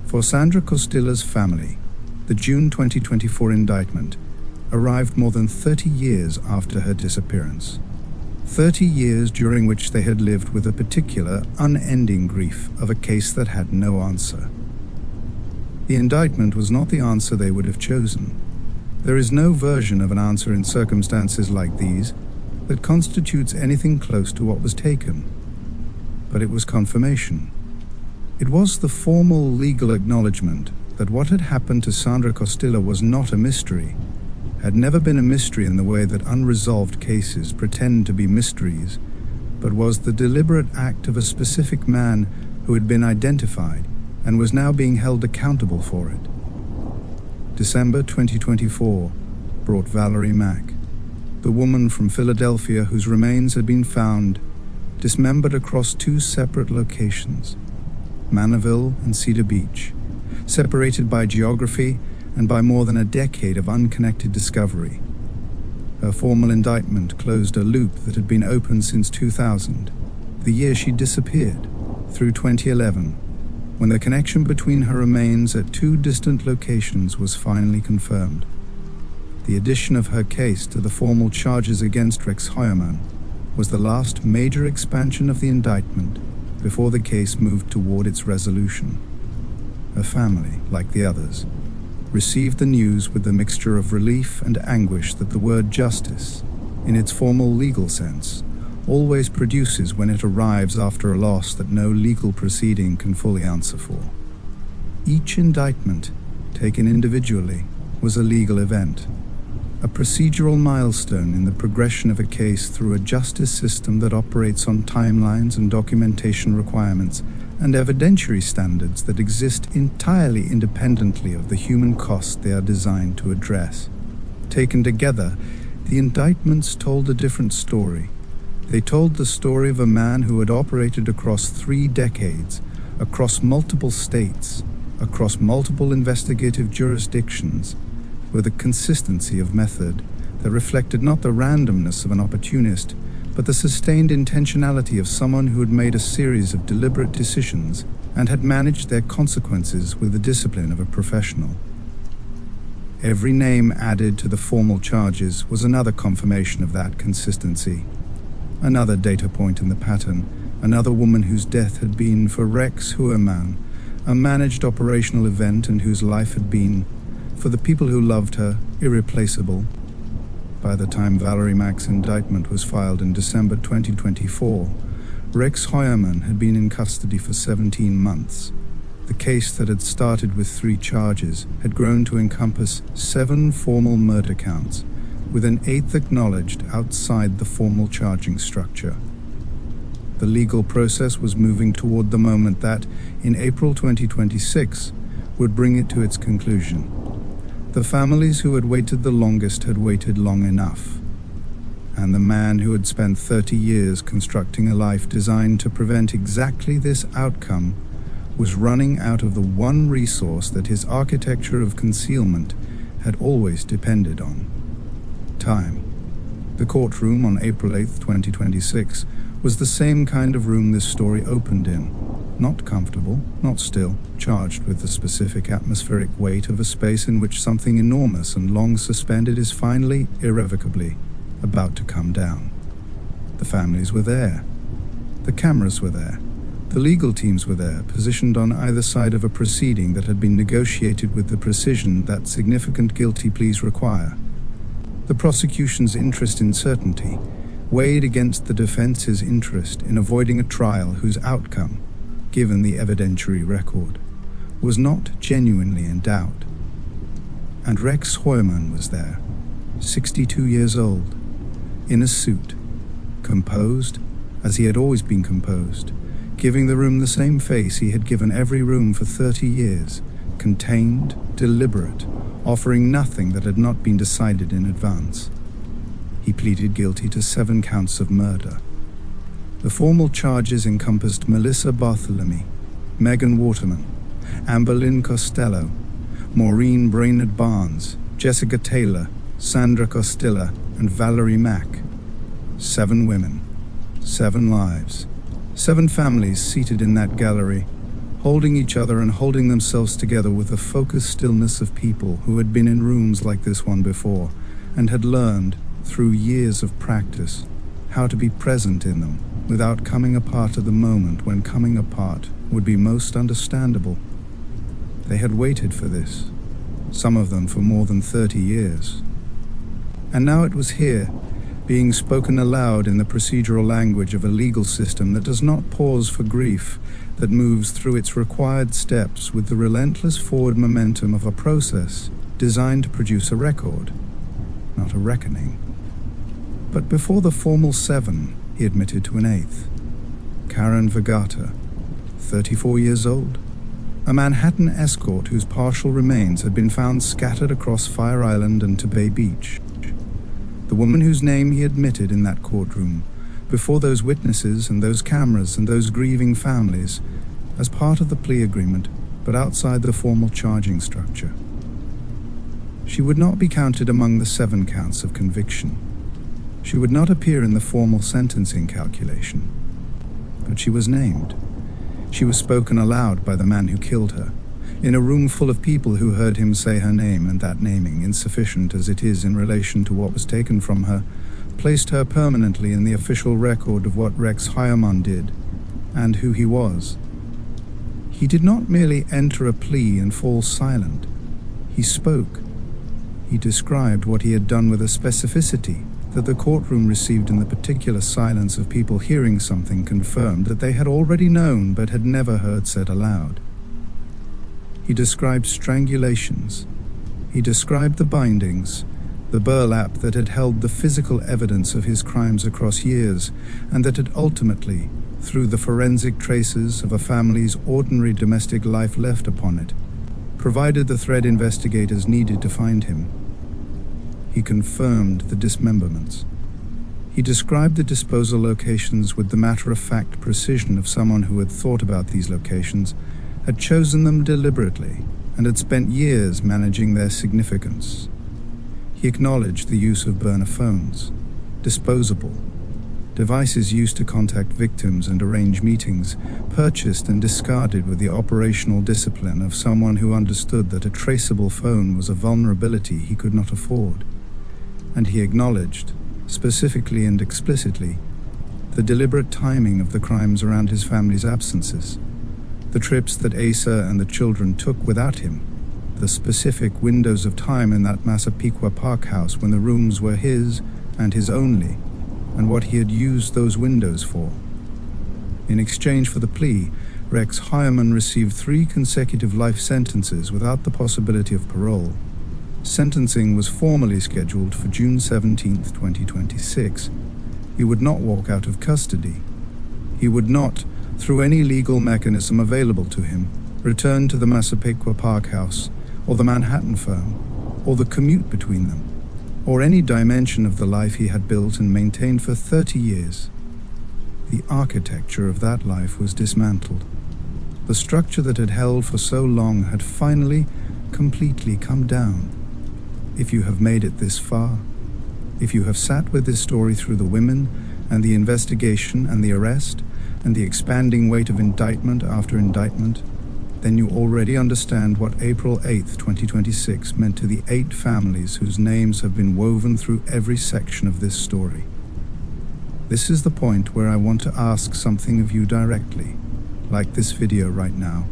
Speaker 1: For Sandra Costilla's family, the June 2024 indictment arrived more than 30 years after her disappearance. 30 years during which they had lived with a particular, unending grief of a case that had no answer. The indictment was not the answer they would have chosen. There is no version of an answer in circumstances like these that constitutes anything close to what was taken. But it was confirmation. It was the formal legal acknowledgement that what had happened to Sandra Costilla was not a mystery, had never been a mystery in the way that unresolved cases pretend to be mysteries, but was the deliberate act of a specific man who had been identified and was now being held accountable for it. December 2024 brought Valerie Mack, the woman from Philadelphia whose remains had been found dismembered across 2 separate locations, Manorville and Cedar Beach, separated by geography and by more than a decade of unconnected discovery. Her formal indictment closed a loop that had been open since 2000, the year she disappeared, through 2011, when the connection between her remains at 2 distant locations was finally confirmed. The addition of her case to the formal charges against Rex Heuermann was the last major expansion of the indictment before the case moved toward its resolution. Her family, like the others, received the news with the mixture of relief and anguish that the word justice, in its formal legal sense, always produces when it arrives after a loss that no legal proceeding can fully answer for. Each indictment, taken individually, was a legal event, a procedural milestone in the progression of a case through a justice system that operates on timelines and documentation requirements and evidentiary standards that exist entirely independently of the human cost they are designed to address. Taken together, the indictments told a different story. They told the story of a man who had operated across 3 decades, across multiple states, across multiple investigative jurisdictions, with a consistency of method that reflected not the randomness of an opportunist, but the sustained intentionality of someone who had made a series of deliberate decisions and had managed their consequences with the discipline of a professional. Every name added to the formal charges was another confirmation of that consistency. Another data point in the pattern, another woman whose death had been, for Rex Heuermann, a managed operational event and whose life had been, for the people who loved her, irreplaceable. By the time Valerie Mack's indictment was filed in December 2024, Rex Heuermann had been in custody for 17 months. The case that had started with 3 charges had grown to encompass 7 formal murder counts, with an 8th acknowledged outside the formal charging structure. The legal process was moving toward the moment that, in April 2026, would bring it to its conclusion. The families who had waited the longest had waited long enough, and the man who had spent 30 years constructing a life designed to prevent exactly this outcome was running out of the one resource that his architecture of concealment had always depended on: time. The courtroom on April 8, 2026, was the same kind of room this story opened in. Not comfortable, not still, charged with the specific atmospheric weight of a space in which something enormous and long suspended is finally, irrevocably, about to come down. The families were there. The cameras were there. The legal teams were there, positioned on either side of a proceeding that had been negotiated with the precision that significant guilty pleas require. The prosecution's interest in certainty weighed against the defense's interest in avoiding a trial whose outcome, given the evidentiary record, was not genuinely in doubt. And Rex Heuermann was there, 62 years old, in a suit, composed as he had always been composed, giving the room the same face he had given every room for 30 years, contained, deliberate, offering nothing that had not been decided in advance. He pleaded guilty to 7 counts of murder. The formal charges encompassed Melissa Bartholomew, Megan Waterman, Amber Lynn Costello, Maureen Brainerd Barnes, Jessica Taylor, Sandra Costilla, and Valerie Mack. 7 women, 7 lives, 7 families seated in that gallery, holding each other and holding themselves together with the focused stillness of people who had been in rooms like this one before and had learned, through years of practice, how to be present in them without coming apart at the moment when coming apart would be most understandable. They had waited for this, some of them for more than 30 years. And now it was here, being spoken aloud in the procedural language of a legal system that does not pause for grief, that moves through its required steps with the relentless forward momentum of a process designed to produce a record, not a reckoning. But before the formal 7, he admitted to an 8th. Karen Vergata, 34 years old, a Manhattan escort whose partial remains had been found scattered across Fire Island and to Bay Beach. The woman whose name he admitted in that courtroom, before those witnesses and those cameras and those grieving families, as part of the plea agreement, but outside the formal charging structure. She would not be counted among the 7 counts of conviction. She would not appear in the formal sentencing calculation. But she was named. She was spoken aloud by the man who killed her, in a room full of people who heard him say her name, and that naming, insufficient as it is in relation to what was taken from her, placed her permanently in the official record of what Rex Heuermann did, and who he was. He did not merely enter a plea and fall silent. He spoke. He described what he had done with a specificity that the courtroom received in the particular silence of people hearing something confirmed that they had already known but had never heard said aloud. He described strangulations. He described the bindings, the burlap that had held the physical evidence of his crimes across years, and that had ultimately, through the forensic traces of a family's ordinary domestic life left upon it, provided the thread investigators needed to find him. He confirmed the dismemberments. He described the disposal locations with the matter-of-fact precision of someone who had thought about these locations, had chosen them deliberately, and had spent years managing their significance. He acknowledged the use of burner phones, disposable, devices used to contact victims and arrange meetings, purchased and discarded with the operational discipline of someone who understood that a traceable phone was a vulnerability he could not afford. And he acknowledged, specifically and explicitly, the deliberate timing of the crimes around his family's absences, the trips that Asa and the children took without him, the specific windows of time in that Massapequa Park house when the rooms were his and his only, and what he had used those windows for. In exchange for the plea, Rex Heuermann received 3 consecutive life sentences without the possibility of parole. Sentencing was formally scheduled for June 17, 2026. He would not walk out of custody. He would not, through any legal mechanism available to him, return to the Massapequa Park house, or the Manhattan firm, or the commute between them, or any dimension of the life he had built and maintained for 30 years. The architecture of that life was dismantled. The structure that had held for so long had finally, completely come down. If you have made it this far, if you have sat with this story through the women and the investigation and the arrest and the expanding weight of indictment after indictment, then you already understand what April 8th, 2026 meant to the 8 families whose names have been woven through every section of this story. This is the point where I want to ask something of you directly, like this video right now,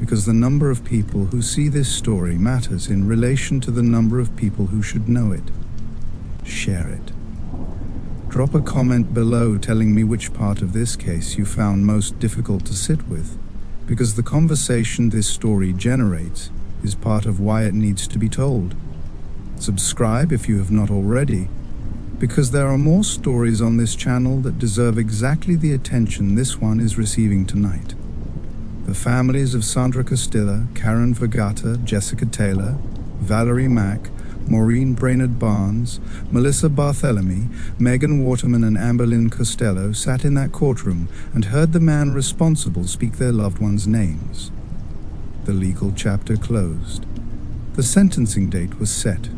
Speaker 1: because the number of people who see this story matters in relation to the number of people who should know it. Share it. Drop a comment below telling me which part of this case you found most difficult to sit with, because the conversation this story generates is part of why it needs to be told. Subscribe if you have not already, because there are more stories on this channel that deserve exactly the attention this one is receiving tonight. The families of Sandra Costilla, Karen Vergata, Jessica Taylor, Valerie Mack, Maureen Brainerd Barnes, Melissa Barthélemy, Megan Waterman and Amberlynn Costello sat in that courtroom and heard the man responsible speak their loved ones' names. The legal chapter closed. The sentencing date was set,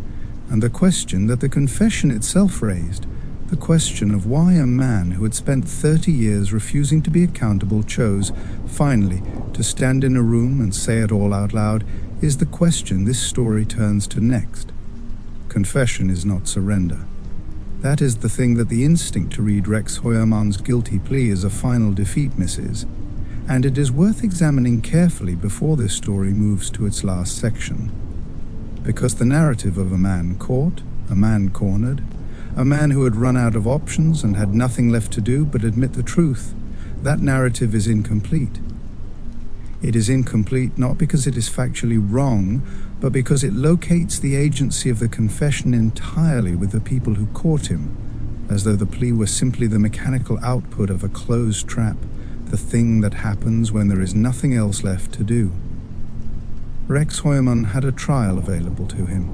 Speaker 1: and the question that the confession itself raised, the question of why a man who had spent 30 years refusing to be accountable chose, finally, to stand in a room and say it all out loud, is the question this story turns to next. Confession is not surrender. That is the thing that the instinct to read Rex Heuermann's guilty plea as a final defeat misses, and it is worth examining carefully before this story moves to its last section. Because the narrative of a man caught, a man cornered, a man who had run out of options and had nothing left to do but admit the truth, that narrative is incomplete. It is incomplete not because it is factually wrong, but because it locates the agency of the confession entirely with the people who caught him, as though the plea were simply the mechanical output of a closed trap, the thing that happens when there is nothing else left to do. Rex Heuermann had a trial available to him.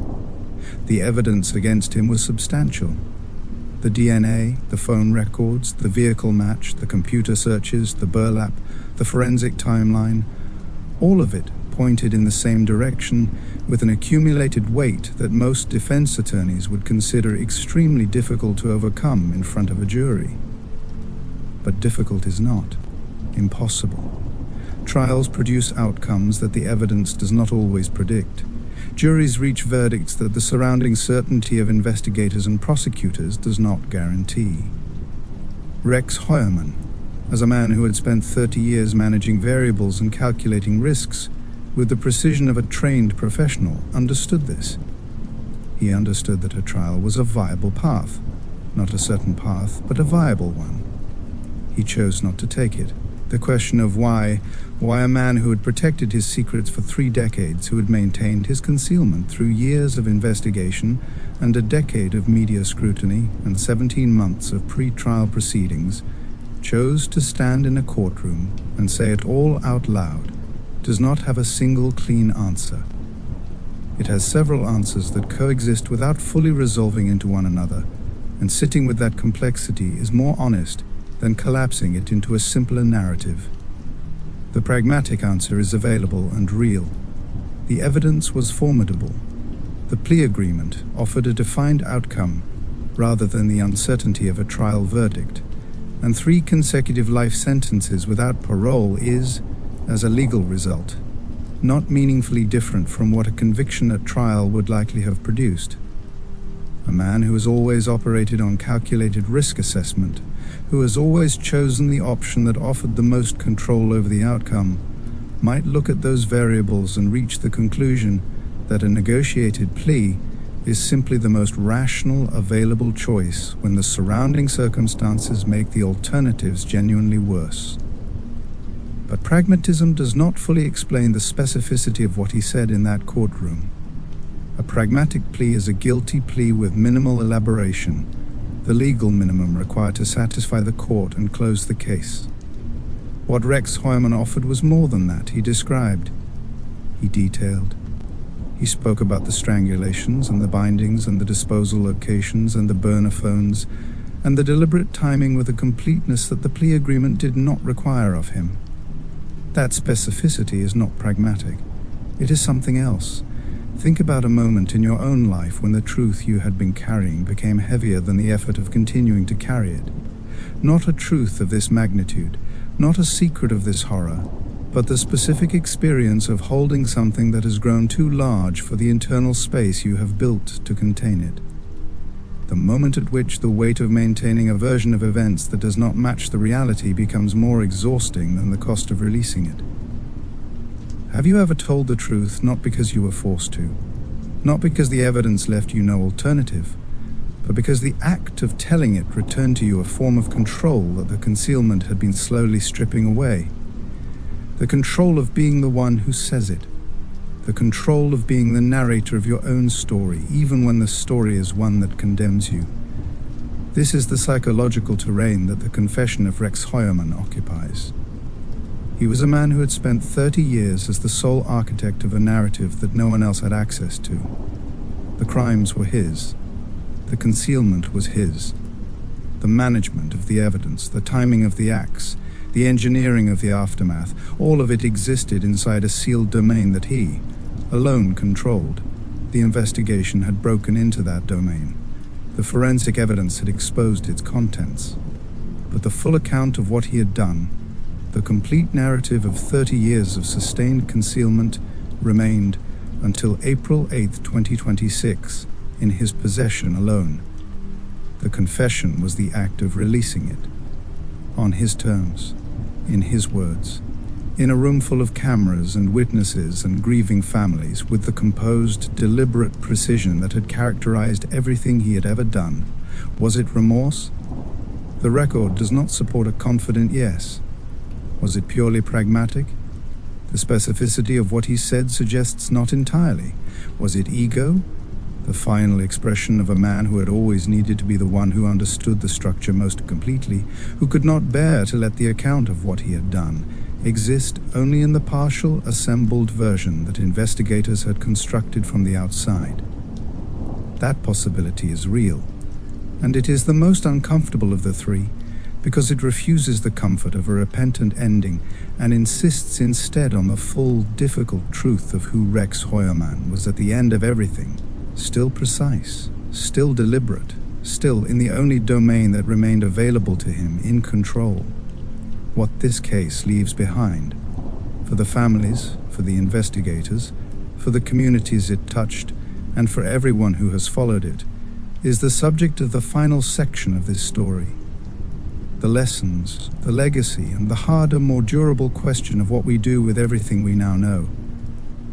Speaker 1: The evidence against him was substantial. The DNA, the phone records, the vehicle match, the computer searches, the burlap, the forensic timeline, all of it pointed in the same direction with an accumulated weight that most defense attorneys would consider extremely difficult to overcome in front of a jury. But difficult is not impossible. Trials produce outcomes that the evidence does not always predict. Juries reach verdicts that the surrounding certainty of investigators and prosecutors does not guarantee. Rex Heuermann, as a man who had spent 30 years managing variables and calculating risks, with the precision of a trained professional, understood this. He understood that a trial was a viable path, not a certain path, but a viable one. He chose not to take it. The question of why a man who had protected his secrets for 3 decades, who had maintained his concealment through years of investigation and a decade of media scrutiny and 17 months of pre-trial proceedings, chose to stand in a courtroom and say it all out loud, does not have a single clean answer. It has several answers that coexist without fully resolving into one another, and sitting with that complexity is more honest than collapsing it into a simpler narrative. The pragmatic answer is available and real. The evidence was formidable. The plea agreement offered a defined outcome rather than the uncertainty of a trial verdict, and 3 consecutive life sentences without parole is, as a legal result, not meaningfully different from what a conviction at trial would likely have produced. A man who has always operated on calculated risk assessment, who has always chosen the option that offered the most control over the outcome, might look at those variables and reach the conclusion that a negotiated plea is simply the most rational available choice when the surrounding circumstances make the alternatives genuinely worse. But pragmatism does not fully explain the specificity of what he said in that courtroom. A pragmatic plea is a guilty plea with minimal elaboration, the legal minimum required to satisfy the court and close the case. What Rex Heuermann offered was more than that. He described, he detailed. He spoke about the strangulations and the bindings and the disposal locations and the burner phones and the deliberate timing with a completeness that the plea agreement did not require of him. That specificity is not pragmatic. It is something else. Think about a moment in your own life when the truth you had been carrying became heavier than the effort of continuing to carry it. Not a truth of this magnitude, not a secret of this horror, but the specific experience of holding something that has grown too large for the internal space you have built to contain it. The moment at which the weight of maintaining a version of events that does not match the reality becomes more exhausting than the cost of releasing it. Have you ever told the truth not because you were forced to, not because the evidence left you no alternative, but because the act of telling it returned to you a form of control that the concealment had been slowly stripping away? The control of being the one who says it, the control of being the narrator of your own story, even when the story is one that condemns you. This is the psychological terrain that the confession of Rex Heuermann occupies. He was a man who had spent 30 years as the sole architect of a narrative that no one else had access to. The crimes were his. The concealment was his. The management of the evidence, the timing of the acts, the engineering of the aftermath, all of it existed inside a sealed domain that he, alone, controlled. The investigation had broken into that domain. The forensic evidence had exposed its contents. But the full account of what he had done, the complete narrative of 30 years of sustained concealment, remained until April 8, 2026, in his possession alone. The confession was the act of releasing it, on his terms, in his words, in a room full of cameras and witnesses and grieving families, with the composed, deliberate precision that had characterized everything he had ever done. Was it remorse? The record does not support a confident yes. Was it purely pragmatic? The specificity of what he said suggests not entirely. Was it ego? The final expression of a man who had always needed to be the one who understood the structure most completely, who could not bear to let the account of what he had done exist only in the partial, assembled version that investigators had constructed from the outside. That possibility is real, and it is the most uncomfortable of the three, because it refuses the comfort of a repentant ending and insists instead on the full, difficult truth of who Rex Heuermann was at the end of everything. Still precise, still deliberate, still in the only domain that remained available to him, in control. What this case leaves behind, for the families, for the investigators, for the communities it touched, and for everyone who has followed it, is the subject of the final section of this story. The lessons, the legacy, and the harder, more durable question of what we do with everything we now know.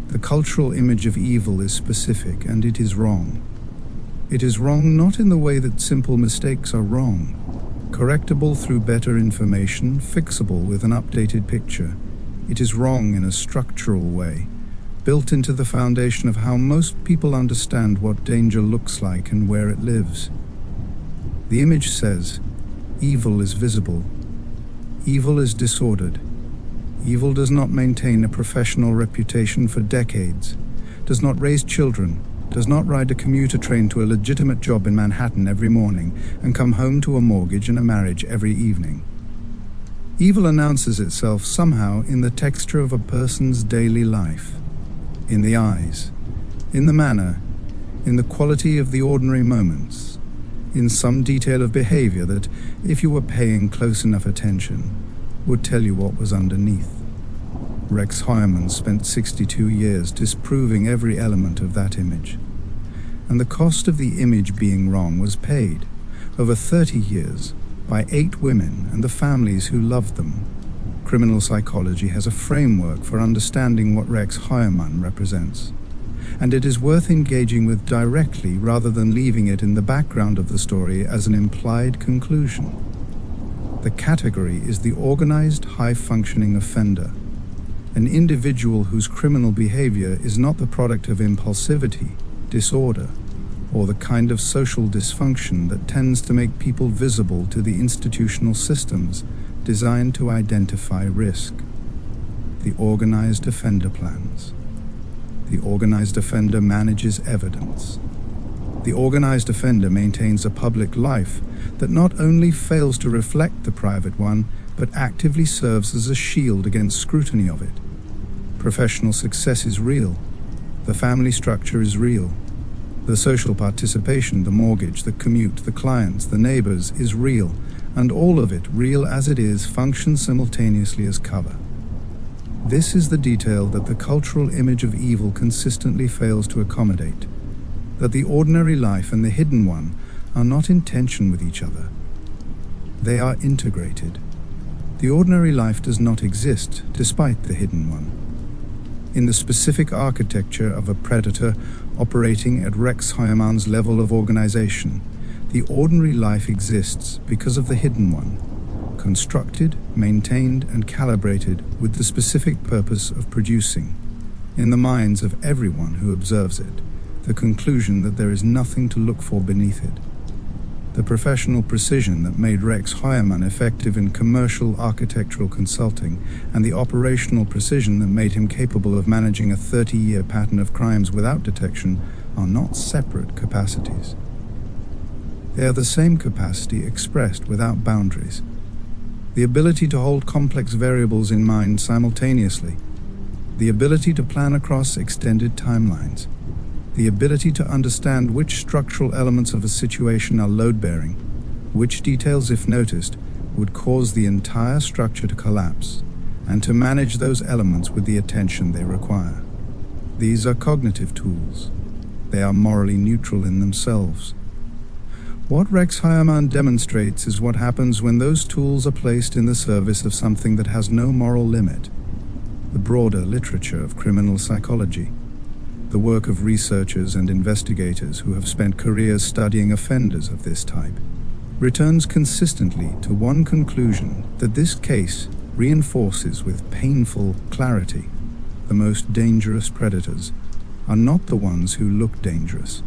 Speaker 1: The cultural image of evil is specific, and it is wrong. It is wrong not in the way that simple mistakes are wrong, correctable through better information, fixable with an updated picture. It is wrong in a structural way, built into the foundation of how most people understand what danger looks like and where it lives. The image says, evil is visible. Evil is disordered. Evil does not maintain a professional reputation for decades, does not raise children, does not ride a commuter train to a legitimate job in Manhattan every morning and come home to a mortgage and a marriage every evening. Evil announces itself somehow in the texture of a person's daily life, in the eyes, in the manner, in the quality of the ordinary moments, in some detail of behavior that, if you were paying close enough attention, would tell you what was underneath. Rex Heuermann spent 62 years disproving every element of that image. And the cost of the image being wrong was paid, over 30 years, by 8 women and the families who loved them. Criminal psychology has a framework for understanding what Rex Heuermann represents, and it is worth engaging with directly rather than leaving it in the background of the story as an implied conclusion. The category is the organized, high-functioning offender, an individual whose criminal behavior is not the product of impulsivity, disorder, or the kind of social dysfunction that tends to make people visible to the institutional systems designed to identify risk. The organized offender plans. The organized offender manages evidence. The organized offender maintains a public life that not only fails to reflect the private one, but actively serves as a shield against scrutiny of it. Professional success is real. The family structure is real. The social participation, the mortgage, the commute, the clients, the neighbors is real, and all of it, real as it is, functions simultaneously as cover. This is the detail that the cultural image of evil consistently fails to accommodate, that the ordinary life and the hidden one are not in tension with each other. They are integrated. The ordinary life does not exist despite the hidden one. In the specific architecture of a predator operating at Rex Heuermann's level of organization, the ordinary life exists because of the hidden one, constructed, maintained, and calibrated with the specific purpose of producing, in the minds of everyone who observes it, the conclusion that there is nothing to look for beneath it. The professional precision that made Rex Heuermann effective in commercial architectural consulting, and the operational precision that made him capable of managing a 30-year pattern of crimes without detection, are not separate capacities. They are the same capacity expressed without boundaries. The ability to hold complex variables in mind simultaneously, the ability to plan across extended timelines, the ability to understand which structural elements of a situation are load-bearing, which details, if noticed, would cause the entire structure to collapse, and to manage those elements with the attention they require. These are cognitive tools. They are morally neutral in themselves. What Rex Heuermann demonstrates is what happens when those tools are placed in the service of something that has no moral limit. The broader literature of criminal psychology, the work of researchers and investigators who have spent careers studying offenders of this type, returns consistently to one conclusion: that this case reinforces with painful clarity the most dangerous predators are not the ones who look dangerous.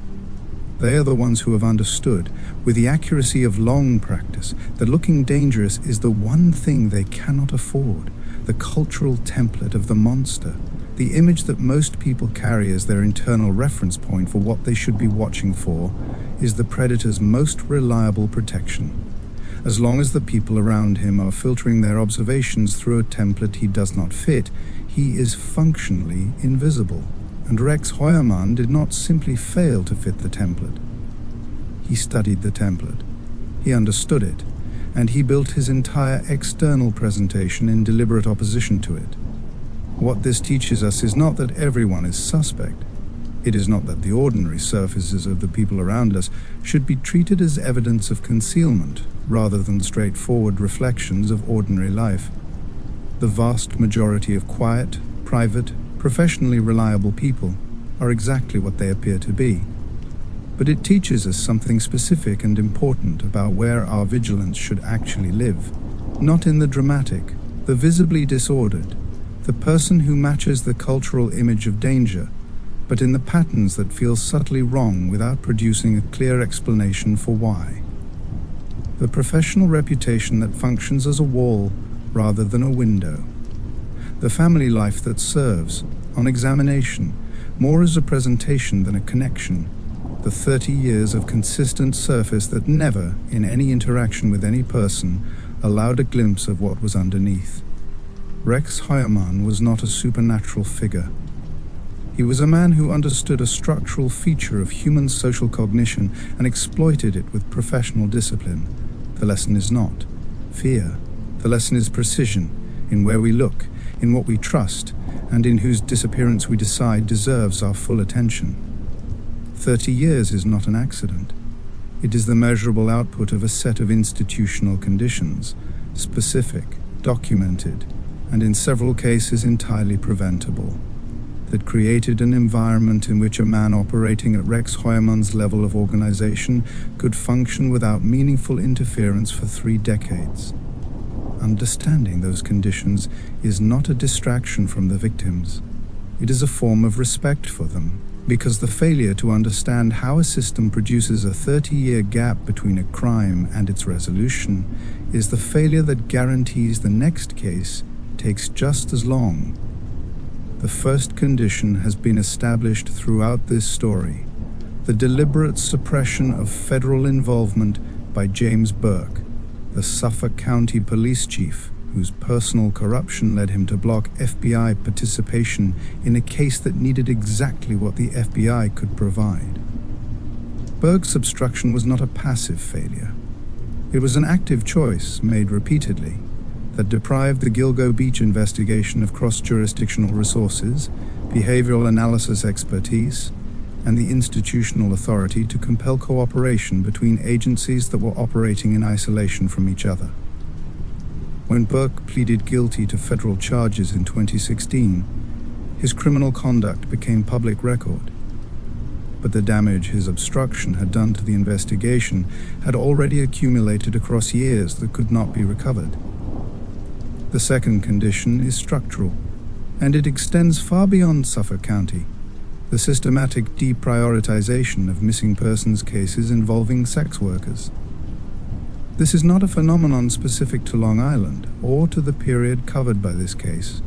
Speaker 1: They are the ones who have understood, with the accuracy of long practice, that looking dangerous is the one thing they cannot afford, the cultural template of the monster, the image that most people carry as their internal reference point for what they should be watching for, is the predator's most reliable protection. As long as the people around him are filtering their observations through a template he does not fit, he is functionally invisible. And Rex Heuermann did not simply fail to fit the template. He studied the template, he understood it, and he built his entire external presentation in deliberate opposition to it. What this teaches us is not that everyone is suspect. It is not that the ordinary surfaces of the people around us should be treated as evidence of concealment rather than straightforward reflections of ordinary life. The vast majority of quiet, private, professionally reliable people are exactly what they appear to be. But it teaches us something specific and important about where our vigilance should actually live. Not in the dramatic, the visibly disordered, the person who matches the cultural image of danger, but in the patterns that feel subtly wrong without producing a clear explanation for why. The professional reputation that functions as a wall rather than a window. The family life that serves, on examination, more as a presentation than a connection. The 30 years of consistent surface that never, in any interaction with any person, allowed a glimpse of what was underneath. Rex Heuermann was not a supernatural figure. He was a man who understood a structural feature of human social cognition and exploited it with professional discipline. The lesson is not fear. The lesson is precision, in where we look, in what we trust, and in whose disappearance we decide deserves our full attention. 30 years is not an accident. It is the measurable output of a set of institutional conditions, specific, documented, and in several cases entirely preventable, that created an environment in which a man operating at Rex Heuermann's level of organization could function without meaningful interference for 3 decades. Understanding those conditions is not a distraction from the victims. It is a form of respect for them, because the failure to understand how a system produces a 30-year gap between a crime and its resolution is the failure that guarantees the next case takes just as long. The first condition has been established throughout this story: the deliberate suppression of federal involvement by James Burke, the Suffolk County police chief, whose personal corruption led him to block FBI participation in a case that needed exactly what the FBI could provide. Burke's obstruction was not a passive failure. It was an active choice, made repeatedly, that deprived the Gilgo Beach investigation of cross-jurisdictional resources, behavioral analysis expertise, and the institutional authority to compel cooperation between agencies that were operating in isolation from each other. When Burke pleaded guilty to federal charges in 2016, his criminal conduct became public record. But the damage his obstruction had done to the investigation had already accumulated across years that could not be recovered. The second condition is structural, and it extends far beyond Suffolk County: the systematic deprioritization of missing persons cases involving sex workers. This is not a phenomenon specific to Long Island or to the period covered by this case.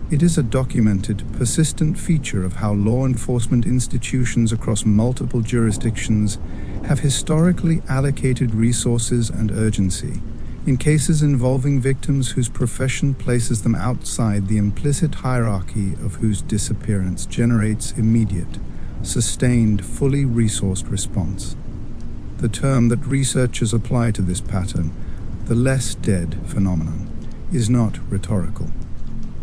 Speaker 1: It is a documented, persistent feature of how law enforcement institutions across multiple jurisdictions have historically allocated resources and urgency in cases involving victims whose profession places them outside the implicit hierarchy of whose disappearance generates immediate, sustained, fully resourced response. The term that researchers apply to this pattern, the less dead phenomenon, is not rhetorical.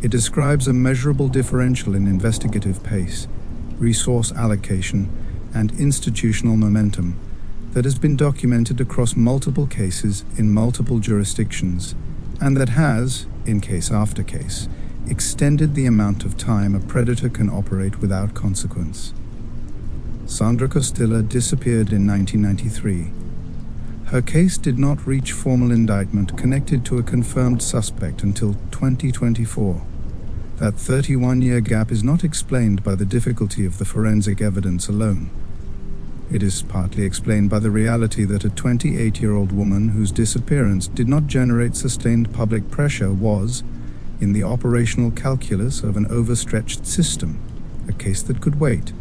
Speaker 1: It describes a measurable differential in investigative pace, resource allocation, and institutional momentum that has been documented across multiple cases in multiple jurisdictions, and that has, in case after case, extended the amount of time a predator can operate without consequence. Sandra Costilla disappeared in 1993. Her case did not reach formal indictment connected to a confirmed suspect until 2024. That 31-year gap is not explained by the difficulty of the forensic evidence alone. It is partly explained by the reality that a 28-year-old woman whose disappearance did not generate sustained public pressure was, in the operational calculus of an overstretched system, a case that could wait.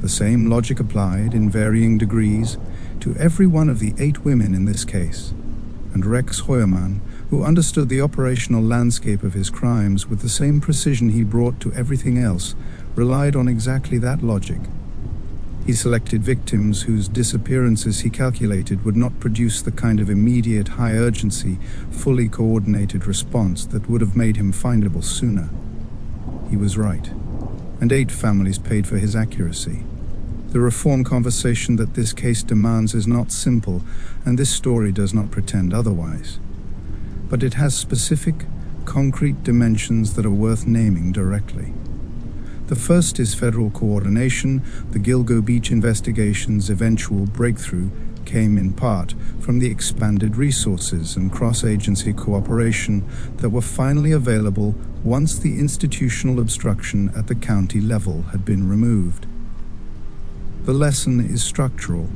Speaker 1: The same logic applied, in varying degrees, to every one of the 8 women in this case, and Rex Heuermann, who understood the operational landscape of his crimes with the same precision he brought to everything else, relied on exactly that logic. He selected victims whose disappearances he calculated would not produce the kind of immediate, high-urgency, fully coordinated response that would have made him findable sooner. He was right, and 8 families paid for his accuracy. The reform conversation that this case demands is not simple, and this story does not pretend otherwise. But it has specific, concrete dimensions that are worth naming directly. The first is federal coordination. The Gilgo Beach investigation's eventual breakthrough came in part from the expanded resources and cross-agency cooperation that were finally available once the institutional obstruction at the county level had been removed. The lesson is structural.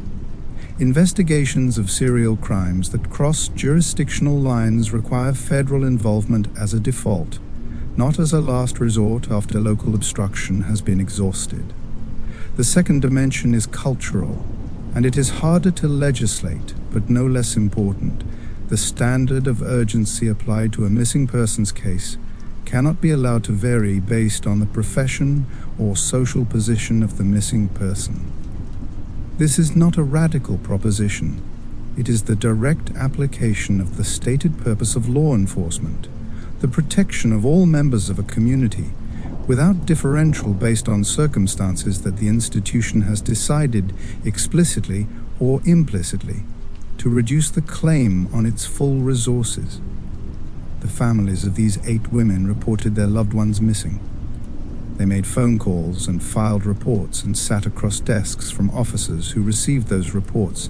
Speaker 1: Investigations of serial crimes that cross jurisdictional lines require federal involvement as a default, not as a last resort after local obstruction has been exhausted. The second dimension is cultural, and it is harder to legislate, but no less important. The standard of urgency applied to a missing persons case cannot be allowed to vary based on the profession or social position of the missing person. This is not a radical proposition. It is the direct application of the stated purpose of law enforcement, the protection of all members of a community, without differential based on circumstances that the institution has decided explicitly or implicitly to reduce the claim on its full resources. The families of these 8 women reported their loved ones missing. They made phone calls and filed reports and sat across desks from officers who received those reports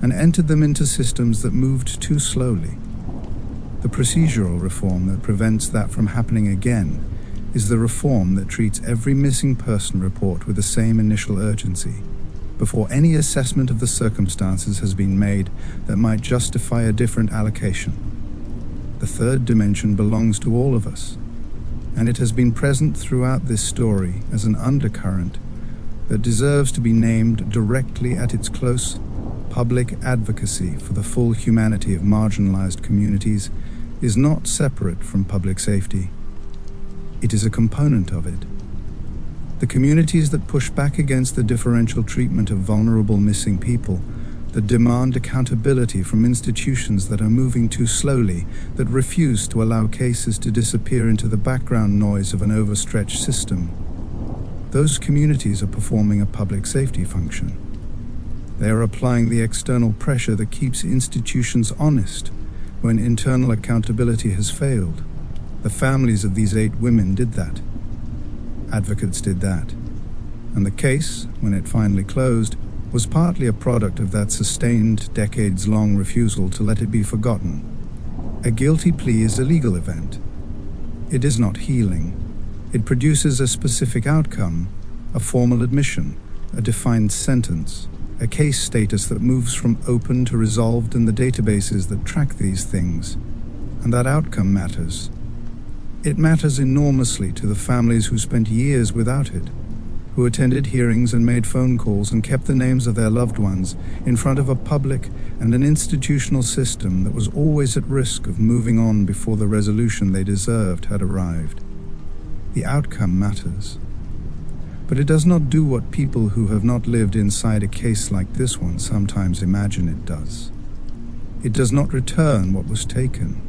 Speaker 1: and entered them into systems that moved too slowly. The procedural reform that prevents that from happening again is the reform that treats every missing person report with the same initial urgency, before any assessment of the circumstances has been made that might justify a different allocation. The third dimension belongs to all of us, and it has been present throughout this story as an undercurrent that deserves to be named directly at its close. Public advocacy for the full humanity of marginalized communities is not separate from public safety. It is a component of it. The communities that push back against the differential treatment of vulnerable missing people, that demand accountability from institutions that are moving too slowly, that refuse to allow cases to disappear into the background noise of an overstretched system, those communities are performing a public safety function. They are applying the external pressure that keeps institutions honest when internal accountability has failed. The families of these 8 women did that. Advocates did that. And the case, when it finally closed, was partly a product of that sustained, decades-long refusal to let it be forgotten. A guilty plea is a legal event. It is not healing. It produces a specific outcome, a formal admission, a defined sentence, a case status that moves from open to resolved in the databases that track these things, and that outcome matters. It matters enormously to the families who spent years without it, who attended hearings and made phone calls and kept the names of their loved ones in front of a public and an institutional system that was always at risk of moving on before the resolution they deserved had arrived. The outcome matters. But it does not do what people who have not lived inside a case like this one sometimes imagine it does. It does not return what was taken.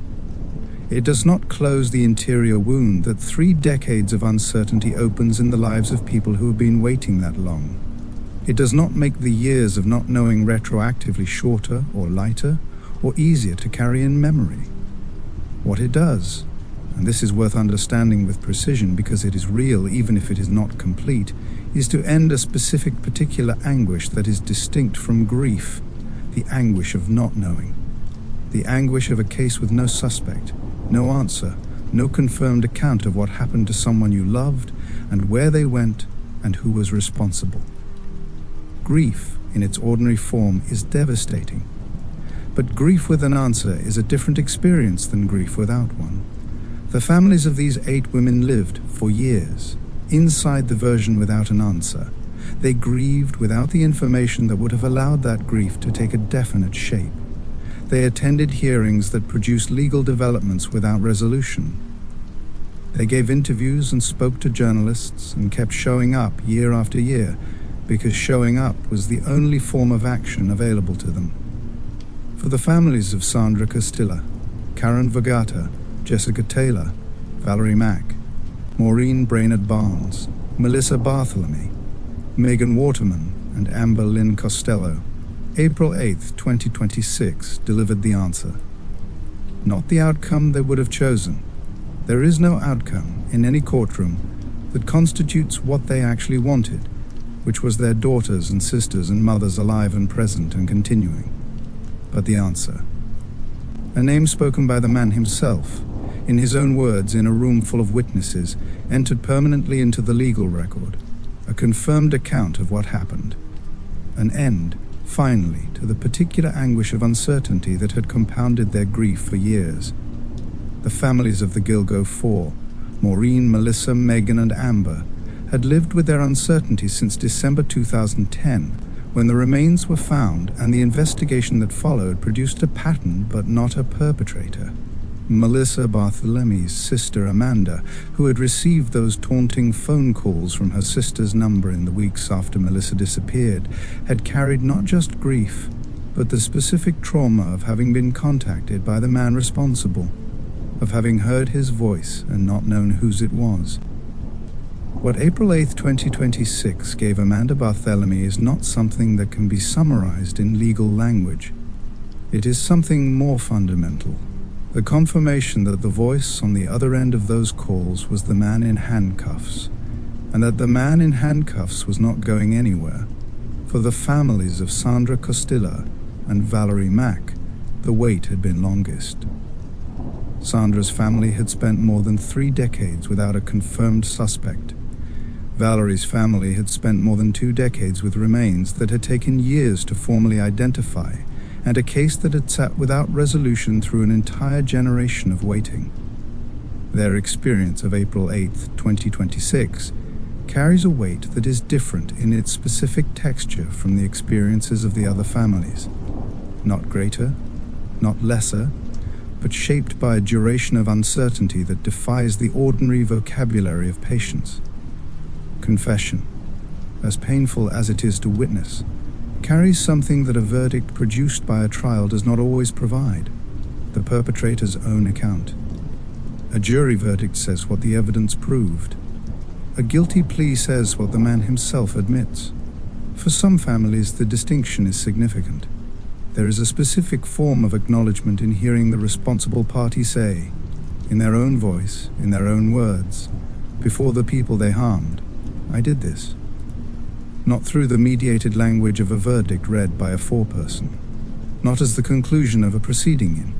Speaker 1: It does not close the interior wound that 3 decades of uncertainty opens in the lives of people who have been waiting that long. It does not make the years of not knowing retroactively shorter or lighter or easier to carry in memory. What it does, and this is worth understanding with precision because it is real even if it is not complete, is to end a specific particular anguish that is distinct from grief, the anguish of not knowing, the anguish of a case with no suspect, no answer, no confirmed account of what happened to someone you loved and where they went and who was responsible. Grief, in its ordinary form, is devastating. But grief with an answer is a different experience than grief without one. The families of these 8 women lived, for years, inside the version without an answer. They grieved without the information that would have allowed that grief to take a definite shape. They attended hearings that produced legal developments without resolution. They gave interviews and spoke to journalists and kept showing up year after year because showing up was the only form of action available to them. For the families of Sandra Costilla, Karen Vergata, Jessica Taylor, Valerie Mack, Maureen Brainerd Barnes, Melissa Bartholomew, Megan Waterman, and Amber Lynn Costello, April 8, 2026 delivered the answer. Not the outcome they would have chosen. There is no outcome in any courtroom that constitutes what they actually wanted, which was their daughters and sisters and mothers alive and present and continuing. But the answer. A name spoken by the man himself, in his own words in a room full of witnesses, entered permanently into the legal record, a confirmed account of what happened. An end, finally, to the particular anguish of uncertainty that had compounded their grief for years. The families of the Gilgo Four, Maureen, Melissa, Megan, and Amber, had lived with their uncertainty since December 2010, when the remains were found and the investigation that followed produced a pattern but not a perpetrator. Melissa Bartholomew's sister Amanda, who had received those taunting phone calls from her sister's number in the weeks after Melissa disappeared, had carried not just grief, but the specific trauma of having been contacted by the man responsible, of having heard his voice and not known whose it was. What April 8, 2026 gave Amanda Bartholomew is not something that can be summarized in legal language. It is something more fundamental. The confirmation that the voice on the other end of those calls was the man in handcuffs, and that the man in handcuffs was not going anywhere. For the families of Sandra Costilla and Valerie Mack, the wait had been longest. Sandra's family had spent more than 3 decades without a confirmed suspect. Valerie's family had spent more than 2 decades with remains that had taken years to formally identify, and a case that had sat without resolution through an entire generation of waiting. Their experience of April 8, 2026, carries a weight that is different in its specific texture from the experiences of the other families. Not greater, not lesser, but shaped by a duration of uncertainty that defies the ordinary vocabulary of patience. Confession, as painful as it is to witness, carries something that a verdict produced by a trial does not always provide: the perpetrator's own account. A jury verdict says what the evidence proved. A guilty plea says what the man himself admits. For some families, the distinction is significant. There is a specific form of acknowledgement in hearing the responsible party say, in their own voice, in their own words, before the people they harmed, "I did this." Not through the mediated language of a verdict read by a foreperson, not as the conclusion of a proceeding in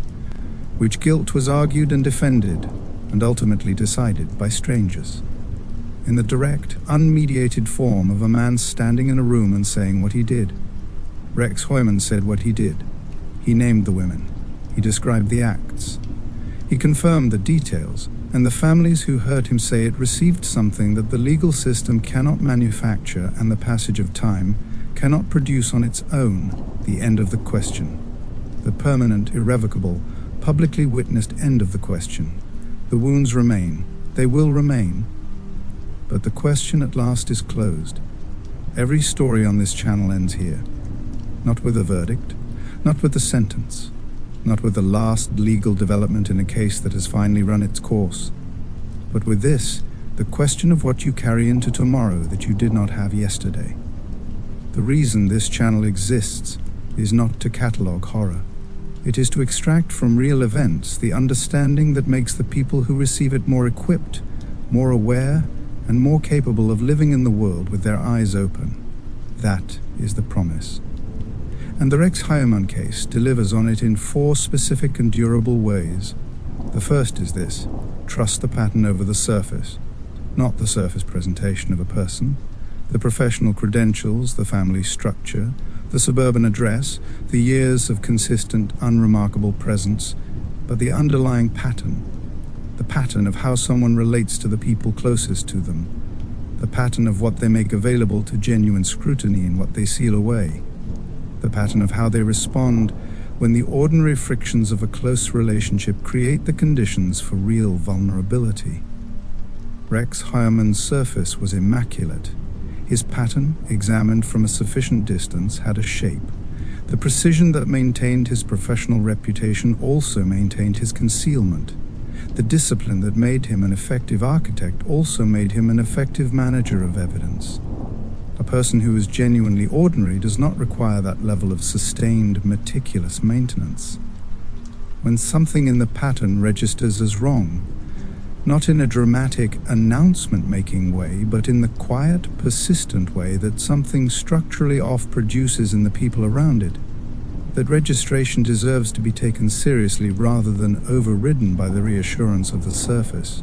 Speaker 1: which guilt was argued and defended and ultimately decided by strangers. In the direct, unmediated form of a man standing in a room and saying what he did. Rex Heuermann said what he did. He named the women. He described the acts. He confirmed the details, and the families who heard him say it received something that the legal system cannot manufacture and the passage of time cannot produce on its own, the end of the question. The permanent, irrevocable, publicly witnessed end of the question. The wounds remain. They will remain. But the question at last is closed. Every story on this channel ends here. Not with a verdict, not with a sentence, not with the last legal development in a case that has finally run its course, but with this, the question of what you carry into tomorrow that you did not have yesterday. The reason this channel exists is not to catalog horror. It is to extract from real events the understanding that makes the people who receive it more equipped, more aware, and more capable of living in the world with their eyes open. That is the promise. And the Rex Heuermann case delivers on it in 4 specific and durable ways. The first is this: trust the pattern over the surface, not the surface presentation of a person, the professional credentials, the family structure, the suburban address, the years of consistent, unremarkable presence, but the underlying pattern, the pattern of how someone relates to the people closest to them, the pattern of what they make available to genuine scrutiny and what they seal away, the pattern of how they respond when the ordinary frictions of a close relationship create the conditions for real vulnerability. Rex Heuermann's surface was immaculate. His pattern, examined from a sufficient distance, had a shape. The precision that maintained his professional reputation also maintained his concealment. The discipline that made him an effective architect also made him an effective manager of evidence. A person who is genuinely ordinary does not require that level of sustained, meticulous maintenance. When something in the pattern registers as wrong, not in a dramatic, announcement-making way, but in the quiet, persistent way that something structurally off produces in the people around it, that registration deserves to be taken seriously rather than overridden by the reassurance of the surface.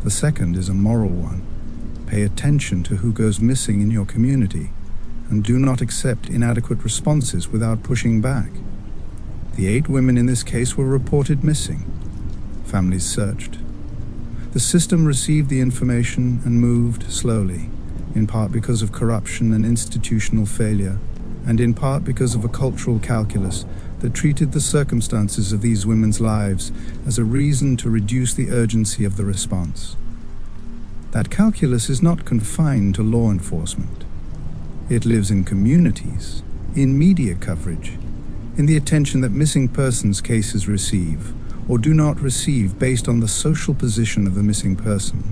Speaker 1: The second is a moral one. Pay attention to who goes missing in your community, and do not accept inadequate responses without pushing back. The 8 women in this case were reported missing. Families searched. The system received the information and moved slowly, in part because of corruption and institutional failure, and in part because of a cultural calculus that treated the circumstances of these women's lives as a reason to reduce the urgency of the response. That calculus is not confined to law enforcement. It lives in communities, in media coverage, in the attention that missing persons cases receive or do not receive based on the social position of the missing person.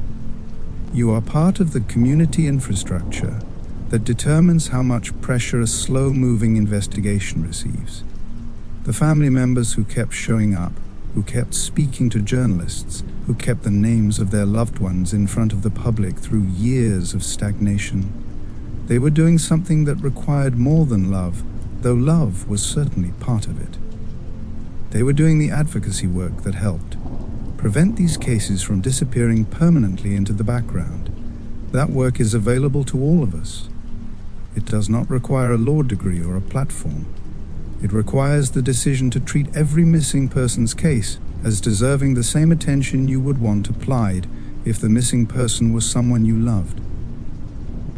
Speaker 1: You are part of the community infrastructure that determines how much pressure a slow-moving investigation receives. The family members who kept showing up, who kept speaking to journalists, who kept the names of their loved ones in front of the public through years of stagnation. They were doing something that required more than love, though love was certainly part of it. They were doing the advocacy work that helped prevent these cases from disappearing permanently into the background. That work is available to all of us. It does not require a law degree or a platform. It requires the decision to treat every missing person's case as deserving the same attention you would want applied if the missing person was someone you loved.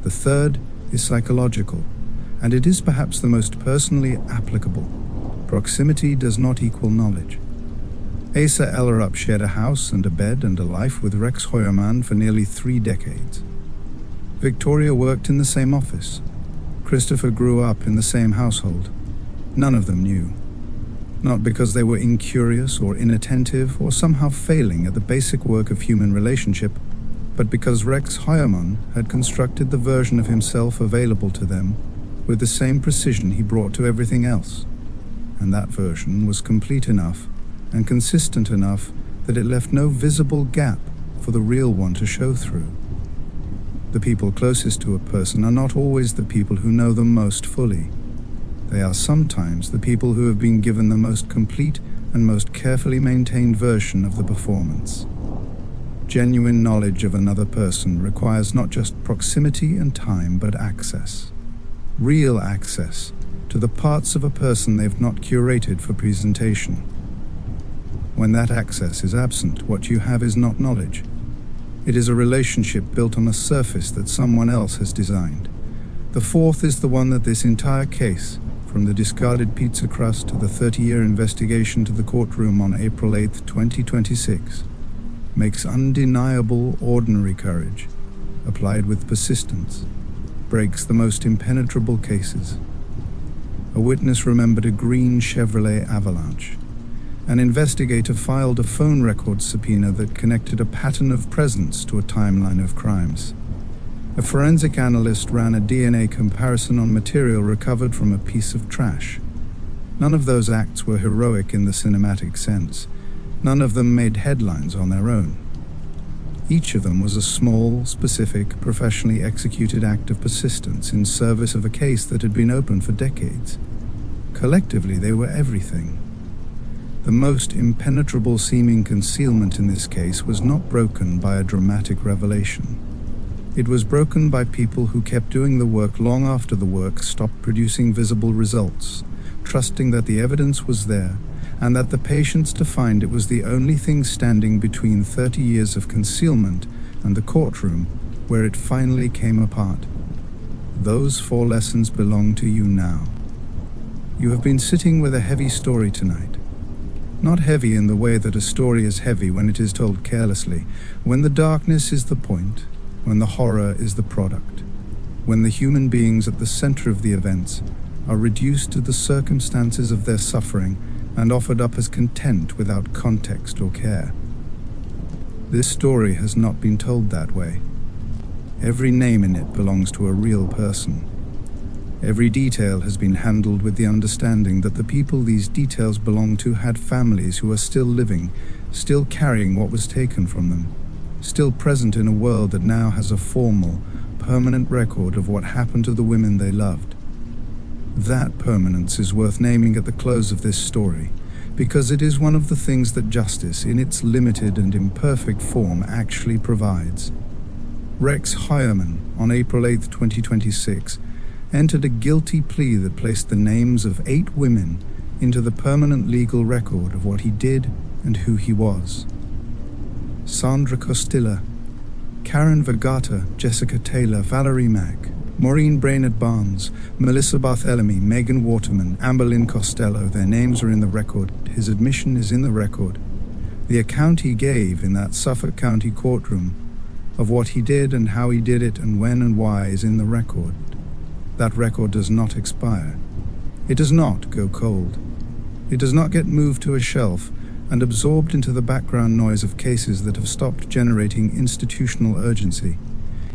Speaker 1: The third is psychological, and it is perhaps the most personally applicable. Proximity does not equal knowledge. Asa Ellerup shared a house and a bed and a life with Rex Heuermann for nearly 3 decades. Victoria worked in the same office. Christopher grew up in the same household. None of them knew. Not because they were incurious or inattentive or somehow failing at the basic work of human relationship, but because Rex Heuermann had constructed the version of himself available to them with the same precision he brought to everything else. And that version was complete enough and consistent enough that it left no visible gap for the real one to show through. The people closest to a person are not always the people who know them most fully. They are sometimes the people who have been given the most complete and most carefully maintained version of the performance. Genuine knowledge of another person requires not just proximity and time, but access. Real access to the parts of a person they've not curated for presentation. When that access is absent, what you have is not knowledge. It is a relationship built on a surface that someone else has designed. The fourth is the one that this entire case, from the discarded pizza crust to the 30-year investigation to the courtroom on April 8, 2026, makes undeniable ordinary courage, applied with persistence, breaks the most impenetrable cases. A witness remembered a green Chevrolet Avalanche. An investigator filed a phone record subpoena that connected a pattern of presence to a timeline of crimes. A forensic analyst ran a DNA comparison on material recovered from a piece of trash. None of those acts were heroic in the cinematic sense. None of them made headlines on their own. Each of them was a small, specific, professionally executed act of persistence in service of a case that had been open for decades. Collectively, they were everything. The most impenetrable seeming concealment in this case was not broken by a dramatic revelation. It was broken by people who kept doing the work long after the work stopped producing visible results, trusting that the evidence was there, and that the patience to find it was the only thing standing between 30 years of concealment and the courtroom where it finally came apart. Those 4 lessons belong to you now. You have been sitting with a heavy story tonight. Not heavy in the way that a story is heavy when it is told carelessly, when the darkness is the point, when the horror is the product, when the human beings at the center of the events are reduced to the circumstances of their suffering and offered up as content without context or care. This story has not been told that way. Every name in it belongs to a real person. Every detail has been handled with the understanding that the people these details belong to had families who are still living, still carrying what was taken from them, still present in a world that now has a formal, permanent record of what happened to the women they loved. That permanence is worth naming at the close of this story, because it is one of the things that justice, in its limited and imperfect form, actually provides. Rex Heuermann, on April 8, 2026, entered a guilty plea that placed the names of 8 women into the permanent legal record of what he did and who he was. Sandra Costilla, Karen Vergata, Jessica Taylor, Valerie Mack, Maureen Brainerd Barnes, Melissa Barthelemy, Megan Waterman, Amberlynn Costello, their names are in the record. His admission is in the record. The account he gave in that Suffolk County courtroom of what he did and how he did it and when and why is in the record. That record does not expire. It does not go cold. It does not get moved to a shelf and absorbed into the background noise of cases that have stopped generating institutional urgency.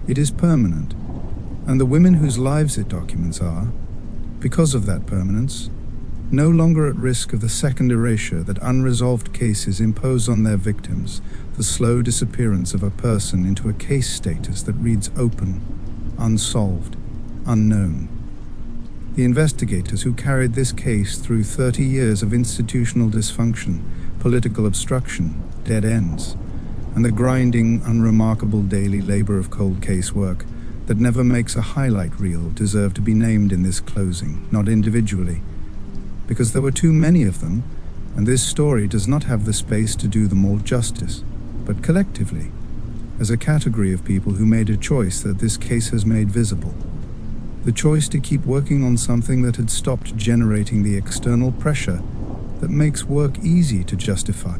Speaker 1: It is permanent, and the women whose lives it documents are, because of that permanence, no longer at risk of the second erasure that unresolved cases impose on their victims, the slow disappearance of a person into a case status that reads open, unsolved, unknown. The investigators who carried this case through 30 years of institutional dysfunction, political obstruction, dead ends, and the grinding, unremarkable daily labor of cold case work that never makes a highlight reel deserve to be named in this closing, not individually, because there were too many of them, and this story does not have the space to do them all justice, but collectively, as a category of people who made a choice that this case has made visible. The choice to keep working on something that had stopped generating the external pressure that makes work easy to justify.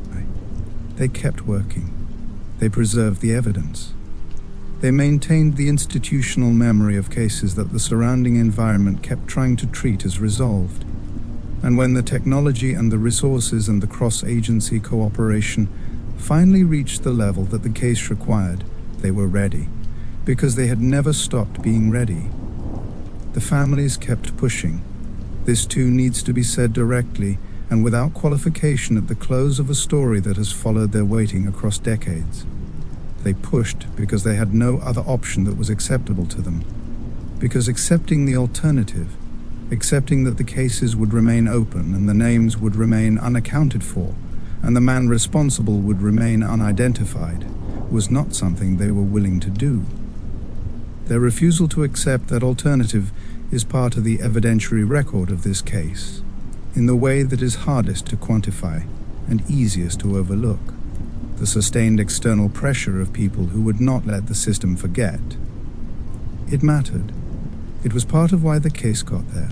Speaker 1: They kept working. They preserved the evidence. They maintained the institutional memory of cases that the surrounding environment kept trying to treat as resolved. And when the technology and the resources and the cross-agency cooperation finally reached the level that the case required, they were ready, because they had never stopped being ready. The families kept pushing. This too needs to be said directly and without qualification at the close of a story that has followed their waiting across decades. They pushed because they had no other option that was acceptable to them. Because accepting the alternative, accepting that the cases would remain open and the names would remain unaccounted for, and the man responsible would remain unidentified, was not something they were willing to do. Their refusal to accept that alternative is part of the evidentiary record of this case, in the way that is hardest to quantify and easiest to overlook. The sustained external pressure of people who would not let the system forget. It mattered. It was part of why the case got there.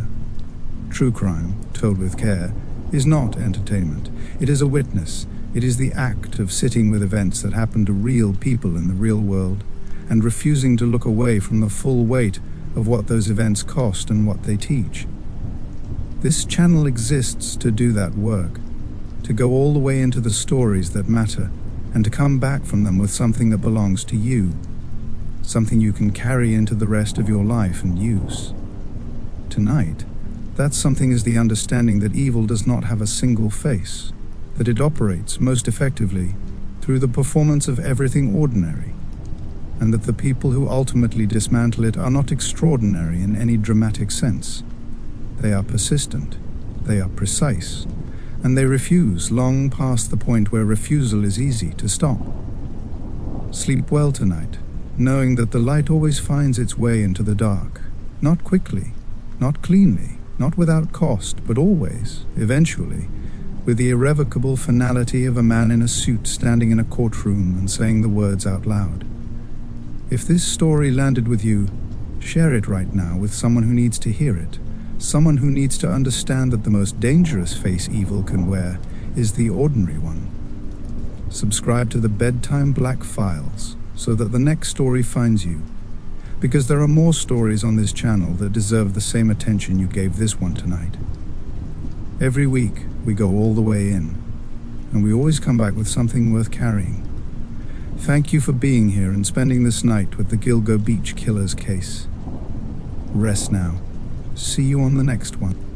Speaker 1: True crime, told with care, is not entertainment. It is a witness. It is the act of sitting with events that happen to real people in the real world and refusing to look away from the full weight of what those events cost and what they teach. This channel exists to do that work, to go all the way into the stories that matter and to come back from them with something that belongs to you, something you can carry into the rest of your life and use. Tonight, that something is the understanding that evil does not have a single face, that it operates most effectively through the performance of everything ordinary, and that the people who ultimately dismantle it are not extraordinary in any dramatic sense. They are persistent, they are precise, and they refuse long past the point where refusal is easy to stop. Sleep well tonight, knowing that the light always finds its way into the dark, not quickly, not cleanly, not without cost, but always, eventually, with the irrevocable finality of a man in a suit standing in a courtroom and saying the words out loud. If this story landed with you, share it right now with someone who needs to hear it, someone who needs to understand that the most dangerous face evil can wear is the ordinary one. Subscribe to the Bedtime Black Files so that the next story finds you, because there are more stories on this channel that deserve the same attention you gave this one tonight. Every week, we go all the way in, and we always come back with something worth carrying. Thank you for being here and spending this night with the Gilgo Beach Killer's case. Rest now. See you on the next one.